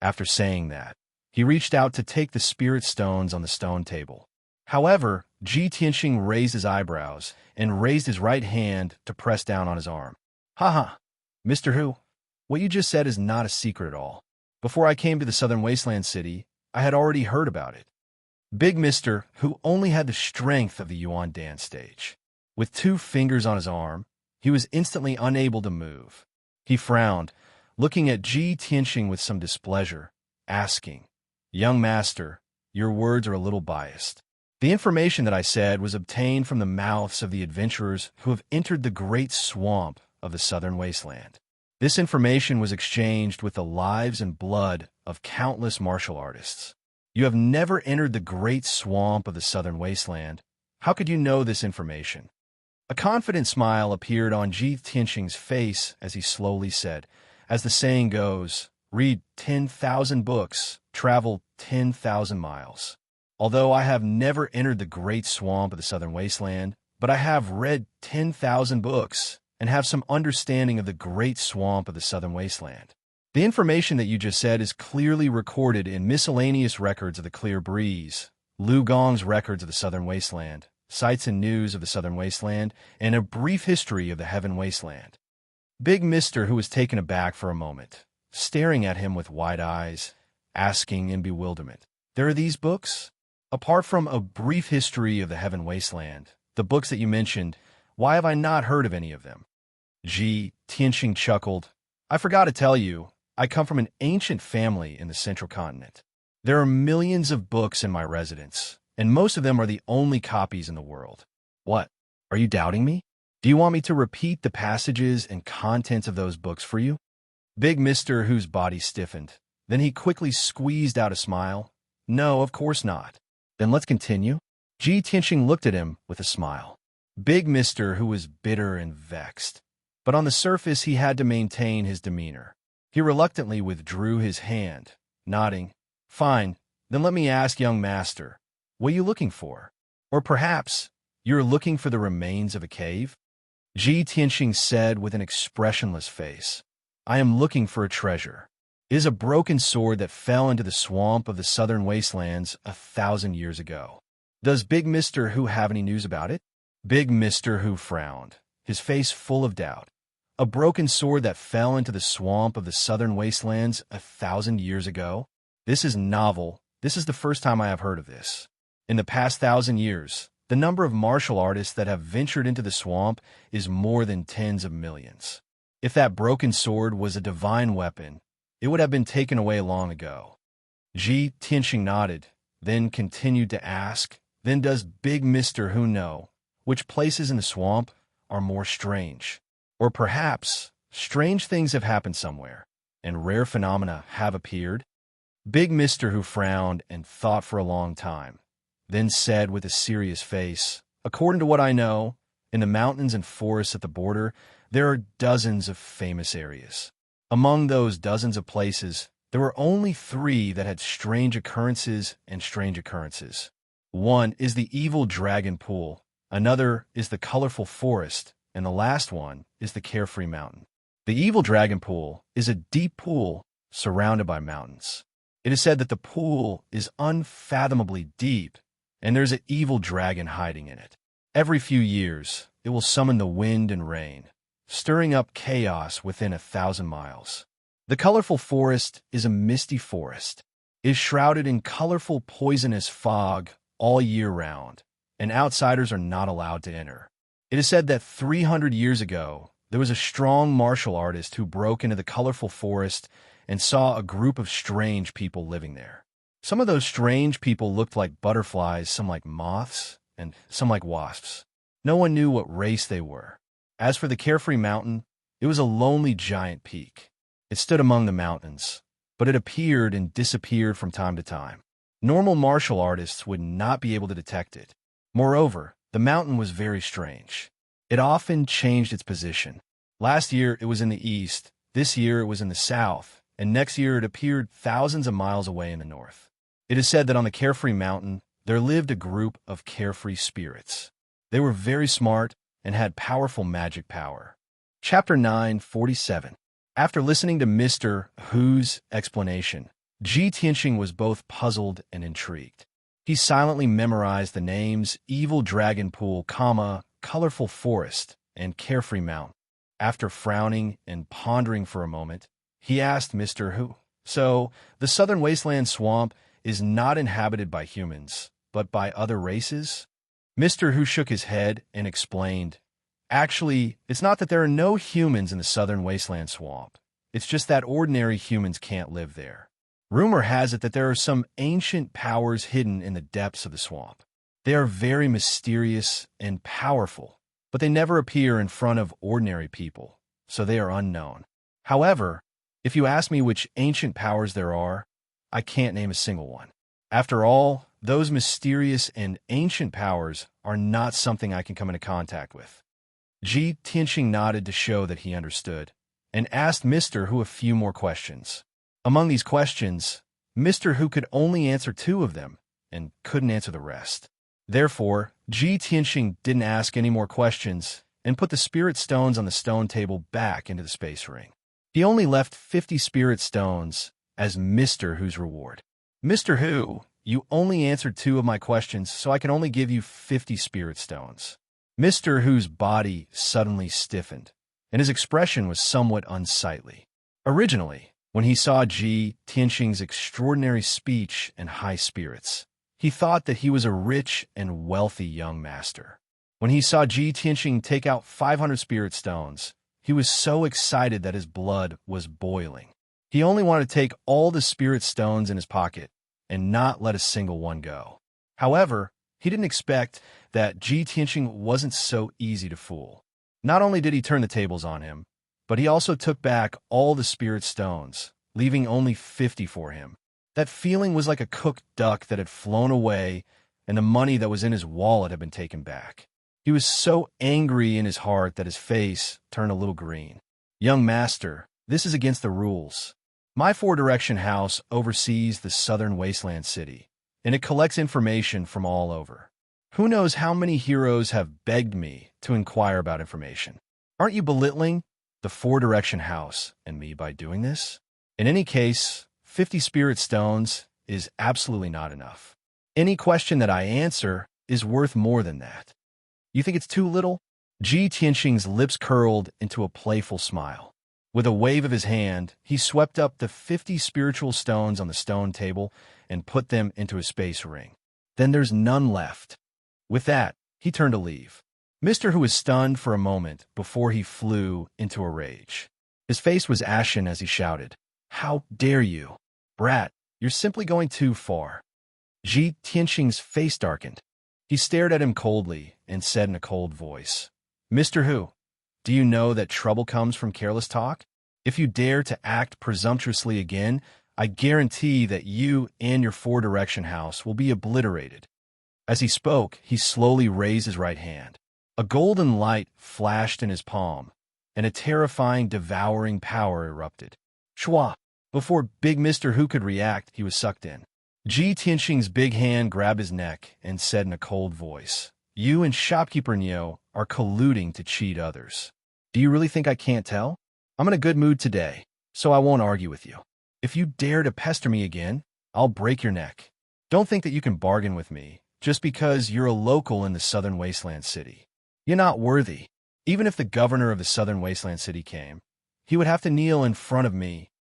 After saying that, he reached out to take the spirit stones on the stone table. However, Ji Tianxing raised his eyebrows and raised his right hand to press down on his arm. "Haha, Mr. Hu, what you just said is not a secret at all. Before I came to the Southern Wasteland City, I had already heard about it." Big Mister, who only had the strength of the Yuan dance stage. With 2 fingers on his arm, he was instantly unable to move. He frowned, looking at Ji Tianxing with some displeasure, asking, "Young master, your words are a little biased. The information that I said was obtained from the mouths of the adventurers who have entered the great swamp of the Southern Wasteland. This information was exchanged with the lives and blood of countless martial artists. You have never entered the great swamp of the Southern Wasteland. How could you know this information?" A confident smile appeared on Ji Tianxing's face as he slowly said, "As the saying goes, read 10,000 books, travel 10,000 miles. Although I have never entered the great swamp of the Southern Wasteland, but I have read 10,000 books and have some understanding of the great swamp of the Southern Wasteland. The information that you just said is clearly recorded in miscellaneous records of the Clear Breeze, Lu Gong's records of the Southern Wasteland, sights and news of the Southern Wasteland, and a brief history of the Heaven Wasteland." Big Mister, who was taken aback for a moment, staring at him with wide eyes, asking in bewilderment, "There are these books? Apart from a brief history of the Heaven Wasteland, the books that you mentioned, why have I not heard of any of them?" Ji Tianxing chuckled. "I forgot to tell you, I come from an ancient family in the Central Continent. There are millions of books in my residence, and most of them are the only copies in the world." "What? Are you doubting me? Do you want me to repeat the passages and contents of those books for you?" Big Mister, whose body stiffened. Then he quickly squeezed out a smile. "No, of course not." "Then let's continue." Ji Tianxing looked at him with a smile. Big Mister, who was bitter and vexed. But on the surface he had to maintain his demeanor. He reluctantly withdrew his hand, nodding. "Fine, then let me ask, young master, what are you looking for? Or perhaps you're looking for the remains of a cave?" Ji Tianxing said with an expressionless face, "I am looking for a treasure. It is a broken sword that fell into the swamp of the Southern Wastelands 1,000 years ago. Does Big Mister Who have any news about it?" Big Mister Who frowned, his face full of doubt. "A broken sword that fell into the swamp of the Southern Wastelands 1,000 years ago? This is novel. This is the first time I have heard of this. In the past 1,000 years, the number of martial artists that have ventured into the swamp is more than tens of millions. If that broken sword was a divine weapon, it would have been taken away long ago." Ji Tianxing nodded, then continued to ask, "Then does Big Mister Who know which places in the swamp are more strange? Or perhaps strange things have happened somewhere, and rare phenomena have appeared?" Big Mister Who frowned and thought for a long time, then said with a serious face, "According to what I know, in the mountains and forests at the border, there are dozens of famous areas. Among those dozens of places, there were only 3 that had strange occurrences and strange occurrences. One is the evil dragon pool, another is the colorful forest, and the last one is the carefree mountain. The evil dragon pool is a deep pool surrounded by mountains. It is said that the pool is unfathomably deep, and there's an evil dragon hiding in it. Every few years, it will summon the wind and rain, stirring up chaos within 1,000 miles. The colorful forest is a misty forest. It is shrouded in colorful poisonous fog all year round, and outsiders are not allowed to enter. It is said that 300 years ago, there was a strong martial artist who broke into the colorful forest and saw a group of strange people living there. Some of those strange people looked like butterflies, some like moths, and some like wasps. No one knew what race they were. As for the Carefree Mountain, it was a lonely giant peak. It stood among the mountains, but it appeared and disappeared from time to time. Normal martial artists would not be able to detect it. Moreover, the mountain was very strange. It often changed its position. Last year it was in the east, this year it was in the south, and next year it appeared thousands of miles away in the north. It is said that on the Carefree Mountain, there lived a group of carefree spirits. They were very smart and had powerful magic power. Chapter 947. After listening to Mr. Hu's explanation, Ji Tianxing was both puzzled and intrigued. He silently memorized the names Evil Dragon Pool, Colorful Forest, and Carefree Mountain. After frowning and pondering for a moment, he asked Mr. Hu, "So, the southern wasteland swamp is not inhabited by humans, but by other races?" Mr. Hu shook his head and explained, "Actually, it's not that there are no humans in the southern wasteland swamp. It's just that ordinary humans can't live there. Rumor has it that there are some ancient powers hidden in the depths of the swamp. They are very mysterious and powerful, but they never appear in front of ordinary people, so they are unknown. However, if you ask me which ancient powers there are, I can't name a single one. After all, those mysterious and ancient powers are not something I can come into contact with." Ji Tianxing nodded to show that he understood, and asked Mr. Hu a few more questions. Among these questions, Mr. Hu could only answer 2 of them, and couldn't answer the rest. Therefore, Ji Tianxing didn't ask any more questions, and put the spirit stones on the stone table back into the space ring. He only left 50 spirit stones as Mr. Hu's reward. "Mr. Hu, you only answered 2 of my questions, so I can only give you 50 spirit stones." Mr. Hu's body suddenly stiffened, and his expression was somewhat unsightly. Originally, when he saw Ji Tianxing's extraordinary speech and high spirits, he thought that he was a rich and wealthy young master. When he saw Ji Tianxing take out 500 spirit stones, he was so excited that his blood was boiling. He only wanted to take all the spirit stones in his pocket and not let a single one go. However, he didn't expect that Ji Tianxing wasn't so easy to fool. Not only did he turn the tables on him, but he also took back all the spirit stones, leaving only 50 for him. That feeling was like a cooked duck that had flown away, and the money that was in his wallet had been taken back. He was so angry in his heart that his face turned a little green. "Young master, this is against the rules. My 4-direction house oversees the southern wasteland city, and it collects information from all over. Who knows how many heroes have begged me to inquire about information. Aren't you belittling the 4-direction house and me by doing this? In any case, 50 spirit stones is absolutely not enough. Any question that I answer is worth more than that. You think it's too little?" Ji Tianxing's lips curled into a playful smile. With a wave of his hand, he swept up the 50 spiritual stones on the stone table and put them into his space ring. "Then there's none left." With that, he turned to leave. Mr. Hu was stunned for a moment before he flew into a rage. His face was ashen as he shouted, "How dare you? Brat, you're simply going too far." Ji Tianxing's face darkened. He stared at him coldly and said in a cold voice, "Mr. Hu, do you know that trouble comes from careless talk? If you dare to act presumptuously again, I guarantee that you and your 4-direction house will be obliterated." As he spoke, he slowly raised his right hand. A golden light flashed in his palm, and a terrifying, devouring power erupted. Shwa! Before Big Mr. Hu could react, he was sucked in. Ji Tianxing's big hand grabbed his neck and said in a cold voice, "You and Shopkeeper Neo are colluding to cheat others. Do you really think I can't tell? I'm in a good mood today, so I won't argue with you. If you dare to pester me again, I'll break your neck. Don't think that you can bargain with me just because you're a local in the southern wasteland city. You're not worthy. Even if the governor of the southern wasteland city came, he would have to kneel in front of me."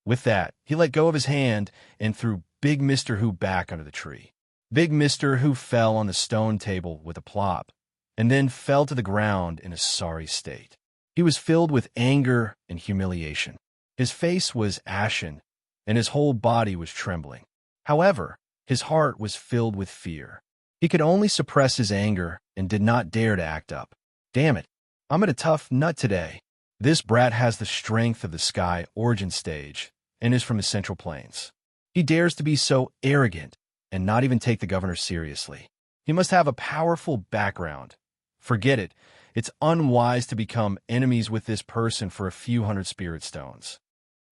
With that, he let go of his hand and threw Big Mr. Hu back under the tree. Big Mr. Hu fell on the stone table with a plop, and then fell to the ground in a sorry state. He was filled with anger and humiliation. His face was ashen, and his whole body was trembling. However, his heart was filled with fear. He could only suppress his anger and did not dare to act up. "Damn it, I'm at a tough nut today. This brat has the strength of the Sky Origin Stage and is from the Central Plains. He dares to be so arrogant and not even take the governor seriously. He must have a powerful background. Forget it. It's unwise to become enemies with this person for a few hundred spirit stones."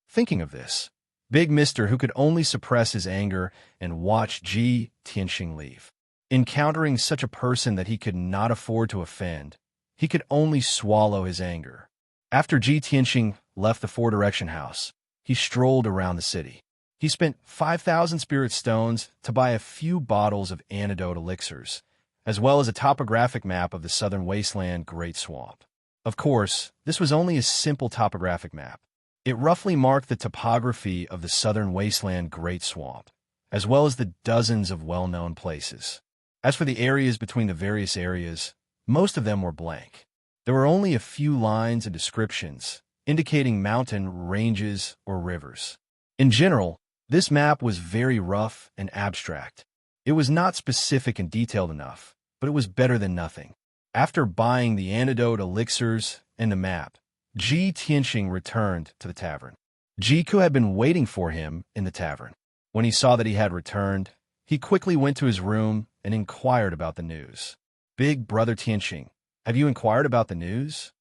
Thinking of this, Big Mr. Hu could only suppress his anger and watch Ji Tianxing leave. Encountering such a person that he could not afford to offend, he could only swallow his anger. After Ji Tianqing left the four-direction house, he strolled around the city. He spent 5,000 spirit stones to buy a few bottles of antidote elixirs, as well as a topographic map of the southern wasteland Great Swamp. Of course, this was only a simple topographic map. It roughly marked the topography of the southern wasteland Great Swamp, as well as the dozens of well-known places. As for the areas between the various areas, most of them were blank. There were only a few lines and descriptions, indicating mountain ranges or rivers. In general, this map was very rough and abstract. It was not specific and detailed enough, but it was better than nothing. After buying the antidote elixirs and the map, Ji Tianqing returned to the tavern. Jiku had been waiting for him in the tavern. When he saw that he had returned, he quickly went to his room and inquired about the news. "Big brother Tianqing, have you inquired about the news?"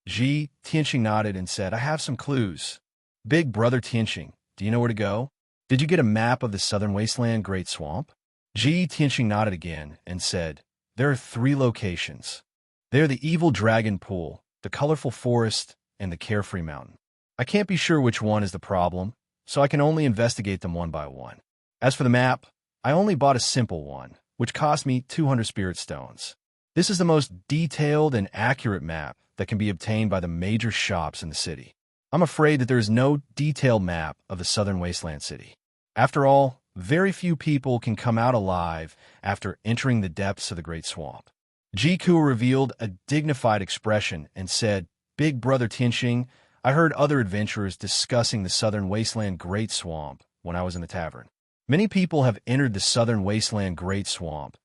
Ji Tianqing nodded and said, "I have some clues." "Big brother Tianqing, do you know where to go? Did you get a map of the southern wasteland Great Swamp?" Ji Tianqing nodded again and said, "There are 3 locations. They are the Evil Dragon Pool, the Colorful Forest, and the Carefree Mountain. I can't be sure which one is the problem, so I can only investigate them one by one. As for the map, I only bought a simple one, which cost me 200 spirit stones. This is the most detailed and accurate map that can be obtained by the major shops in the city. I'm afraid that there is no detailed map of the southern wasteland city. After all, very few people can come out alive after entering the depths of the Great Swamp." Jiku revealed a dignified expression and said, "Big brother Tianqing, I heard other adventurers discussing the southern wasteland Great Swamp when I was in the tavern. Many people have entered the southern wasteland Great Swamp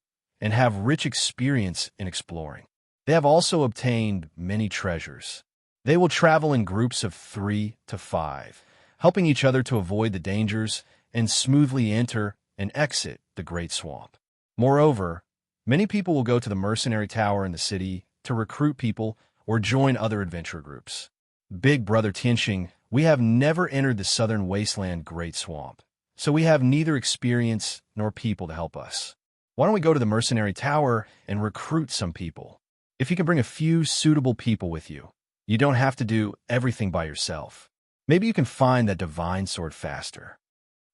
and have rich experience in exploring. They have also obtained many treasures. They will travel in groups of 3 to 5, helping each other to avoid the dangers and smoothly enter and exit the Great Swamp. Moreover, many people will go to the mercenary tower in the city to recruit people or join other adventure groups. Big brother Tianqing, we have never entered the southern wasteland Great Swamp, so we have neither experience nor people to help us. Why don't we go to the mercenary tower and recruit some people? If you can bring a few suitable people with you, you don't have to do everything by yourself. Maybe you can find that divine sword faster."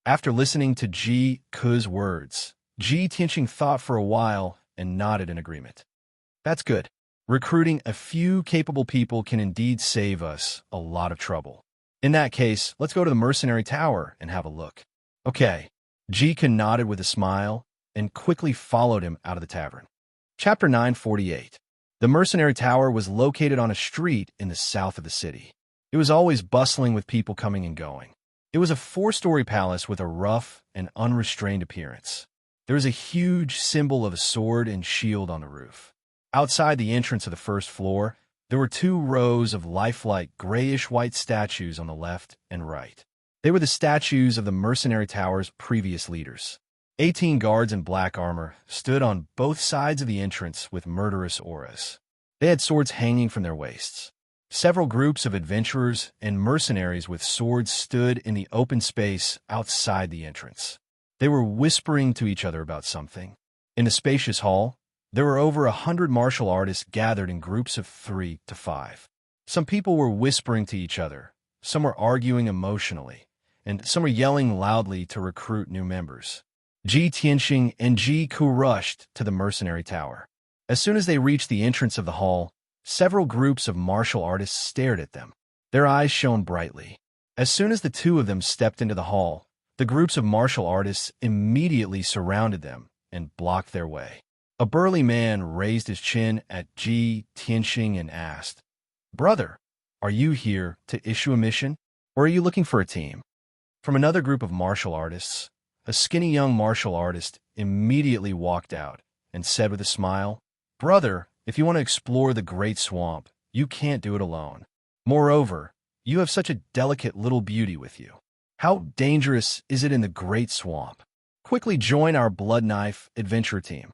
After listening to Ji Ku's words, Ji Tianqing thought for a while and nodded in agreement. "That's good. Recruiting a few capable people can indeed save us a lot of trouble. In that case, let's go to the mercenary tower and have a look." "Okay." Jiku nodded with a smile and quickly followed him out of the tavern. Chapter 948. The mercenary tower was located on a street in the south of the city. It was always bustling with people coming and going. It was a 4-story palace with a rough and unrestrained appearance. There was a huge symbol of a sword and shield on the roof. Outside the entrance of the first floor, there were 2 rows of lifelike grayish-white statues on the left and right. They were the statues of the mercenary tower's previous leaders. 18 guards in black armor stood on both sides of the entrance with murderous auras. They had swords hanging from their waists. Several groups of adventurers and mercenaries with swords stood in the open space outside the entrance. They were whispering to each other about something. In the spacious hall, there were over 100 martial artists gathered in groups of 3 to 5. Some people were whispering to each other, some were arguing emotionally, and some were yelling loudly to recruit new members. Ji Tianqing and Jiku rushed to the mercenary tower. As soon as they reached the entrance of the hall, several groups of martial artists stared at them. Their eyes shone brightly. As soon as the 2 of them stepped into the hall, the groups of martial artists immediately surrounded them and blocked their way. A burly man raised his chin at Ji Tianqing and asked, "Brother, are you here to issue a mission, or are you looking for a team?" From another group of martial artists, a skinny young martial artist immediately walked out and said with a smile, "Brother, if you want to explore the Great Swamp, you can't do it alone. Moreover, you have such a delicate little beauty with you. How dangerous is it in the Great Swamp? Quickly join our Blood Knife adventure team."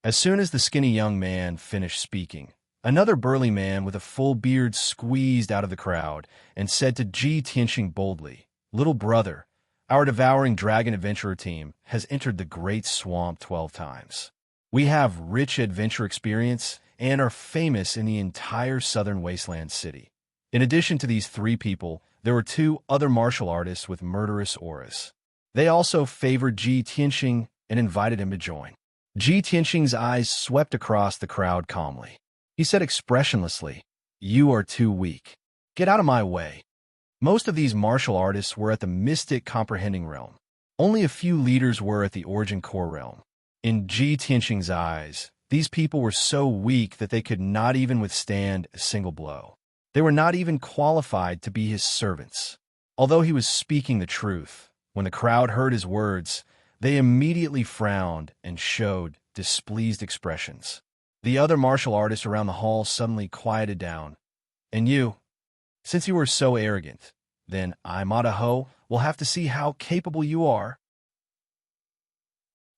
As soon as the skinny young man finished speaking, another burly man with a full beard squeezed out of the crowd and said to Ji Tianqing boldly, "Little brother, our Devouring Dragon adventurer team has entered the Great Swamp 12 times. We have rich adventure experience and are famous in the entire southern wasteland city. In addition to these three people, there were two other martial artists with murderous auras. They also favored Ji Tianxing and invited him to join. Ji Tianxing's eyes swept across the crowd calmly. He said expressionlessly, "You are too weak. Get out of my way." Most of these martial artists were at the mystic comprehending realm. Only a few leaders were at the origin core realm. In Ji Tianxing's eyes, these people were so weak that they could not even withstand a single blow. They were not even qualified to be his servants. Although he was speaking the truth, when the crowd heard his words, they immediately frowned and showed displeased expressions. The other martial artists around the hall suddenly quieted down. "And you, since you were so arrogant, then I, Madaho, will have to see how capable you are."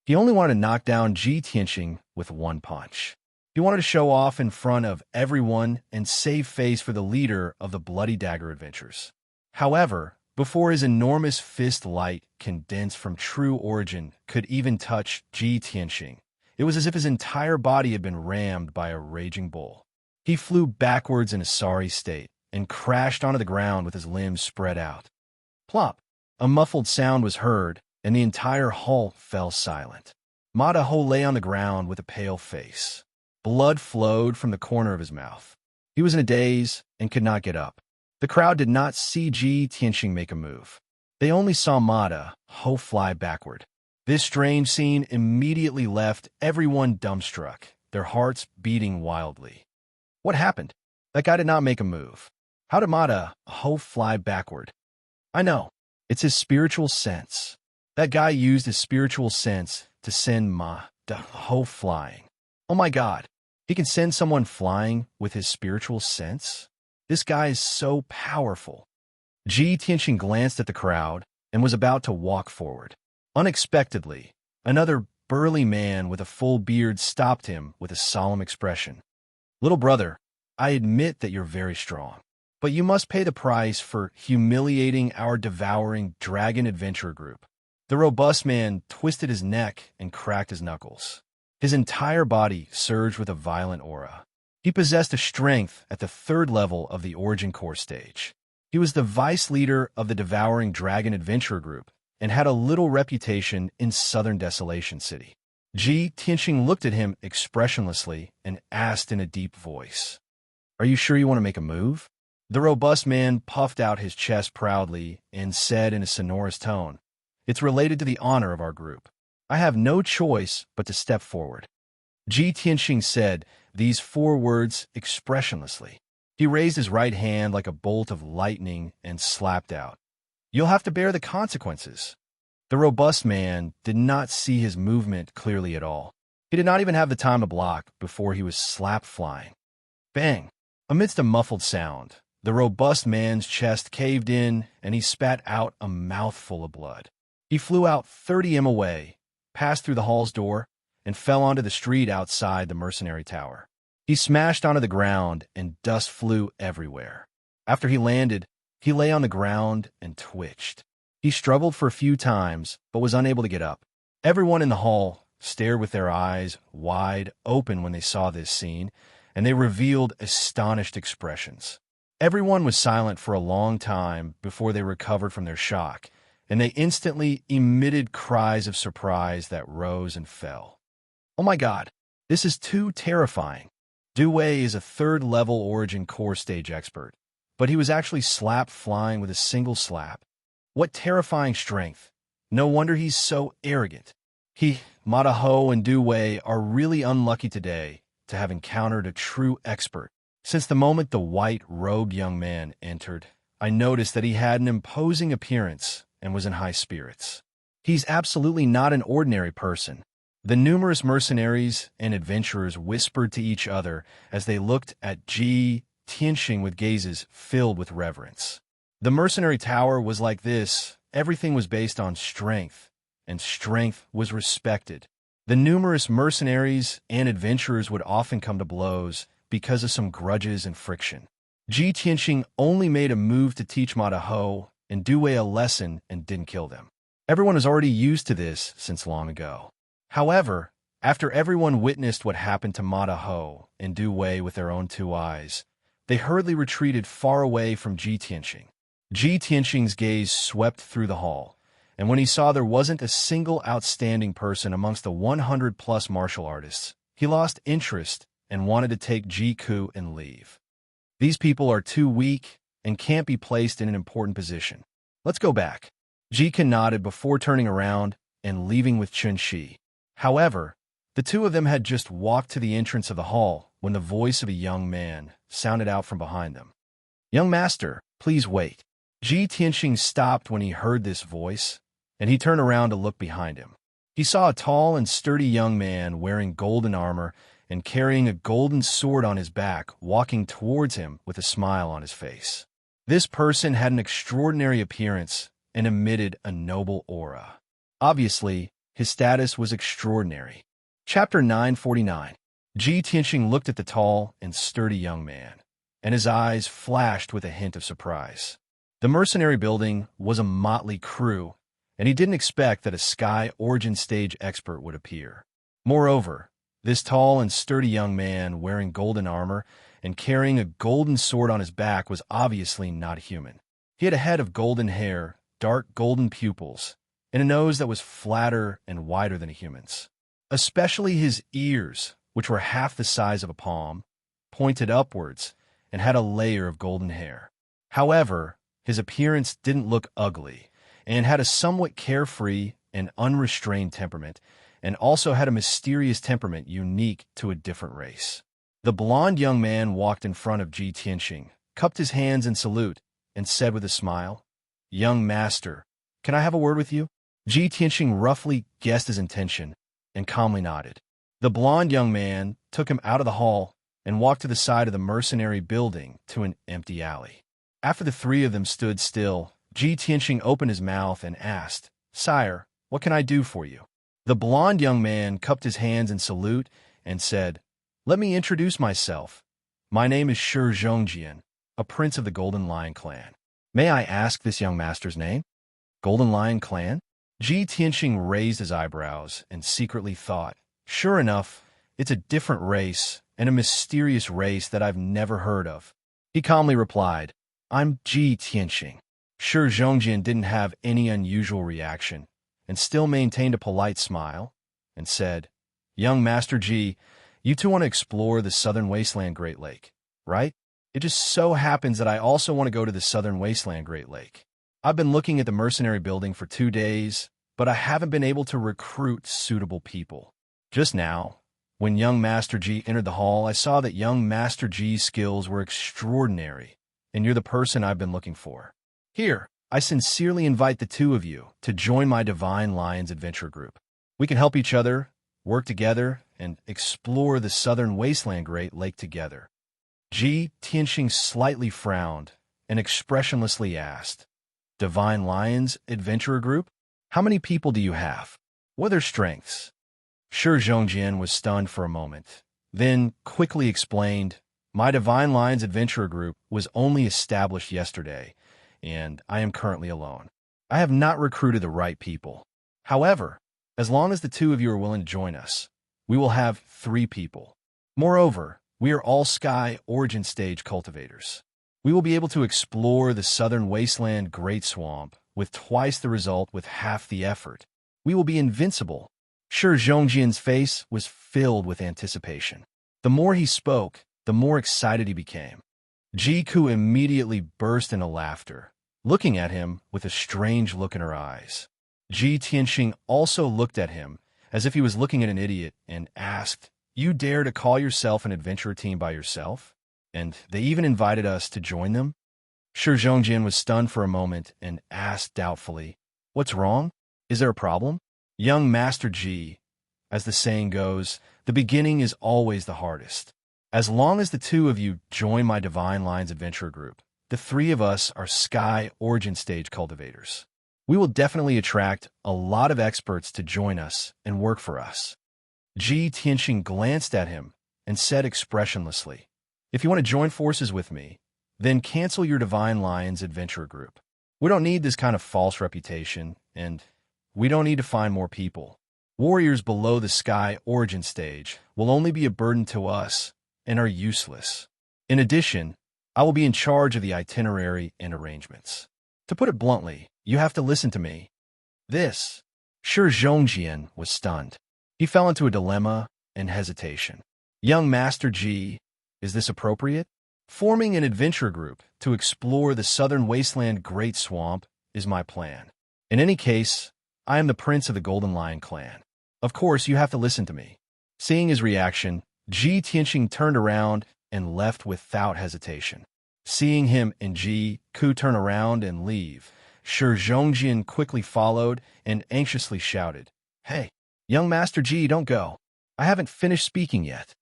He only wanted to knock down Ji Tianxing with one punch. He wanted to show off in front of everyone and save face for the leader of the Bloody Dagger Adventures. However, before his enormous fist light, condensed from true origin, could even touch Ji Tianxing, it was as if his entire body had been rammed by a raging bull. He flew backwards in a sorry state and crashed onto the ground with his limbs spread out. Plop! A muffled sound was heard, and the entire hall fell silent. Madaho lay on the ground with a pale face. Blood flowed from the corner of his mouth. He was in a daze and could not get up. The crowd did not see Ji Tianxing make a move. They only saw Madaho fly backward. This strange scene immediately left everyone dumbstruck, their hearts beating wildly. What happened? That guy did not make a move. How did Madaho fly backward? I know. It's his spiritual sense. That guy used his spiritual sense to send Madaho flying. Oh my God. He can send someone flying with his spiritual sense? This guy is so powerful. Ji Tianxing glanced at the crowd and was about to walk forward. Unexpectedly, another burly man with a full beard stopped him with a solemn expression. "Little brother, I admit that you're very strong, but you must pay the price for humiliating our devouring dragon adventurer group." The robust man twisted his neck and cracked his knuckles. His entire body surged with a violent aura. He possessed a strength at the third level of the Origin Core stage. He was the vice leader of the Devouring Dragon Adventurer Group and had a little reputation in Southern Desolation City. Ji Tianxing looked at him expressionlessly and asked in a deep voice, "Are you sure you want to make a move?" The robust man puffed out his chest proudly and said in a sonorous tone, "It's related to the honor of our group. I have no choice but to step forward." Ji Tianxing said these four words expressionlessly. He raised his right hand like a bolt of lightning and slapped out, "You'll have to bear the consequences." The robust man did not see his movement clearly at all. He did not even have the time to block before he was slapped flying. Bang! Amidst a muffled sound, the robust man's chest caved in and he spat out a mouthful of blood. He flew out 30 m away, passed through the hall's door, and fell onto the street outside the mercenary tower. He smashed onto the ground and dust flew everywhere. After he landed, he lay on the ground and twitched. He struggled for a few times, but was unable to get up. Everyone in the hall stared with their eyes wide open when they saw this scene, and they revealed astonished expressions. Everyone was silent for a long time before they recovered from their shock, and they instantly emitted cries of surprise that rose and fell. "Oh my God, this is too terrifying." Dewey is a third-level Origin Core stage expert, but he was actually slapped flying with a single slap. What terrifying strength. No wonder he's so arrogant. Madaho, and Dewey are really unlucky today to have encountered a true expert. Since the moment the white-robed young man entered, I noticed that he had an imposing appearance and was in high spirits. He's absolutely not an ordinary person. The numerous mercenaries and adventurers whispered to each other as they looked at Ji Tianxing with gazes filled with reverence. The mercenary tower was like this. Everything was based on strength, and strength was respected. The numerous mercenaries and adventurers would often come to blows because of some grudges and friction. Ji Tianxing only made a move to teach Madaho and Dewey a lesson and didn't kill them. Everyone was already used to this since long ago. However, after everyone witnessed what happened to Madaho and Dewey with their own two eyes, They hurriedly retreated far away from Ji Tianqing. Ji Tianqing's gaze swept through the hall, and when he saw there wasn't a single outstanding person amongst the 100-plus martial artists, he lost interest and wanted to take Ji Ku and leave. These people are too weak and can't be placed in an important position. Let's go back. Ji Ku nodded before turning around and leaving with Chun Shi. However, the two of them had just walked to the entrance of the hall when the voice of a young man sounded out from behind them. "Young master, please wait." Ji Tianqing stopped when he heard this voice, and he turned around to look behind him. He saw a tall and sturdy young man wearing golden armor and carrying a golden sword on his back walking towards him with a smile on his face. This person had an extraordinary appearance and emitted a noble aura. Obviously, his status was extraordinary. Chapter 949. Ji Tianqing looked at the tall and sturdy young man, and his eyes flashed with a hint of surprise. The mercenary building was a motley crew, and he didn't expect that a Sky Origin Stage expert would appear. Moreover, this tall and sturdy young man wearing golden armor and carrying a golden sword on his back was obviously not human. He had a head of golden hair, dark golden pupils, and a nose that was flatter and wider than a human's. Especially his ears, which were half the size of a palm, pointed upwards and had a layer of golden hair. However, his appearance didn't look ugly and had a somewhat carefree and unrestrained temperament, and also had a mysterious temperament unique to a different race. The blond young man walked in front of Ji Tianqing, cupped his hands in salute, and said with a smile, "Young master, can I have a word with you?" Ji Tianqing roughly guessed his intention and calmly nodded. The blond young man took him out of the hall and walked to the side of the mercenary building to an empty alley. After the three of them stood still, Ji Tianqing opened his mouth and asked, "Sire, what can I do for you?" The blond young man cupped his hands in salute and said, "Let me introduce myself. My name is Shi Zhongjian, a prince of the Golden Lion clan." "May I ask this young master's name?" "Golden Lion clan?" Ji Tianqing raised his eyebrows and secretly thought, "Sure enough, it's a different race and a mysterious race that I've never heard of." He calmly replied, "I'm Ji Tianqing." Shi Zhongjian didn't have any unusual reaction and still maintained a polite smile and said, "Young Master Ji, you two want to explore the Southern Wasteland Great Lake, right? It just so happens that I also want to go to the Southern Wasteland Great Lake. I've been looking at the mercenary building for 2 days, but I haven't been able to recruit suitable people. Just now, when young Master Ji entered the hall, I saw that young Master Ji's skills were extraordinary, and you're the person I've been looking for. Here, I sincerely invite the two of you to join my Divine Lions Adventure Group. We can help each other, work together, and explore the Southern Wasteland Great Lake together." Ji Tianqing slightly frowned and expressionlessly asked, "Divine Lions Adventurer Group? How many people do you have? What are their strengths?" Shi Zhongjian was stunned for a moment, then quickly explained, "My Divine Lions Adventurer Group was only established yesterday, and I am currently alone. I have not recruited the right people. However, as long as the two of you are willing to join us, we will have 3 people. Moreover, we are all Sky Origin Stage cultivators. We will be able to explore the Southern Wasteland Great Swamp with twice the result with half the effort. We will be invincible." Shi Zhongjian's face was filled with anticipation. The more he spoke, the more excited he became. Ji Ku immediately burst into laughter, looking at him with a strange look in her eyes. Ji Tianqing also looked at him as if he was looking at an idiot and asked, "You dare to call yourself an adventurer team by yourself? And they even invited us to join them?" Shi Zhongjian was stunned for a moment and asked doubtfully, "What's wrong? Is there a problem?" "Young Master Ji, as the saying goes, the beginning is always the hardest. As long as the two of you join my Divine Lions Adventure Group, the 3 of us are Sky Origin Stage cultivators. We will definitely attract a lot of experts to join us and work for us." Ji Tianqing glanced at him and said expressionlessly, "If you want to join forces with me, then cancel your Divine Lions Adventure Group. We don't need this kind of false reputation, and we don't need to find more people. Warriors below the Sky Origin Stage will only be a burden to us and are useless. In addition, I will be in charge of the itinerary and arrangements. To put it bluntly, you have to listen to me. This, Shi Zhongjian was stunned. He fell into a dilemma and hesitation. Young Master Ji, is this appropriate? Forming an adventure group to explore the southern wasteland Great Swamp is my plan. In any case, I am the prince of the Golden Lion clan. Of course, you have to listen to me. Seeing his reaction, Ji Tianxing turned around and left without hesitation. Seeing him and Ji Ku turn around and leave, Shi Zhongjian quickly followed and anxiously shouted, "Hey, young Master Ji, don't go. I haven't finished speaking yet."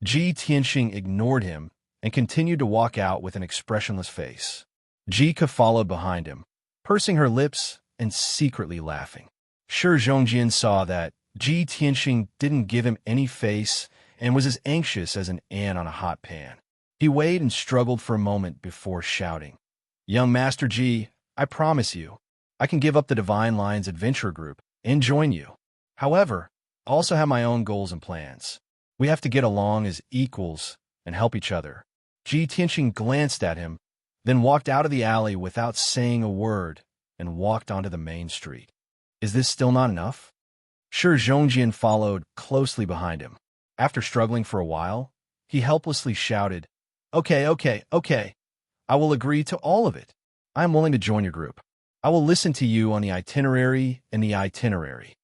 Ji Tianxing ignored him and continued to walk out with an expressionless face. Ji Ku followed behind him, pursing her lips and secretly laughing. Shi Zhongjian saw that Ji Tianxing didn't give him any face and was as anxious as an ant on a hot pan. He weighed and struggled for a moment before shouting, "Young Master Ji, I promise you, I can give up the Divine Lions Adventure Group and join you. However, I also have my own goals and plans. We have to get along as equals and help each other." Ji Tianxing glanced at him, then walked out of the alley without saying a word and walked onto the main street. Is this still not enough? Shi Zhongjian followed closely behind him. After struggling for a while, he helplessly shouted, Okay. I will agree to all of it. I am willing to join your group. I will listen to you on the itinerary and the itinerary."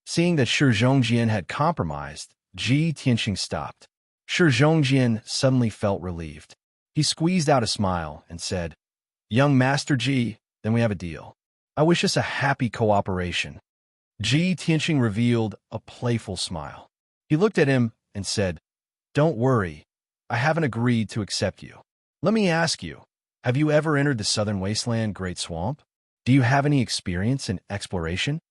Seeing that Shi Zhongjian had compromised, Ji Tianxing stopped. Shi Zhongjian suddenly felt relieved. He squeezed out a smile and said, "Young Master Ji, then we have a deal. I wish us a happy cooperation." Ji Tianxing revealed a playful smile. He looked at him and said, "Don't worry, I haven't agreed to accept you. Let me ask you, have you ever entered the southern wasteland Great Swamp? Do you have any experience in exploration?"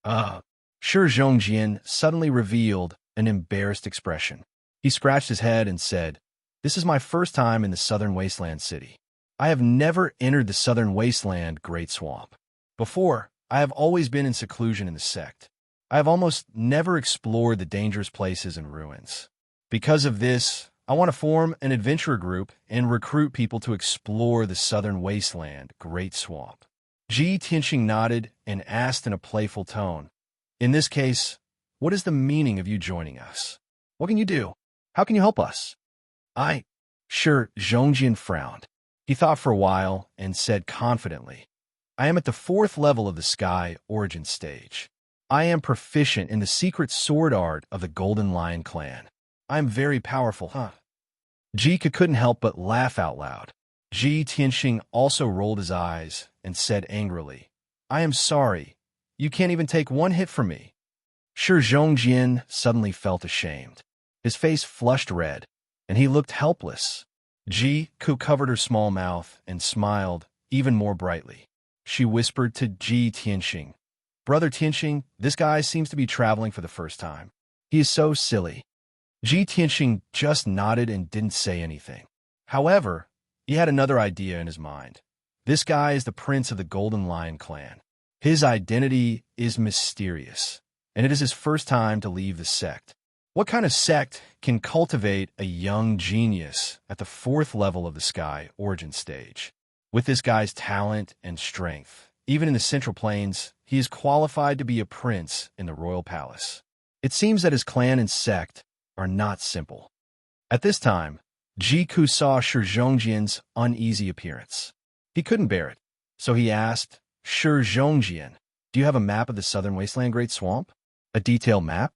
Shi Zhongjian suddenly revealed an embarrassed expression. He scratched his head and said, "This is my first time in the southern wasteland city. I have never entered the southern wasteland Great Swamp. Before, I have always been in seclusion in the sect. I have almost never explored the dangerous places and ruins. Because of this, I want to form an adventure group and recruit people to explore the southern wasteland Great Swamp." Ji Tianxing nodded and asked in a playful tone, "In this case, what is the meaning of you joining us? What can you do? How can you help us?" Shi Zhongjian frowned. He thought for a while and said confidently, "I am at the 4th level of the Sky Origin stage. I am proficient in the secret sword art of the Golden Lion clan. I am very powerful, Ji Ku couldn't help but laugh out loud. Ji Tianxing also rolled his eyes and said angrily, "I am sorry. You can't even take one hit from me." Shi Zhongjian suddenly felt ashamed. His face flushed red, and he looked helpless. Ji Ku covered her small mouth and smiled even more brightly. She whispered to Ji Tianxing, "Brother Tianxing, this guy seems to be traveling for the first time. He is so silly." Ji Tianxing just nodded and didn't say anything. However, he had another idea in his mind. This guy is the prince of the Golden Lion clan. His identity is mysterious, and it is his first time to leave the sect. What kind of sect can cultivate a young genius at the 4th level of the Sky Origin stage? With this guy's talent and strength, even in the Central Plains, he is qualified to be a prince in the royal palace. It seems that his clan and sect are not simple. At this time, Ji Ku saw Shi Zhongjian's uneasy appearance. He couldn't bear it, so he asked, "Shi Zhongjian, do you have a map of the southern wasteland Great Swamp? A detailed map?"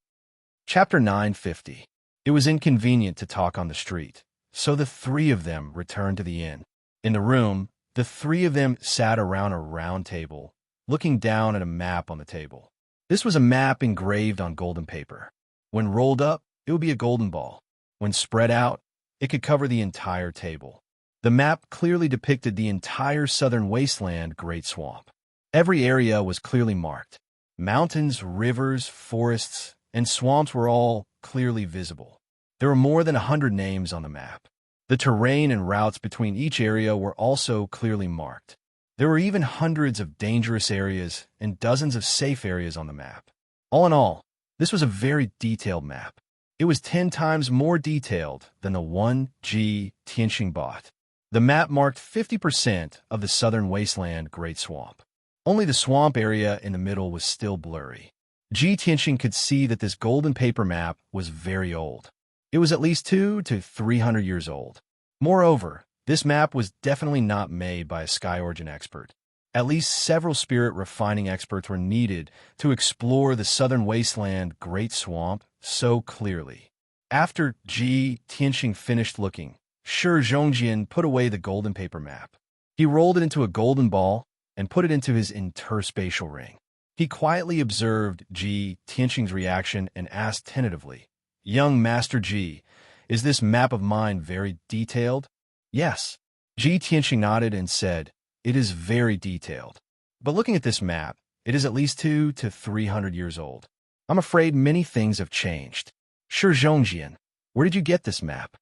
Chapter 950. It was inconvenient to talk on the street, so the 3 of them returned to the inn. In the room, the 3 of them sat around a round table, looking down at a map on the table. This was a map engraved on golden paper. When rolled up, it would be a golden ball. When spread out, it could cover the entire table. The map clearly depicted the entire southern wasteland Great Swamp. Every area was clearly marked. Mountains, rivers, forests, and swamps were all clearly visible. There were more than 100 names on the map. The terrain and routes between each area were also clearly marked. There were even hundreds of dangerous areas and dozens of safe areas on the map. All in all, this was a very detailed map. It was 10 times more detailed than the one Ji Tianxing bought. The map marked 50% of the southern wasteland Great Swamp. Only the swamp area in the middle was still blurry. Ji Tianxing could see that this golden paper map was very old. It was at least 200 to 300 years old. Moreover, this map was definitely not made by a Sky Origin expert. At least several spirit refining experts were needed to explore the southern wasteland Great Swamp so clearly. After Ji Tianxing finished looking, Shi Zhongjian put away the golden paper map. He rolled it into a golden ball and put it into his interspatial ring. He quietly observed Ji Tianxing's reaction and asked tentatively, "Young Master Ji, is this map of mine very detailed?" "Yes." Ji Tianxing nodded and said, "It is very detailed. But looking at this map, it is at least 200 to 300 years old. I'm afraid many things have changed." "Shi Zhongjian, where did you get this map?"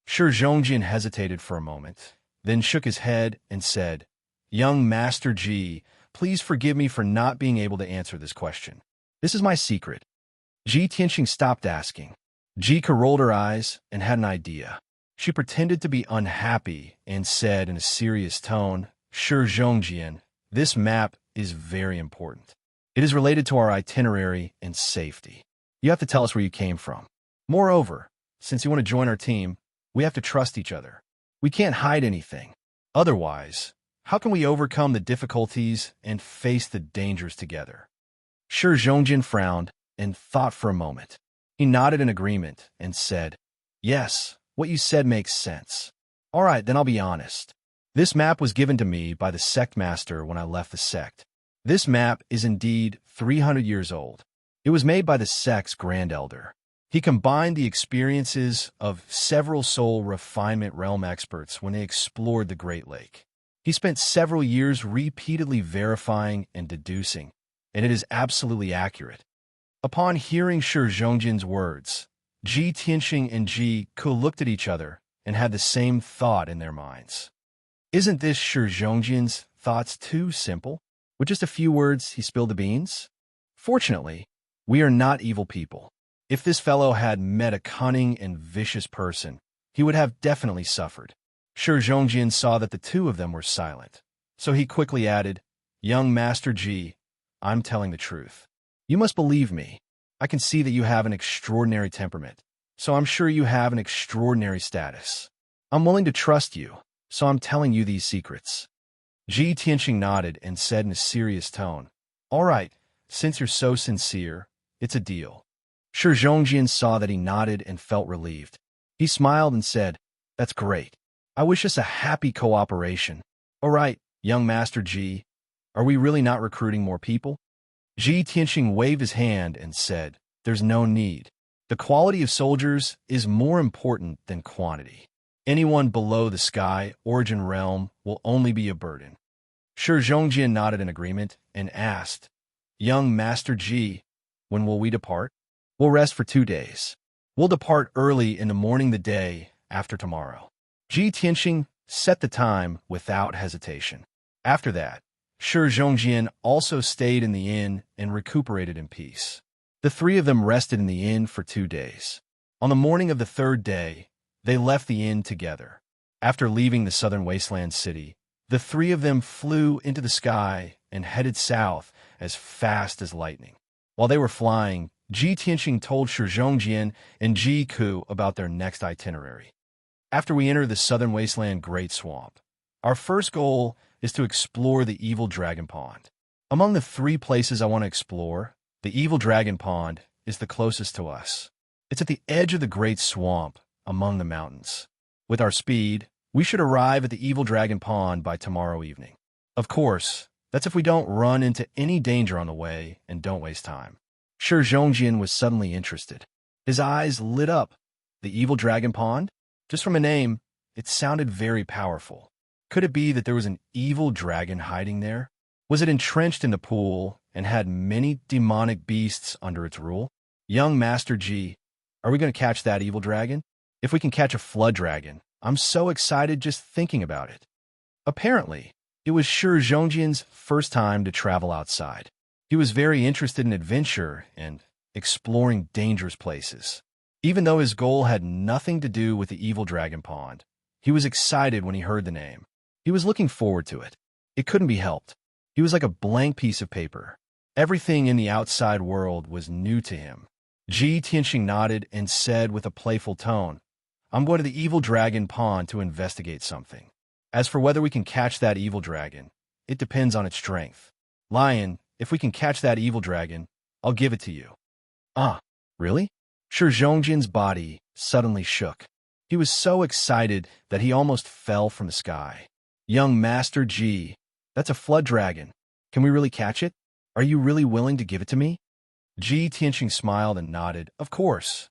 Shi Zhongjian hesitated for a moment, then shook his head and said, "Young Master Ji, please forgive me for not being able to answer this question. This is my secret." Ji Tianxing stopped asking. Jika rolled her eyes and had an idea. She pretended to be unhappy and said in a serious tone, "Shi Zhongjian, this map is very important. It is related to our itinerary and safety. You have to tell us where you came from. Moreover, since you want to join our team, we have to trust each other. We can't hide anything. Otherwise, how can we overcome the difficulties and face the dangers together?" Shi Zhongjian frowned and thought for a moment. He nodded in agreement and said, "Yes, what you said makes sense. All right, then I'll be honest. This map was given to me by the sect master when I left the sect. This map is indeed 300 years old. It was made by the sect's grand elder. He combined the experiences of several soul refinement realm experts when they explored the Great Lake. He spent several years repeatedly verifying and deducing, and it is absolutely accurate." Upon hearing Shi Zhongjian's words, Ji Tianxing and Ji Ku looked at each other and had the same thought in their minds. Isn't this Shi Zhongjian's thoughts too simple? With just a few words, he spilled the beans? Fortunately, we are not evil people. If this fellow had met a cunning and vicious person, he would have definitely suffered. Shi Zhongjian saw that the two of them were silent, so he quickly added, "Young Master Ji, I'm telling the truth. You must believe me. I can see that you have an extraordinary temperament, so I'm sure you have an extraordinary status. I'm willing to trust you, so I'm telling you these secrets." Ji Tianxing nodded and said in a serious tone, "All right, since you're so sincere, it's a deal." Shi Zhongjian saw that he nodded and felt relieved. He smiled and said, "That's great. I wish us a happy cooperation. All right, young Master Ji, are we really not recruiting more people?" Ji Tianxing waved his hand and said, "There's no need. The quality of soldiers is more important than quantity. Anyone below the Sky Origin realm will only be a burden." Shi Zhongjian nodded in agreement and asked, "Young Master Ji, when will we depart?" "We'll rest for 2 days. We'll depart early in the morning the day after tomorrow." Ji Tianxing set the time without hesitation. After that, Shi Zhongjian also stayed in the inn and recuperated in peace. The three of them rested in the inn for 2 days. On the morning of the third day, they left the inn together. After leaving the southern wasteland city, the three of them flew into the sky and headed south as fast as lightning. While they were flying, Ji Tianxing told Shi Zhongjian and Ji Ku about their next itinerary. After we enter the southern wasteland Great Swamp, our first goal is to explore the Evil Dragon Pond. Among the 3 places I want to explore, the Evil Dragon Pond is the closest to us. It's at the edge of the Great Swamp among the mountains. With our speed, we should arrive at the Evil Dragon Pond by tomorrow evening. Of course, that's if we don't run into any danger on the way and don't waste time. Shi Zhongjian was suddenly interested. His eyes lit up. The Evil Dragon Pond? Just from a name, it sounded very powerful. Could it be that there was an evil dragon hiding there? Was it entrenched in the pool and had many demonic beasts under its rule? Young Master Ji, are we going to catch that evil dragon? If we can catch a flood dragon, I'm so excited just thinking about it. Apparently, it was Shi Zhongjian's first time to travel outside. He was very interested in adventure and exploring dangerous places. Even though his goal had nothing to do with the Evil Dragon Pond, He was excited when he heard the name. He was looking forward to it. It couldn't be helped. He was like a blank piece of paper. Everything in the outside world was new to him. Ji Tianxing nodded and said with a playful tone, I'm going to the evil dragon pond to investigate something. As for whether we can catch that evil dragon, it depends on its strength. Lion, if we can catch that evil dragon, I'll give it to you. Ah, really? Shi Zhongjian's body suddenly shook. He was so excited that he almost fell from the sky. Young Master Ji, that's a flood dragon. Can we really catch it? Are you really willing to give it to me? Ji Tianxing smiled and nodded, of course.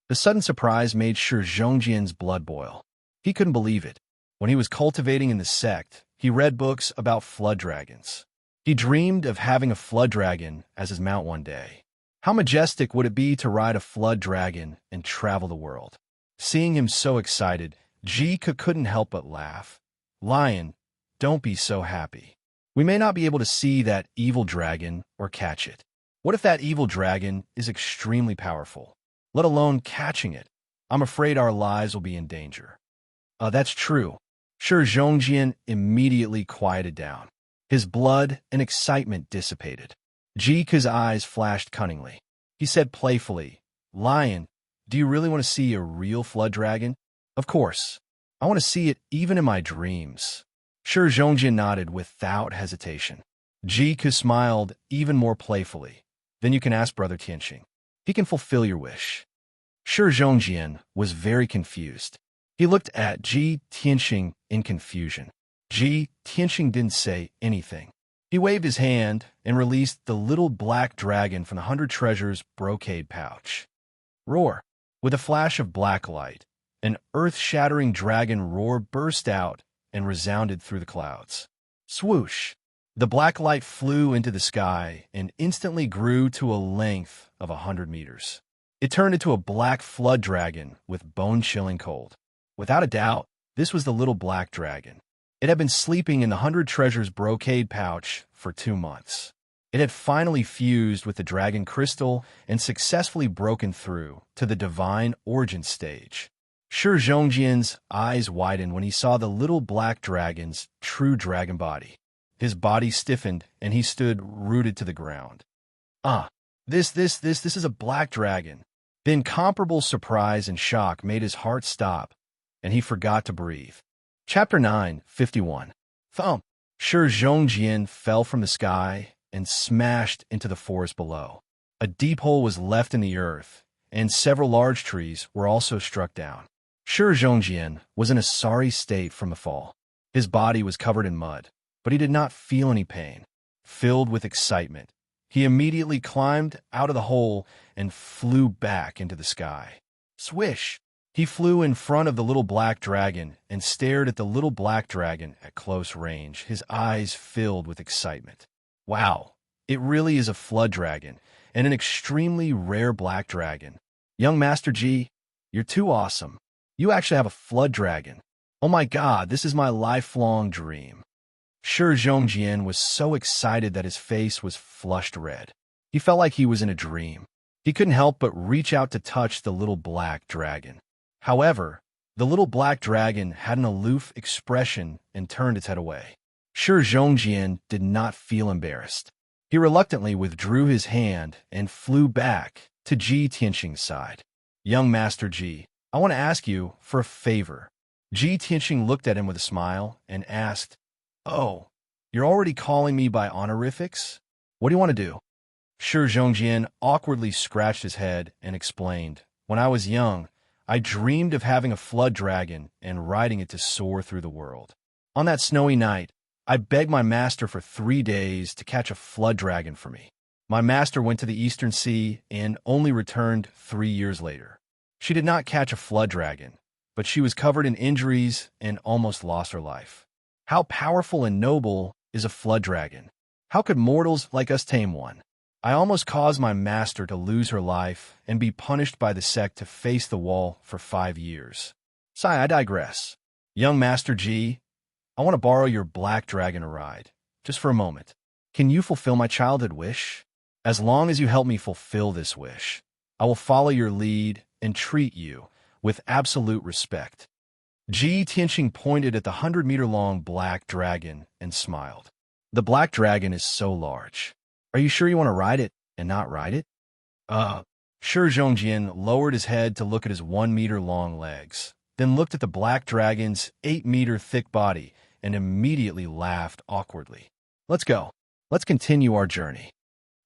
The sudden surprise made Shi Zhongjian's blood boil. He couldn't believe it. When he was cultivating in the sect, he read books about flood dragons. He dreamed of having a flood dragon as his mount one day. How majestic would it be to ride a flood dragon and travel the world? Seeing him so excited, Ji couldn't help but laugh. Lion, don't be so happy. We may not be able to see that evil dragon or catch it. What if that evil dragon is extremely powerful? Let alone catching it. I'm afraid our lives will be in danger. That's true. Shi Zhongjian immediately quieted down. His blood and excitement dissipated. Ji's eyes flashed cunningly. He said playfully, Lion, do you really want to see a real flood dragon? Of course. I want to see it even in my dreams. Shi Zhongjian nodded without hesitation. Ji smiled even more playfully. Then you can ask Brother Tianxing. He can fulfill your wish. Shi Zhongjian was very confused. He looked at Ji Tianxing in confusion. Ji Tianxing didn't say anything. He waved his hand and released the little black dragon from the 100 Treasures brocade pouch. Roar! With a flash of black light, an earth-shattering dragon roar burst out and resounded through the clouds. Swoosh! The black light flew into the sky and instantly grew to a length of 100 meters. It turned into a black flood dragon with bone-chilling cold. Without a doubt, this was the little black dragon. It had been sleeping in the 100 Treasures brocade pouch for 2 months. It had finally fused with the dragon crystal and successfully broken through to the divine origin stage. Shi Zhongjian's eyes widened when he saw the little black dragon's true dragon body. His body stiffened and he stood rooted to the ground. This is a black dragon. The incomparable surprise and shock made his heart stop, and he forgot to breathe. Chapter 9:51. Thump! Shi Zhongjian fell from the sky and smashed into the forest below. A deep hole was left in the earth, and several large trees were also struck down. Shi Zhongjian was in a sorry state from the fall. His body was covered in mud, but he did not feel any pain. Filled with excitement, he immediately climbed out of the hole and flew back into the sky. Swish! He flew in front of the little black dragon and stared at the little black dragon at close range, his eyes filled with excitement. Wow, it really is a flood dragon, and an extremely rare black dragon. Young Master Ji, you're too awesome. You actually have a flood dragon. Oh my God, this is my lifelong dream. Shi Zhongjian was so excited that his face was flushed red. He felt like he was in a dream. He couldn't help but reach out to touch the little black dragon. However, the little black dragon had an aloof expression and turned its head away. Shi Zhongjian did not feel embarrassed. He reluctantly withdrew his hand and flew back to Ji Tianxing's side. Young Master Ji, I want to ask you for a favor. Ji Tianxing looked at him with a smile and asked, Oh, you're already calling me by honorifics? What do you want to do? Shi Zhongjian awkwardly scratched his head and explained, When I was young, I dreamed of having a flood dragon and riding it to soar through the world. On that snowy night, I begged my master for 3 days to catch a flood dragon for me. My master went to the Eastern Sea and only returned 3 years later. She did not catch a flood dragon, but she was covered in injuries and almost lost her life. How powerful and noble is a flood dragon? How could mortals like us tame one? I almost caused my master to lose her life and be punished by the sect to face the wall for 5 years. I digress. Young Master Ji, I want to borrow your black dragon to ride, just for a moment. Can you fulfill my childhood wish? As long as you help me fulfill this wish, I will follow your lead and treat you with absolute respect. Ji Tianqing pointed at the 100-meter-long black dragon and smiled. The black dragon is so large. Are you sure you want to ride it and not ride it? Shi Zhongjian lowered his head to look at his 1-meter-long legs, then looked at the black dragon's 8-meter-thick body and immediately laughed awkwardly. Let's go. Let's continue our journey.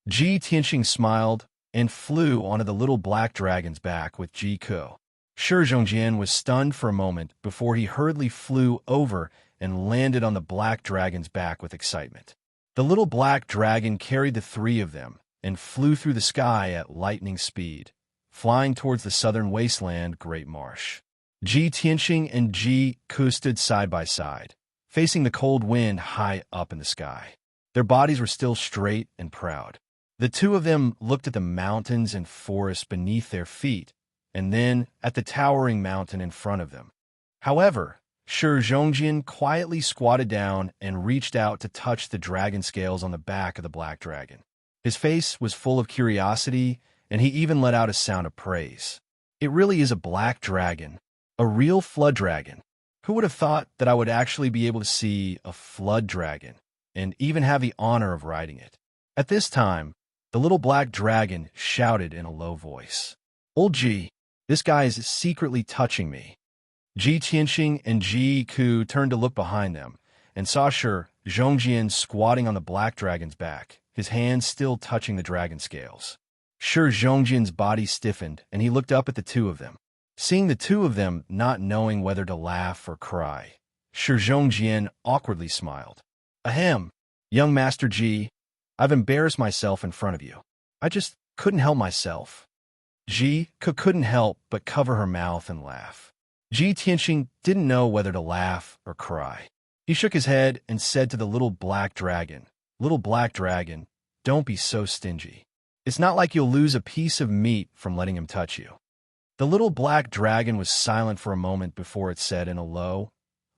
Ji Tianqing smiled and flew onto the little black dragon's back with Ji Ke. Shi Zhongjian was stunned for a moment before he hurriedly flew over and landed on the black dragon's back with excitement. The little black dragon carried the three of them and flew through the sky at lightning speed, flying towards the southern wasteland Great Marsh. Ji Tianqing and Ji Ke stood side by side, facing the cold wind high up in the sky. Their bodies were still straight and proud. The two of them looked at the mountains and forests beneath their feet, and then at the towering mountain in front of them. However, Shi Zhongjian quietly squatted down and reached out to touch the dragon scales on the back of the black dragon. His face was full of curiosity, and he even let out a sound of praise. It really is a black dragon, a real flood dragon. Who would have thought that I would actually be able to see a flood dragon, and even have the honor of riding it? At this time, the little black dragon shouted in a low voice, "Old Ji, this guy is secretly touching me." Ji Tianqing and Ji Ke turned to look behind them and saw Shi Zhongjian squatting on the black dragon's back, his hands still touching the dragon scales. Shi Zhongjian's body stiffened, and he looked up at the two of them. Seeing the two of them not knowing whether to laugh or cry, Shi Zhongjian awkwardly smiled. "Ahem, young Master Ji, I've embarrassed myself in front of you. I just couldn't help myself." Ji Ke couldn't help but cover her mouth and laugh. Ji Tianqing didn't know whether to laugh or cry. He shook his head and said to the little black dragon, "Little black dragon, don't be so stingy. It's not like you'll lose a piece of meat from letting him touch you." The little black dragon was silent for a moment before it said in a low,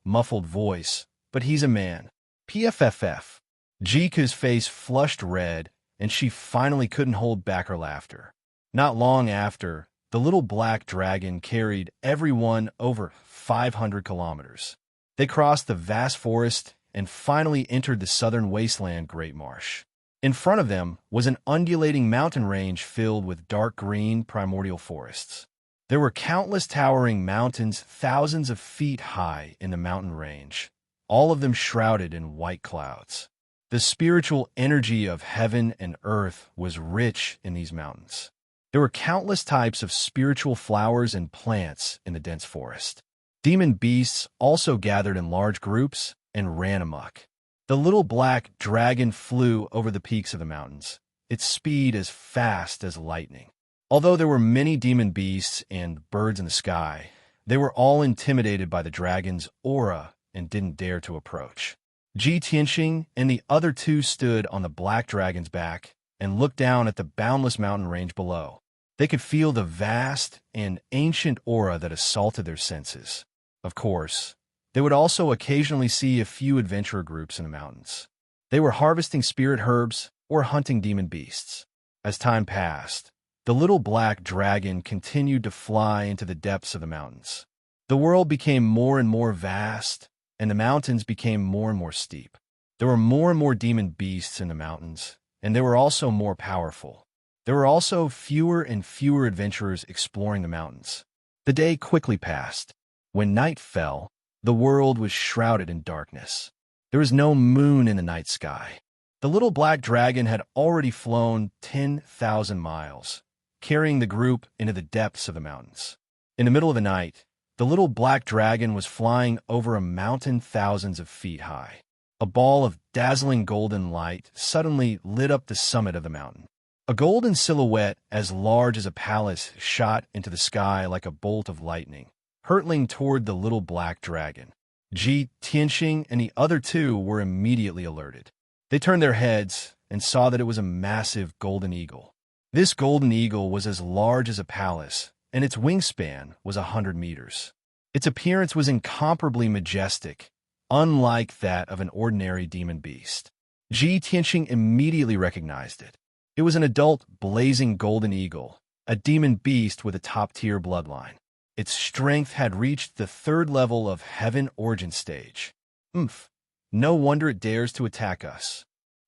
muffled voice, "But he's a man." PFFF. Ji Ke's face flushed red, and she finally couldn't hold back her laughter. Not long after, the little black dragon carried everyone over 500 kilometers. They crossed the vast forest and finally entered the southern wasteland Great Marsh. In front of them was an undulating mountain range filled with dark green primordial forests. There were countless towering mountains thousands of feet high in the mountain range, all of them shrouded in white clouds. The spiritual energy of heaven and earth was rich in these mountains. There were countless types of spiritual flowers and plants in the dense forest. Demon beasts also gathered in large groups and ran amok. The little black dragon flew over the peaks of the mountains, its speed as fast as lightning. Although there were many demon beasts and birds in the sky, they were all intimidated by the dragon's aura and didn't dare to approach. Ji Tianqing and the other two stood on the black dragon's back and looked down at the boundless mountain range below. They could feel the vast and ancient aura that assaulted their senses. Of course, they would also occasionally see a few adventurer groups in the mountains. They were harvesting spirit herbs or hunting demon beasts. As time passed, the little black dragon continued to fly into the depths of the mountains. The world became more and more vast, and the mountains became more and more steep. There were more and more demon beasts in the mountains, and they were also more powerful. There were also fewer and fewer adventurers exploring the mountains. The day quickly passed. When night fell, the world was shrouded in darkness. There was no moon in the night sky. The little black dragon had already flown 10,000 miles, carrying the group into the depths of the mountains. In the middle of the night, the little black dragon was flying over a mountain thousands of feet high. A ball of dazzling golden light suddenly lit up the summit of the mountain. A golden silhouette as large as a palace shot into the sky like a bolt of lightning, hurtling toward the little black dragon. Ji Tianqing and the other two were immediately alerted. They turned their heads and saw that it was a massive golden eagle. This golden eagle was as large as a palace, and its wingspan was 100 meters. Its appearance was incomparably majestic, unlike that of an ordinary demon beast. Ji Tianqing immediately recognized it. It was an adult blazing golden eagle, a demon beast with a top-tier bloodline. Its strength had reached the third level of Heaven Origin Stage. Oomph. No wonder it dares to attack us.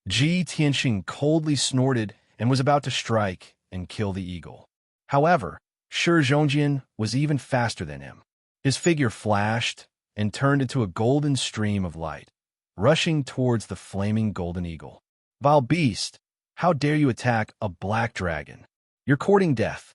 Ji Tianxing coldly snorted and was about to strike and kill the eagle. However, Shi Zhongjian was even faster than him. His figure flashed and turned into a golden stream of light, rushing towards the flaming golden eagle. Vile beast, how dare you attack a black dragon? You're courting death.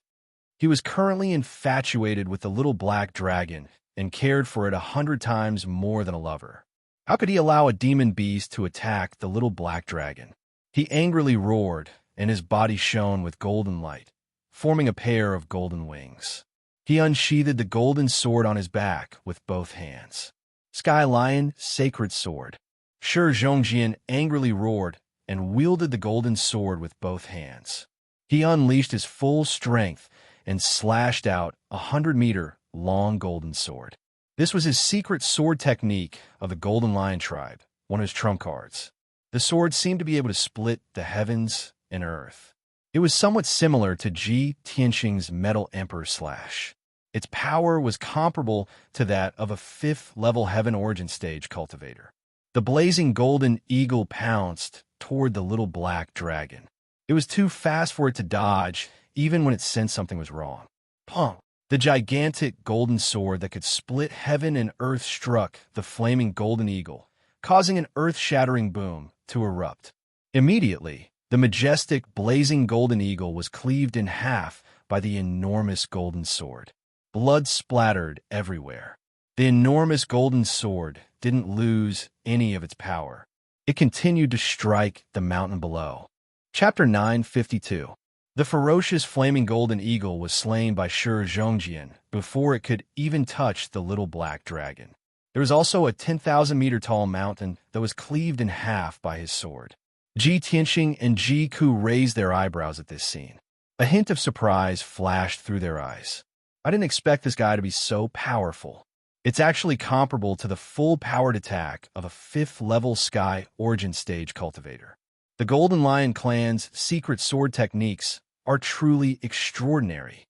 He was currently infatuated with the little black dragon and cared for it 100 times more than a lover. How could he allow a demon beast to attack the little black dragon? He angrily roared, and his body shone with golden light, forming a pair of golden wings. He unsheathed the golden sword on his back with both hands. Sky Lion, Sacred Sword. Shi Zhongjian angrily roared and wielded the golden sword with both hands. He unleashed his full strength and slashed out a 100-meter-long golden sword. This was his secret sword technique of the Golden Lion tribe, one of his trump cards. The sword seemed to be able to split the heavens and earth. It was somewhat similar to Ji Tianxing's Metal Emperor Slash. Its power was comparable to that of a 5th-level Heaven Origin Stage cultivator. The blazing golden eagle pounced toward the little black dragon. It was too fast for it to dodge, even when it sensed something was wrong. Pong! The gigantic golden sword that could split heaven and earth struck the flaming golden eagle, causing an earth-shattering boom to erupt. Immediately, the majestic, blazing golden eagle was cleaved in half by the enormous golden sword. Blood splattered everywhere. The enormous golden sword didn't lose any of its power. It continued to strike the mountain below. Chapter 952. The ferocious flaming golden eagle was slain by Shi Zhongjian before it could even touch the little black dragon. There was also a 10,000-meter-tall mountain that was cleaved in half by his sword. Ji Tianxing and Ji Ku raised their eyebrows at this scene. A hint of surprise flashed through their eyes. I didn't expect this guy to be so powerful. It's actually comparable to the full-powered attack of a 5th-level Sky Origin Stage cultivator. The Golden Lion clan's secret sword techniques are truly extraordinary.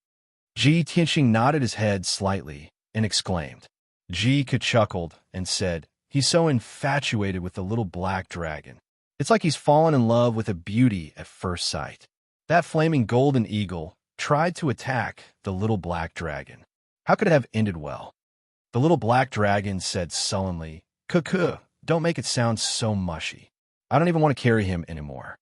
Ji Tianxing nodded his head slightly and exclaimed. Ji Ku chuckled and said, "He's so infatuated with the little black dragon. It's like he's fallen in love with a beauty at first sight." That flaming golden eagle tried to attack the little black dragon. How could it have ended well? The little black dragon said sullenly, "Cuckoo, don't make it sound so mushy. I don't even want to carry him anymore."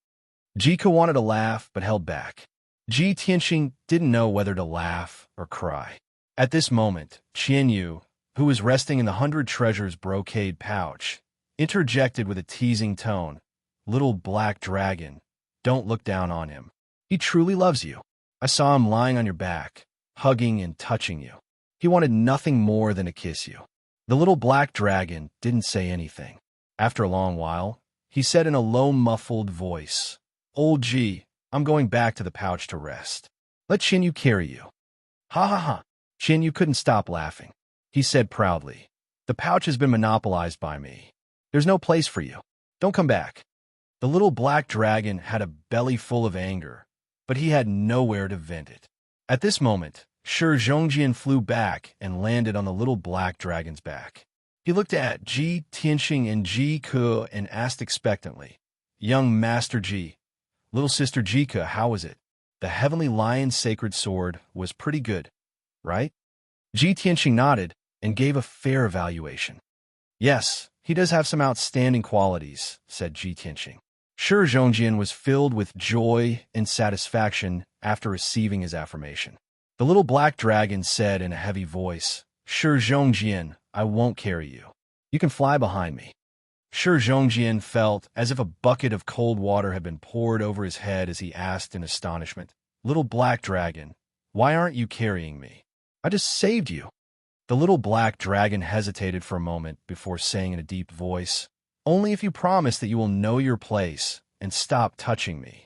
Ji Ku wanted to laugh but held back. Ji Tianxing didn't know whether to laugh or cry. At this moment, Qian Yu, who was resting in the 100 Treasures brocade pouch, interjected with a teasing tone, "Little black dragon, don't look down on him. He truly loves you. I saw him lying on your back, hugging and touching you. He wanted nothing more than to kiss you." The little black dragon didn't say anything. After a long while, he said in a low, muffled voice, "Old Ji, I'm going back to the pouch to rest. Let Qian Yu carry you." "Ha ha ha." Qian Yu couldn't stop laughing. He said proudly, "The pouch has been monopolized by me. There's no place for you. Don't come back." The little black dragon had a belly full of anger, but he had nowhere to vent it. At this moment, Shi Zhongjian flew back and landed on the little black dragon's back. He looked at Ji Tianxing and Ji Ku and asked expectantly, "Young Master Ji, little sister Jika, how was it? The Heavenly Lion's sacred sword was pretty good, right?" Ji Tianxing nodded and gave a fair evaluation. "Yes, he does have some outstanding qualities," said Ji Tianxing. Shi Zhongjian was filled with joy and satisfaction after receiving his affirmation. The little black dragon said in a heavy voice, "Shi Zhongjian, I won't carry you. You can fly behind me." Shi Zhongjian felt as if a bucket of cold water had been poured over his head as he asked in astonishment, "Little black dragon, why aren't you carrying me? I just saved you." The little black dragon hesitated for a moment before saying in a deep voice, "Only if you promise that you will know your place and stop touching me."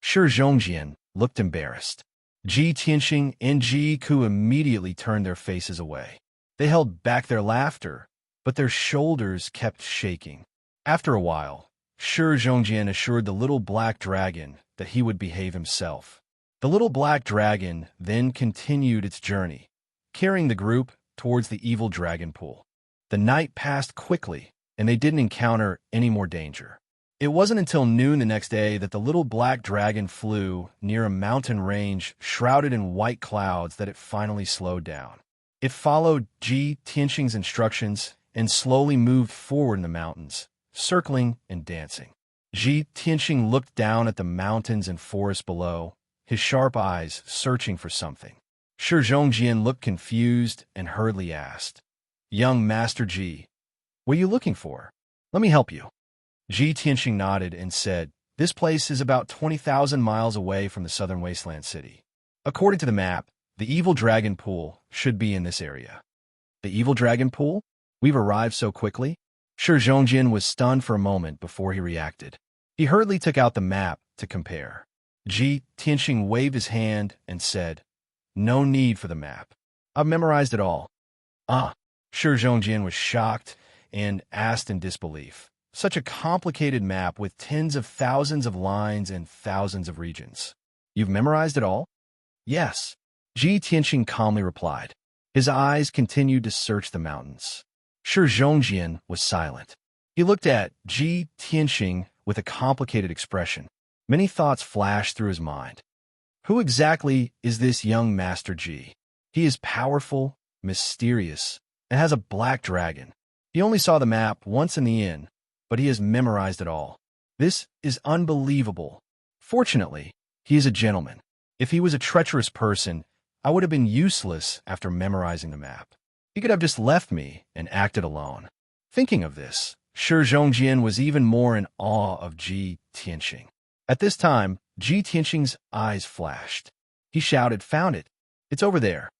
Shi Zhongjian looked embarrassed. Ji Tianxing and Ji Ku immediately turned their faces away. They held back their laughter, but their shoulders kept shaking. After a while, Shi Zhongjian assured the little black dragon that he would behave himself. The little black dragon then continued its journey, carrying the group towards the evil dragon pool. The night passed quickly, and they didn't encounter any more danger. It wasn't until noon the next day that the little black dragon flew near a mountain range shrouded in white clouds that it finally slowed down. It followed Ji Tianxing's instructions and slowly moved forward in the mountains, circling and dancing. Ji Tianxing looked down at the mountains and forest below, his sharp eyes searching for something. Shi Zhongjian looked confused and hurriedly asked, "Young Master Ji, what are you looking for? Let me help you." Ji Tianxing nodded and said, "This place is about 20,000 miles away from the southern wasteland city. According to the map, the evil dragon pool should be in this area." "The evil dragon pool? We've arrived so quickly?" Shi Zhongjian was stunned for a moment before he reacted. He hurriedly took out the map to compare. Ji Tianxing waved his hand and said, "No need for the map. I've memorized it all." "Ah." Shi Zhongjian was shocked and asked in disbelief. Such a complicated map with tens of thousands of lines and thousands of regions. "You've memorized it all?" "Yes," Ji Tianxing calmly replied. His eyes continued to search the mountains. Shi Zhongjian was silent. He looked at Ji Tianxing with a complicated expression. Many thoughts flashed through his mind. Who exactly is this young Master Ji? He is powerful, mysterious, and has a black dragon. He only saw the map once in the inn, but he has memorized it all. This is unbelievable. Fortunately, he is a gentleman. If he was a treacherous person, I would have been useless after memorizing the map. He could have just left me and acted alone. Thinking of this, Shi Zhongjian was even more in awe of Ji Tianxing. At this time, Ji Tianxing's eyes flashed. He shouted, "Found it! It's over there!"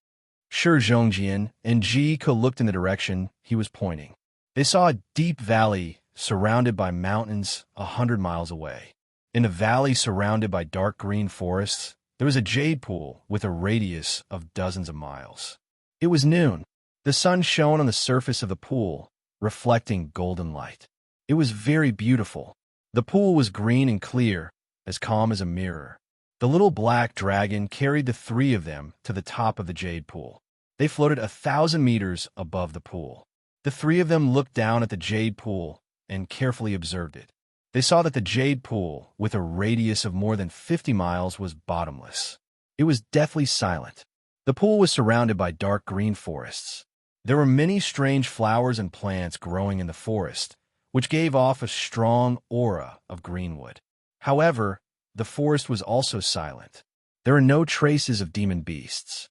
Shi Zhongjian and Ji Ke looked in the direction he was pointing. They saw a deep valley surrounded by mountains 100 miles away. In a valley surrounded by dark green forests, there was a jade pool with a radius of dozens of miles. It was noon. The sun shone on the surface of the pool, reflecting golden light. It was very beautiful. The pool was green and clear, as calm as a mirror. The little black dragon carried the three of them to the top of the jade pool. They floated 1,000 meters above the pool. The three of them looked down at the jade pool and carefully observed it. They saw that the jade pool, with a radius of more than 50 miles, was bottomless. It was deathly silent. The pool was surrounded by dark green forests. There were many strange flowers and plants growing in the forest, which gave off a strong aura of greenwood. However, the forest was also silent. There are no traces of demon beasts.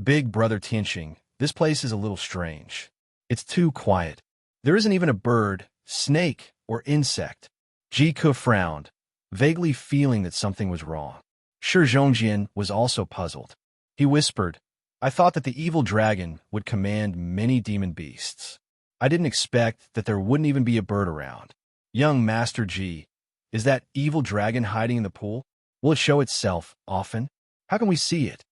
"Big Brother Tianxing, this place is a little strange. It's too quiet. There isn't even a bird, snake, or insect." Ji Ke frowned, vaguely feeling that something was wrong. Shi Zhongjian was also puzzled. He whispered, "I thought that the evil dragon would command many demon beasts. I didn't expect that there wouldn't even be a bird around. Young Master Ji, is that evil dragon hiding in the pool? Will it show itself often? How can we see it?"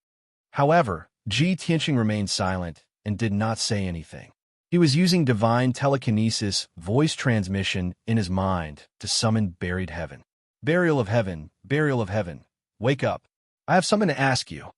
However, Ji Tianxing remained silent and did not say anything. He was using divine telekinesis voice transmission in his mind to summon buried heaven. Burial of heaven, wake up. I have something to ask you."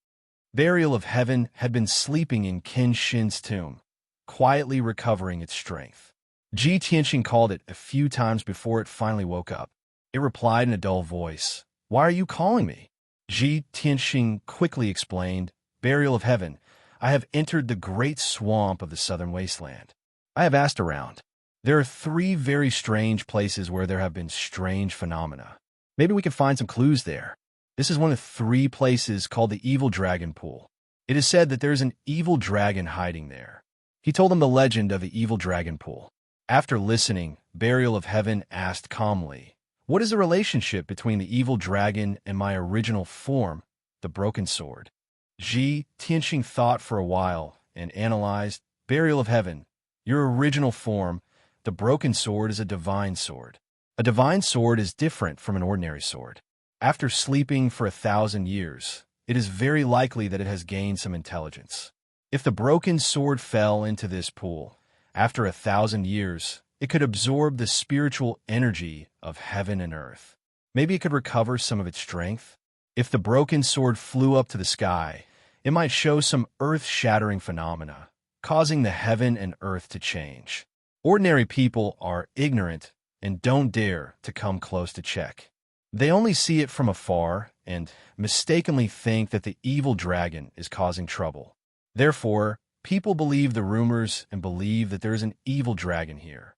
Burial of heaven had been sleeping in Qin Shin's tomb, quietly recovering its strength. Ji Tianxing called it a few times before it finally woke up. It replied in a dull voice, "Why are you calling me?" Ji Tianxing quickly explained, "Burial of heaven, I have entered the great swamp of the southern wasteland. I have asked around. There are 3 very strange places where there have been strange phenomena. Maybe we can find some clues there. This is one of 3 places called the Evil Dragon Pool. It is said that there is an evil dragon hiding there." He told them the legend of the Evil Dragon Pool. After listening, Burial of Heaven asked calmly, "What is the relationship between the evil dragon and my original form, the broken sword?" Ji Tianxing thought for a while and analyzed, "Burial of Heaven, your original form, the broken sword, is a divine sword. A divine sword is different from an ordinary sword. After sleeping for 1,000 years, it is very likely that it has gained some intelligence. If the broken sword fell into this pool, after 1,000 years, it could absorb the spiritual energy of heaven and earth. Maybe it could recover some of its strength. If the broken sword flew up to the sky, it might show some earth-shattering phenomena, causing the heaven and earth to change. Ordinary people are ignorant and don't dare to come close to check. They only see it from afar and mistakenly think that the evil dragon is causing trouble. Therefore, people believe the rumors and believe that there is an evil dragon here.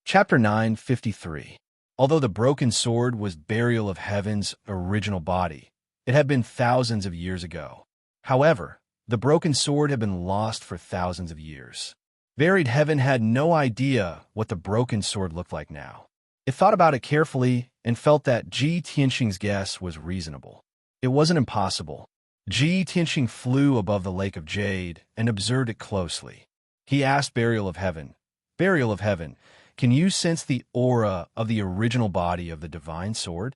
Chapter 9:53. Although the broken sword was burial of heaven's original body, it had been thousands of years ago. However, the broken sword had been lost for thousands of years. Buried heaven had no idea what the broken sword looked like now. It thought about it carefully and felt that Ji Tianxing's guess was reasonable. It wasn't impossible. Ji Tianxing flew above the lake of jade and observed it closely. He asked Burial of Heaven, "Burial of Heaven, can you sense the aura of the original body of the divine sword?"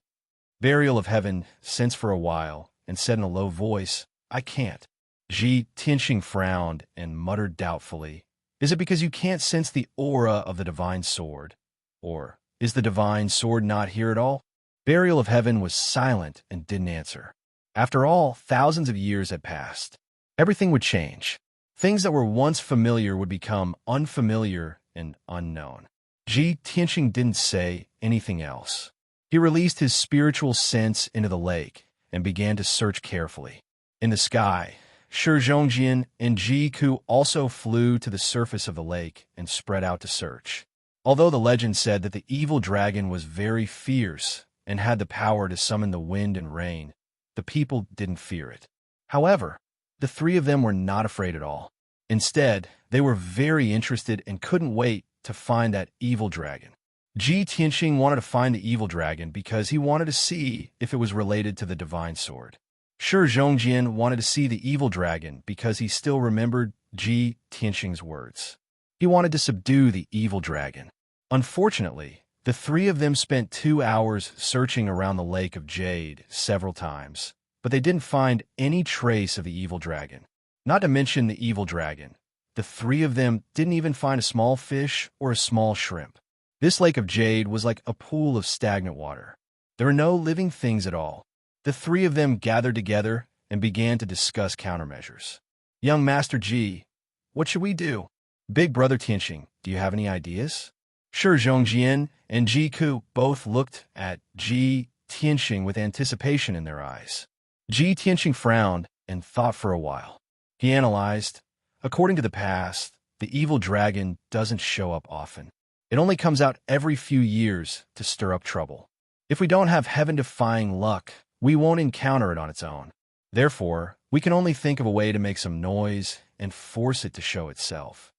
Burial of Heaven sensed for a while and said in a low voice, "I can't." Ji Tianxing frowned and muttered doubtfully, "Is it because you can't sense the aura of the divine sword? Or is the divine sword not here at all?" Burial of Heaven was silent and didn't answer. After all, thousands of years had passed. Everything would change. Things that were once familiar would become unfamiliar and unknown. Ji Tianxing didn't say anything else. He released his spiritual sense into the lake and began to search carefully. In the sky, Shi Zhongjian and Ji Ku also flew to the surface of the lake and spread out to search. Although the legend said that the evil dragon was very fierce and had the power to summon the wind and rain, the people didn't fear it. However, the three of them were not afraid at all. Instead, they were very interested and couldn't wait to find that evil dragon. Ji Tianxing wanted to find the evil dragon because he wanted to see if it was related to the divine sword. Shi Zhongjian wanted to see the evil dragon because he still remembered Ji Tianxing's words. He wanted to subdue the evil dragon. Unfortunately, the three of them spent 2 hours searching around the lake of jade several times, but they didn't find any trace of the evil dragon. Not to mention the evil dragon, the three of them didn't even find a small fish or a small shrimp. This lake of jade was like a pool of stagnant water. There were no living things at all. The three of them gathered together and began to discuss countermeasures. "Young Master Ji, what should we do?" "Big Brother Tianxing, do you have any ideas?" Shi Zhongjian and Ji Ku both looked at Ji Tianxing with anticipation in their eyes. Ji Tianxing frowned and thought for a while. He analyzed, "According to the past, the evil dragon doesn't show up often. It only comes out every few years to stir up trouble. If we don't have heaven-defying luck, we won't encounter it on its own. Therefore, we can only think of a way to make some noise and force it to show itself."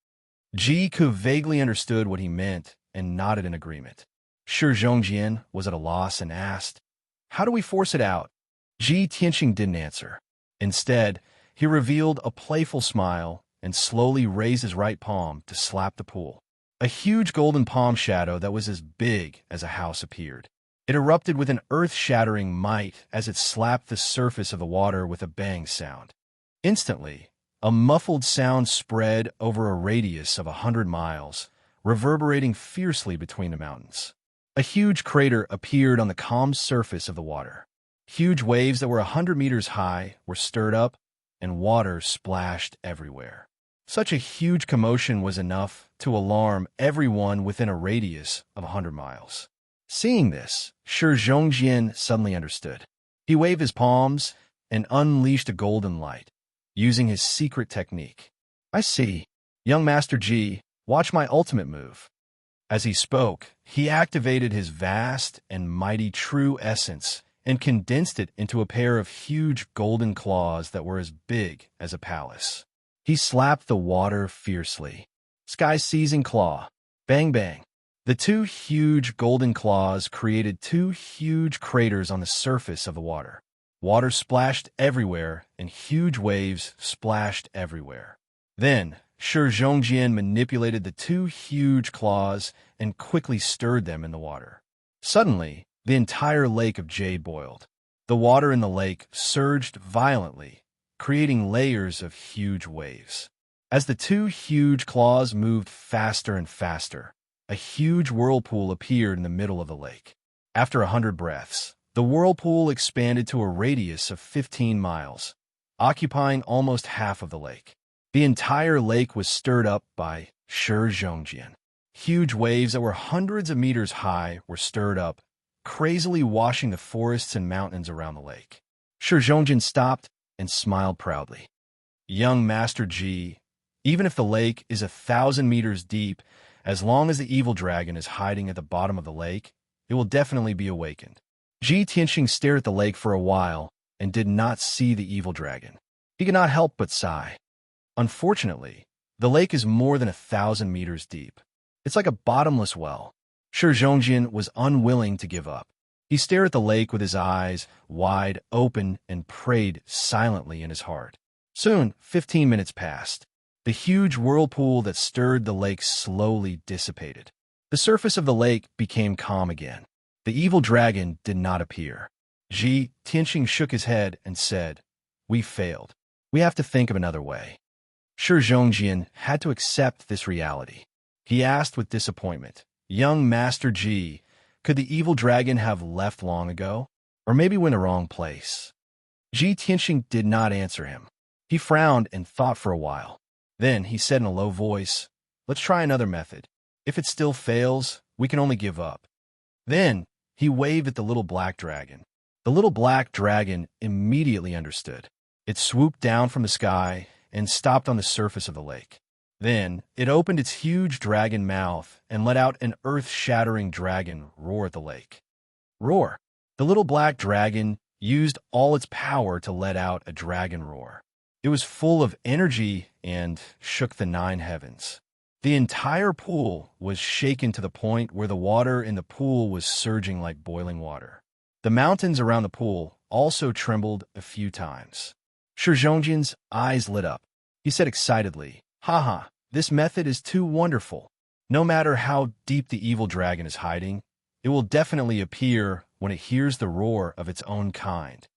Ji Ku vaguely understood what he meant and nodded in agreement. Shi Zhongjian was at a loss and asked, "How do we force it out?" Ji Tianxing didn't answer. Instead, he revealed a playful smile and slowly raised his right palm to slap the pool. A huge golden palm shadow that was as big as a house appeared. It erupted with an earth-shattering might as it slapped the surface of the water with a bang sound. Instantly, a muffled sound spread over a radius of 100 miles, reverberating fiercely between the mountains. A huge crater appeared on the calm surface of the water. Huge waves that were 100 meters high were stirred up, and water splashed everywhere. Such a huge commotion was enough to alarm everyone within a radius of 100 miles. Seeing this, Shi Zhongjian suddenly understood. He waved his palms and unleashed a golden light, using his secret technique. "I see. Young Master Ji, watch my ultimate move." As he spoke, he activated his vast and mighty true essence and condensed it into a pair of huge golden claws that were as big as a palace. He slapped the water fiercely. Sky-seizing claw. Bang bang. The two huge golden claws created two huge craters on the surface of the water. Water splashed everywhere, and huge waves splashed everywhere. Then, Shi Zhongjian manipulated the two huge claws and quickly stirred them in the water. Suddenly, the entire lake of jade boiled. The water in the lake surged violently, creating layers of huge waves. As the two huge claws moved faster and faster, a huge whirlpool appeared in the middle of the lake. After 100 breaths, the whirlpool expanded to a radius of 15 miles. occupying almost half of the lake. The entire lake was stirred up by Shizhongjian. Huge waves that were hundreds of meters high were stirred up, crazily washing the forests and mountains around the lake. Shizhongjian stopped and smiled proudly. Young Master Ji, even if the lake is 1,000 meters deep, as long as the evil dragon is hiding at the bottom of the lake, it will definitely be awakened. Ji Tianxing stared at the lake for a while and did not see the evil dragon. He could not help but sigh. Unfortunately, the lake is more than 1,000 meters deep. It's like a bottomless well. Shizhongjian was unwilling to give up. He stared at the lake with his eyes wide open and prayed silently in his heart. Soon, 15 minutes passed. The huge whirlpool that stirred the lake slowly dissipated. The surface of the lake became calm again. The evil dragon did not appear. Ji Tianxing shook his head and said, "We failed. We have to think of another way." Shizhongjian had to accept this reality. He asked with disappointment, "Young Master Ji, could the evil dragon have left long ago? Or maybe went the wrong place?" Ji Tianxing did not answer him. He frowned and thought for a while. Then he said in a low voice, "Let's try another method. If it still fails, we can only give up." Then he waved at the little black dragon. The little black dragon immediately understood. It swooped down from the sky and stopped on the surface of the lake. Then it opened its huge dragon mouth and let out an earth-shattering dragon roar at the lake. Roar! The little black dragon used all its power to let out a dragon roar. It was full of energy and shook the 9 heavens. The entire pool was shaken to the point where the water in the pool was surging like boiling water. The mountains around the pool also trembled a few times. Shizhongjian's eyes lit up. He said excitedly, "Haha, this method is too wonderful. No matter how deep the evil dragon is hiding, it will definitely appear when it hears the roar of its own kind."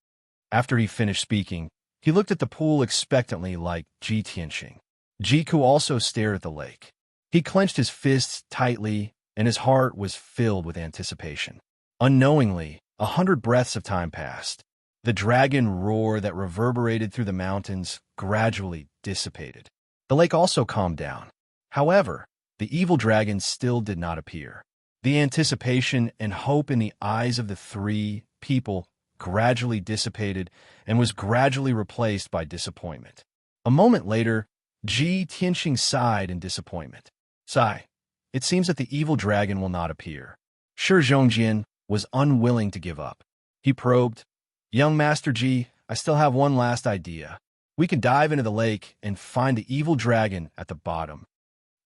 After he finished speaking, he looked at the pool expectantly like Ji Tianxing. Jiku also stared at the lake. He clenched his fists tightly, and his heart was filled with anticipation. Unknowingly, 100 breaths of time passed. The dragon roar that reverberated through the mountains gradually dissipated. The lake also calmed down. However, the evil dragon still did not appear. The anticipation and hope in the eyes of the 3 people gradually dissipated and was gradually replaced by disappointment. A moment later, Ji Tianxing sighed in disappointment. "Sigh, it seems that the evil dragon will not appear." Shizhongjian was unwilling to give up. He probed, "Young Master Ji, I still have one last idea. We can dive into the lake and find the evil dragon at the bottom."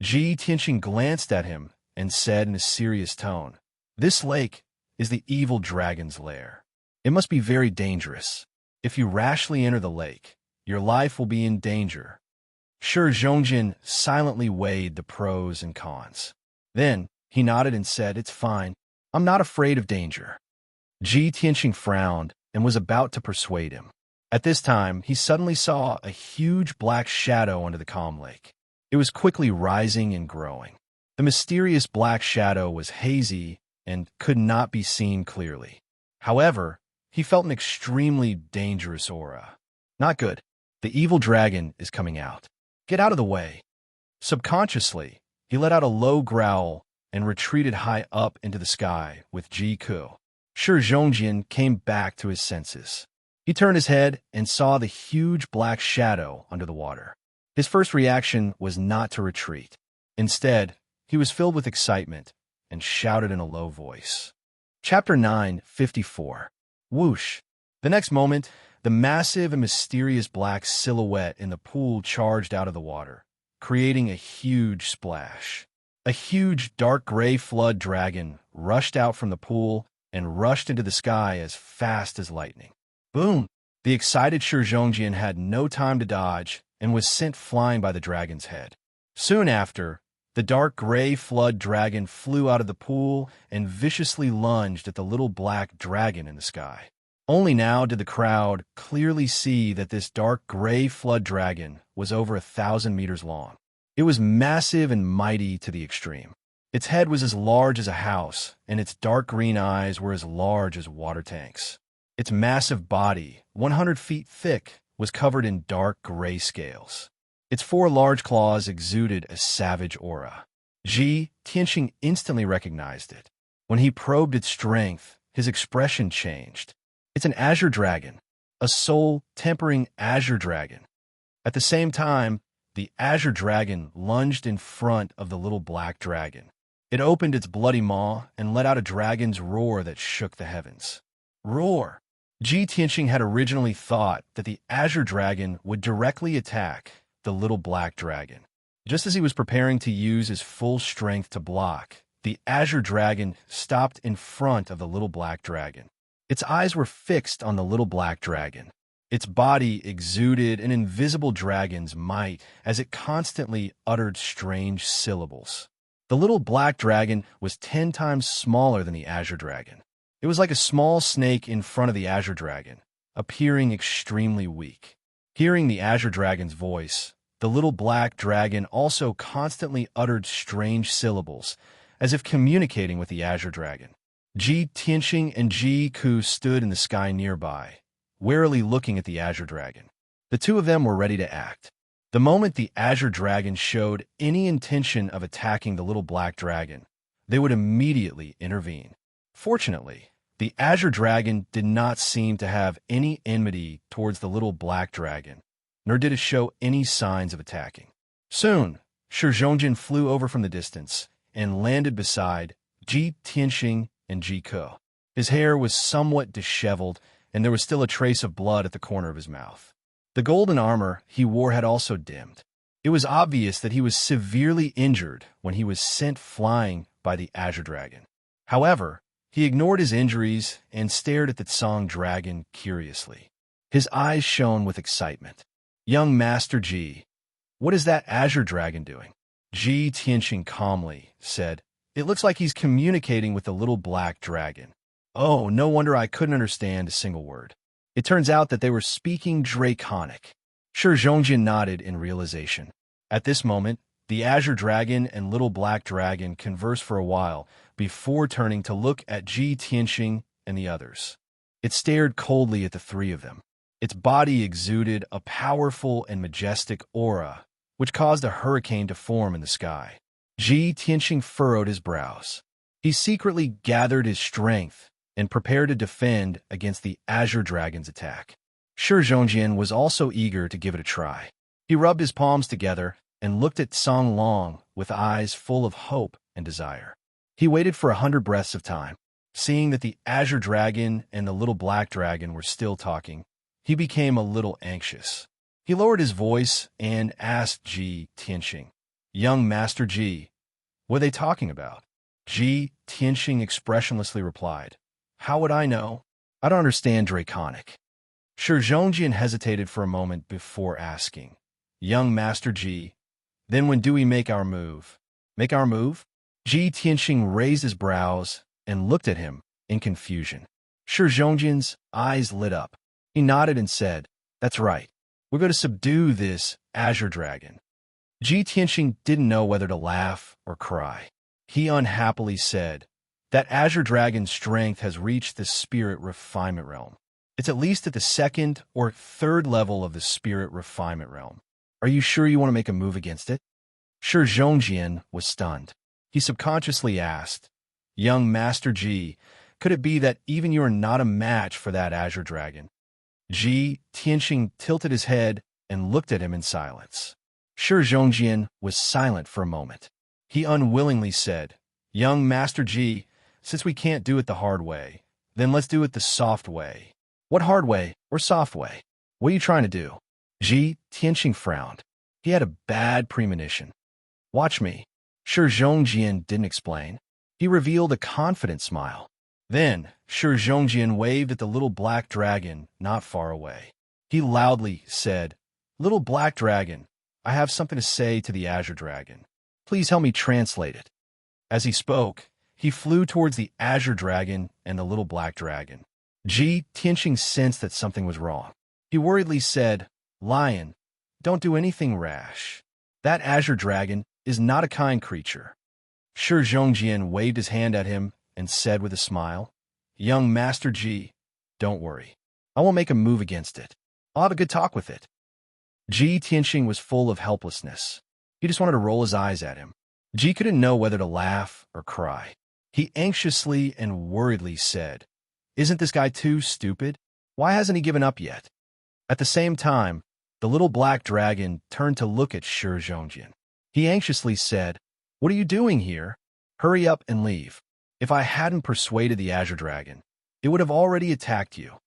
Ji Tianxing glanced at him and said in a serious tone, "This lake is the evil dragon's lair. It must be very dangerous. If you rashly enter the lake, your life will be in danger." Shizhongjian silently weighed the pros and cons. Then he nodded and said, "It's fine. I'm not afraid of danger." Ji Tianxing frowned and was about to persuade him. At this time, he suddenly saw a huge black shadow under the calm lake. It was quickly rising and growing. The mysterious black shadow was hazy and could not be seen clearly. However, he felt an extremely dangerous aura. Not good. The evil dragon is coming out. Get out of the way. Subconsciously, he let out a low growl and retreated high up into the sky with Jiku. Shizhongjian came back to his senses. He turned his head and saw the huge black shadow under the water. His first reaction was not to retreat. Instead, he was filled with excitement and shouted in a low voice. Chapter 9:54. Whoosh! The next moment, the massive and mysterious black silhouette in the pool charged out of the water, creating a huge splash. A huge dark gray flood dragon rushed out from the pool and rushed into the sky as fast as lightning. Boom! The excited Shizhongjian had no time to dodge and was sent flying by the dragon's head. Soon after, the dark gray flood dragon flew out of the pool and viciously lunged at the little black dragon in the sky. Only now did the crowd clearly see that this dark gray flood dragon was over 1,000 meters long. It was massive and mighty to the extreme. Its head was as large as a house, and its dark green eyes were as large as water tanks. Its massive body, 100 feet thick, was covered in dark gray scales. Its 4 large claws exuded a savage aura. Ji Tianxing instantly recognized it. When he probed its strength, his expression changed. It's an azure dragon, a soul-tempering azure dragon. At the same time, the azure dragon lunged in front of the little black dragon. It opened its bloody maw and let out a dragon's roar that shook the heavens. Roar! Ji Tianxing had originally thought that the azure dragon would directly attack the little black dragon. Just as he was preparing to use his full strength to block, the azure dragon stopped in front of the little black dragon. Its eyes were fixed on the little black dragon. Its body exuded an invisible dragon's might as it constantly uttered strange syllables. The little black dragon was 10 times smaller than the azure dragon. It was like a small snake in front of the azure dragon, appearing extremely weak. Hearing the azure dragon's voice, the little black dragon also constantly uttered strange syllables, as if communicating with the azure dragon. Ji Tianxing and Ji Ku stood in the sky nearby, warily looking at the azure dragon. The two of them were ready to act. The moment the azure dragon showed any intention of attacking the little black dragon, they would immediately intervene. Fortunately, the azure dragon did not seem to have any enmity towards the little black dragon, nor did it show any signs of attacking. Soon, Shi Zhongjin flew over from the distance and landed beside Ji Tianxing and Ji Ke. His hair was somewhat disheveled, and there was still a trace of blood at the corner of his mouth. The golden armor he wore had also dimmed. It was obvious that he was severely injured when he was sent flying by the azure dragon. However, he ignored his injuries and stared at the Tsang dragon curiously. His eyes shone with excitement. "Young Master Ji, what is that azure dragon doing?" Ji Tianxing calmly said, "It looks like he's communicating with the little black dragon." Oh, no wonder I couldn't understand a single word. It turns out that they were speaking Draconic. Shi Zhongjin nodded in realization. At this moment, the azure dragon and little black dragon conversed for a while before turning to look at Ji Tianxing and the others. It stared coldly at the three of them. Its body exuded a powerful and majestic aura, which caused a hurricane to form in the sky. Ji Tianxing furrowed his brows. He secretly gathered his strength and prepared to defend against the azure dragon's attack. Shi Zhongjin was also eager to give it a try. He rubbed his palms together and looked at Song Long with eyes full of hope and desire. He waited for 100 breaths of time. Seeing that the azure dragon and the little black dragon were still talking, he became a little anxious. He lowered his voice and asked Ji Tianxing, "Young Master Ji, what are they talking about?" Ji Tianxing expressionlessly replied, "How would I know? I don't understand Draconic." Shi Zhongjin hesitated for a moment before asking, "Young Master Ji, then when do we make our move?" "Make our move?" Ji Tianxing raised his brows and looked at him in confusion. Shi Zhongjin's eyes lit up. He nodded and said, "That's right. We're going to subdue this azure dragon." Ji Tianxing didn't know whether to laugh or cry. He unhappily said, "That azure dragon's strength has reached the spirit refinement realm. It's at least at the 2nd or 3rd level of the spirit refinement realm. Are you sure you want to make a move against it?" Shi Zhongjin was stunned. He subconsciously asked, "Young Master Ji, could it be that even you are not a match for that azure dragon?" Ji Tianxing tilted his head and looked at him in silence. Shi Zhongjin was silent for a moment. He unwillingly said, "Young Master Ji, since we can't do it the hard way, then let's do it the soft way." "What hard way or soft way? What are you trying to do?" Ji Tianxing frowned. He had a bad premonition. "Watch me." Shi Zhongjin didn't explain. He revealed a confident smile. Then Shi Zhongjin waved at the little black dragon not far away. He loudly said, "Little black dragon, I have something to say to the azure dragon. Please help me translate it." As he spoke, he flew towards the azure dragon and the little black dragon. Ji Tianxing sensed that something was wrong. He worriedly said, "Lion, don't do anything rash. That azure dragon is not a kind creature." Shi Zhongjin waved his hand at him and said with a smile, "Young Master Ji, don't worry. I won't make a move against it. I'll have a good talk with it. Ji Tianxing was full of helplessness. He just wanted to roll his eyes at him. Ji couldn't know whether to laugh or cry. He anxiously and worriedly said, "Isn't this guy too stupid? Why hasn't he given up yet?" At the same time, the little black dragon turned to look at Shi Zhongjian. He anxiously said, "What are you doing here? Hurry up and leave. If I hadn't persuaded the Azure Dragon, it would have already attacked you."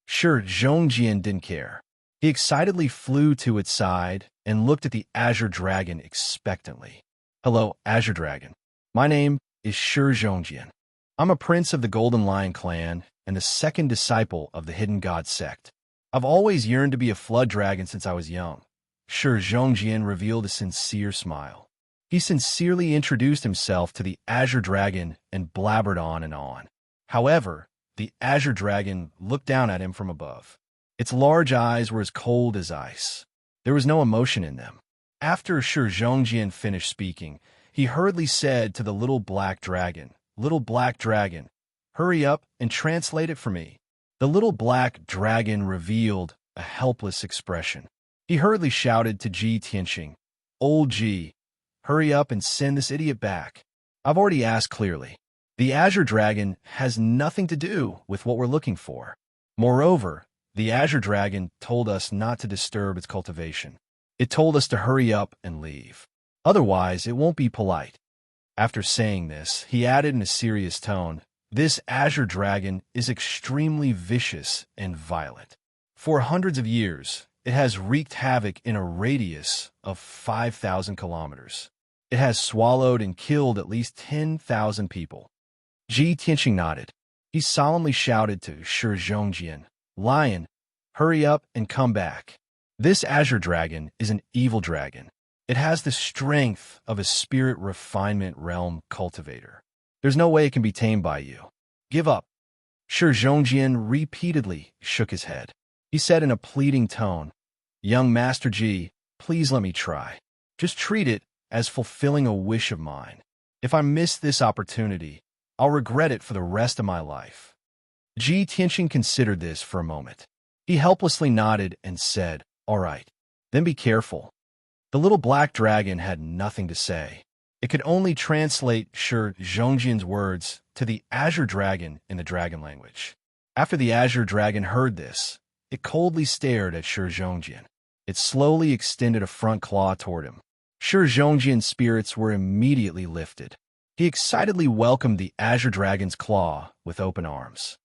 Shi Zhongjian didn't care. He excitedly flew to its side and looked at the Azure Dragon expectantly. "Hello, Azure Dragon. My name is Shi Zhongjian. I'm a prince of the Golden Lion clan and the second disciple of the Hidden God sect. I've always yearned to be a flood dragon since I was young." Shi Zhongjian revealed a sincere smile. He sincerely introduced himself to the Azure Dragon and blabbered on and on. However, the Azure Dragon looked down at him from above. Its large eyes were as cold as ice. There was no emotion in them. After Shi Zhongjian finished speaking, he hurriedly said to the little black dragon, "Little black dragon, hurry up and translate it for me." The little black dragon revealed a helpless expression. He hurriedly shouted to Ji Tianxing, "Old Ji, hurry up and send this idiot back. I've already asked clearly. The Azure Dragon has nothing to do with what we're looking for. Moreover, the Azure Dragon told us not to disturb its cultivation. It told us to hurry up and leave. Otherwise, it won't be polite." After saying this, he added in a serious tone, "This Azure Dragon is extremely vicious and violent. For hundreds of years, it has wreaked havoc in a radius of 5,000 kilometers. It has swallowed and killed at least 10,000 people." Ji Tianxing nodded. He solemnly shouted to Shi Zhongjian, "Lion, hurry up and come back. This Azure Dragon is an evil dragon. It has the strength of a spirit refinement realm cultivator. There's no way it can be tamed by you. Give up." Shi Zhongjian repeatedly shook his head. He said in a pleading tone, "Young Master Ji, please let me try. Just treat it as fulfilling a wish of mine. If I miss this opportunity, I'll regret it for the rest of my life." Ji Tianxing considered this for a moment. He helplessly nodded and said, "All right, then be careful." The little black dragon had nothing to say. It could only translate Shi Zhongjian's words to the Azure Dragon in the dragon language. After the Azure Dragon heard this, it coldly stared at Shi Zhongjian. It slowly extended a front claw toward him. Shi Zhongjian's spirits were immediately lifted. He excitedly welcomed the Azure Dragon's claw with open arms.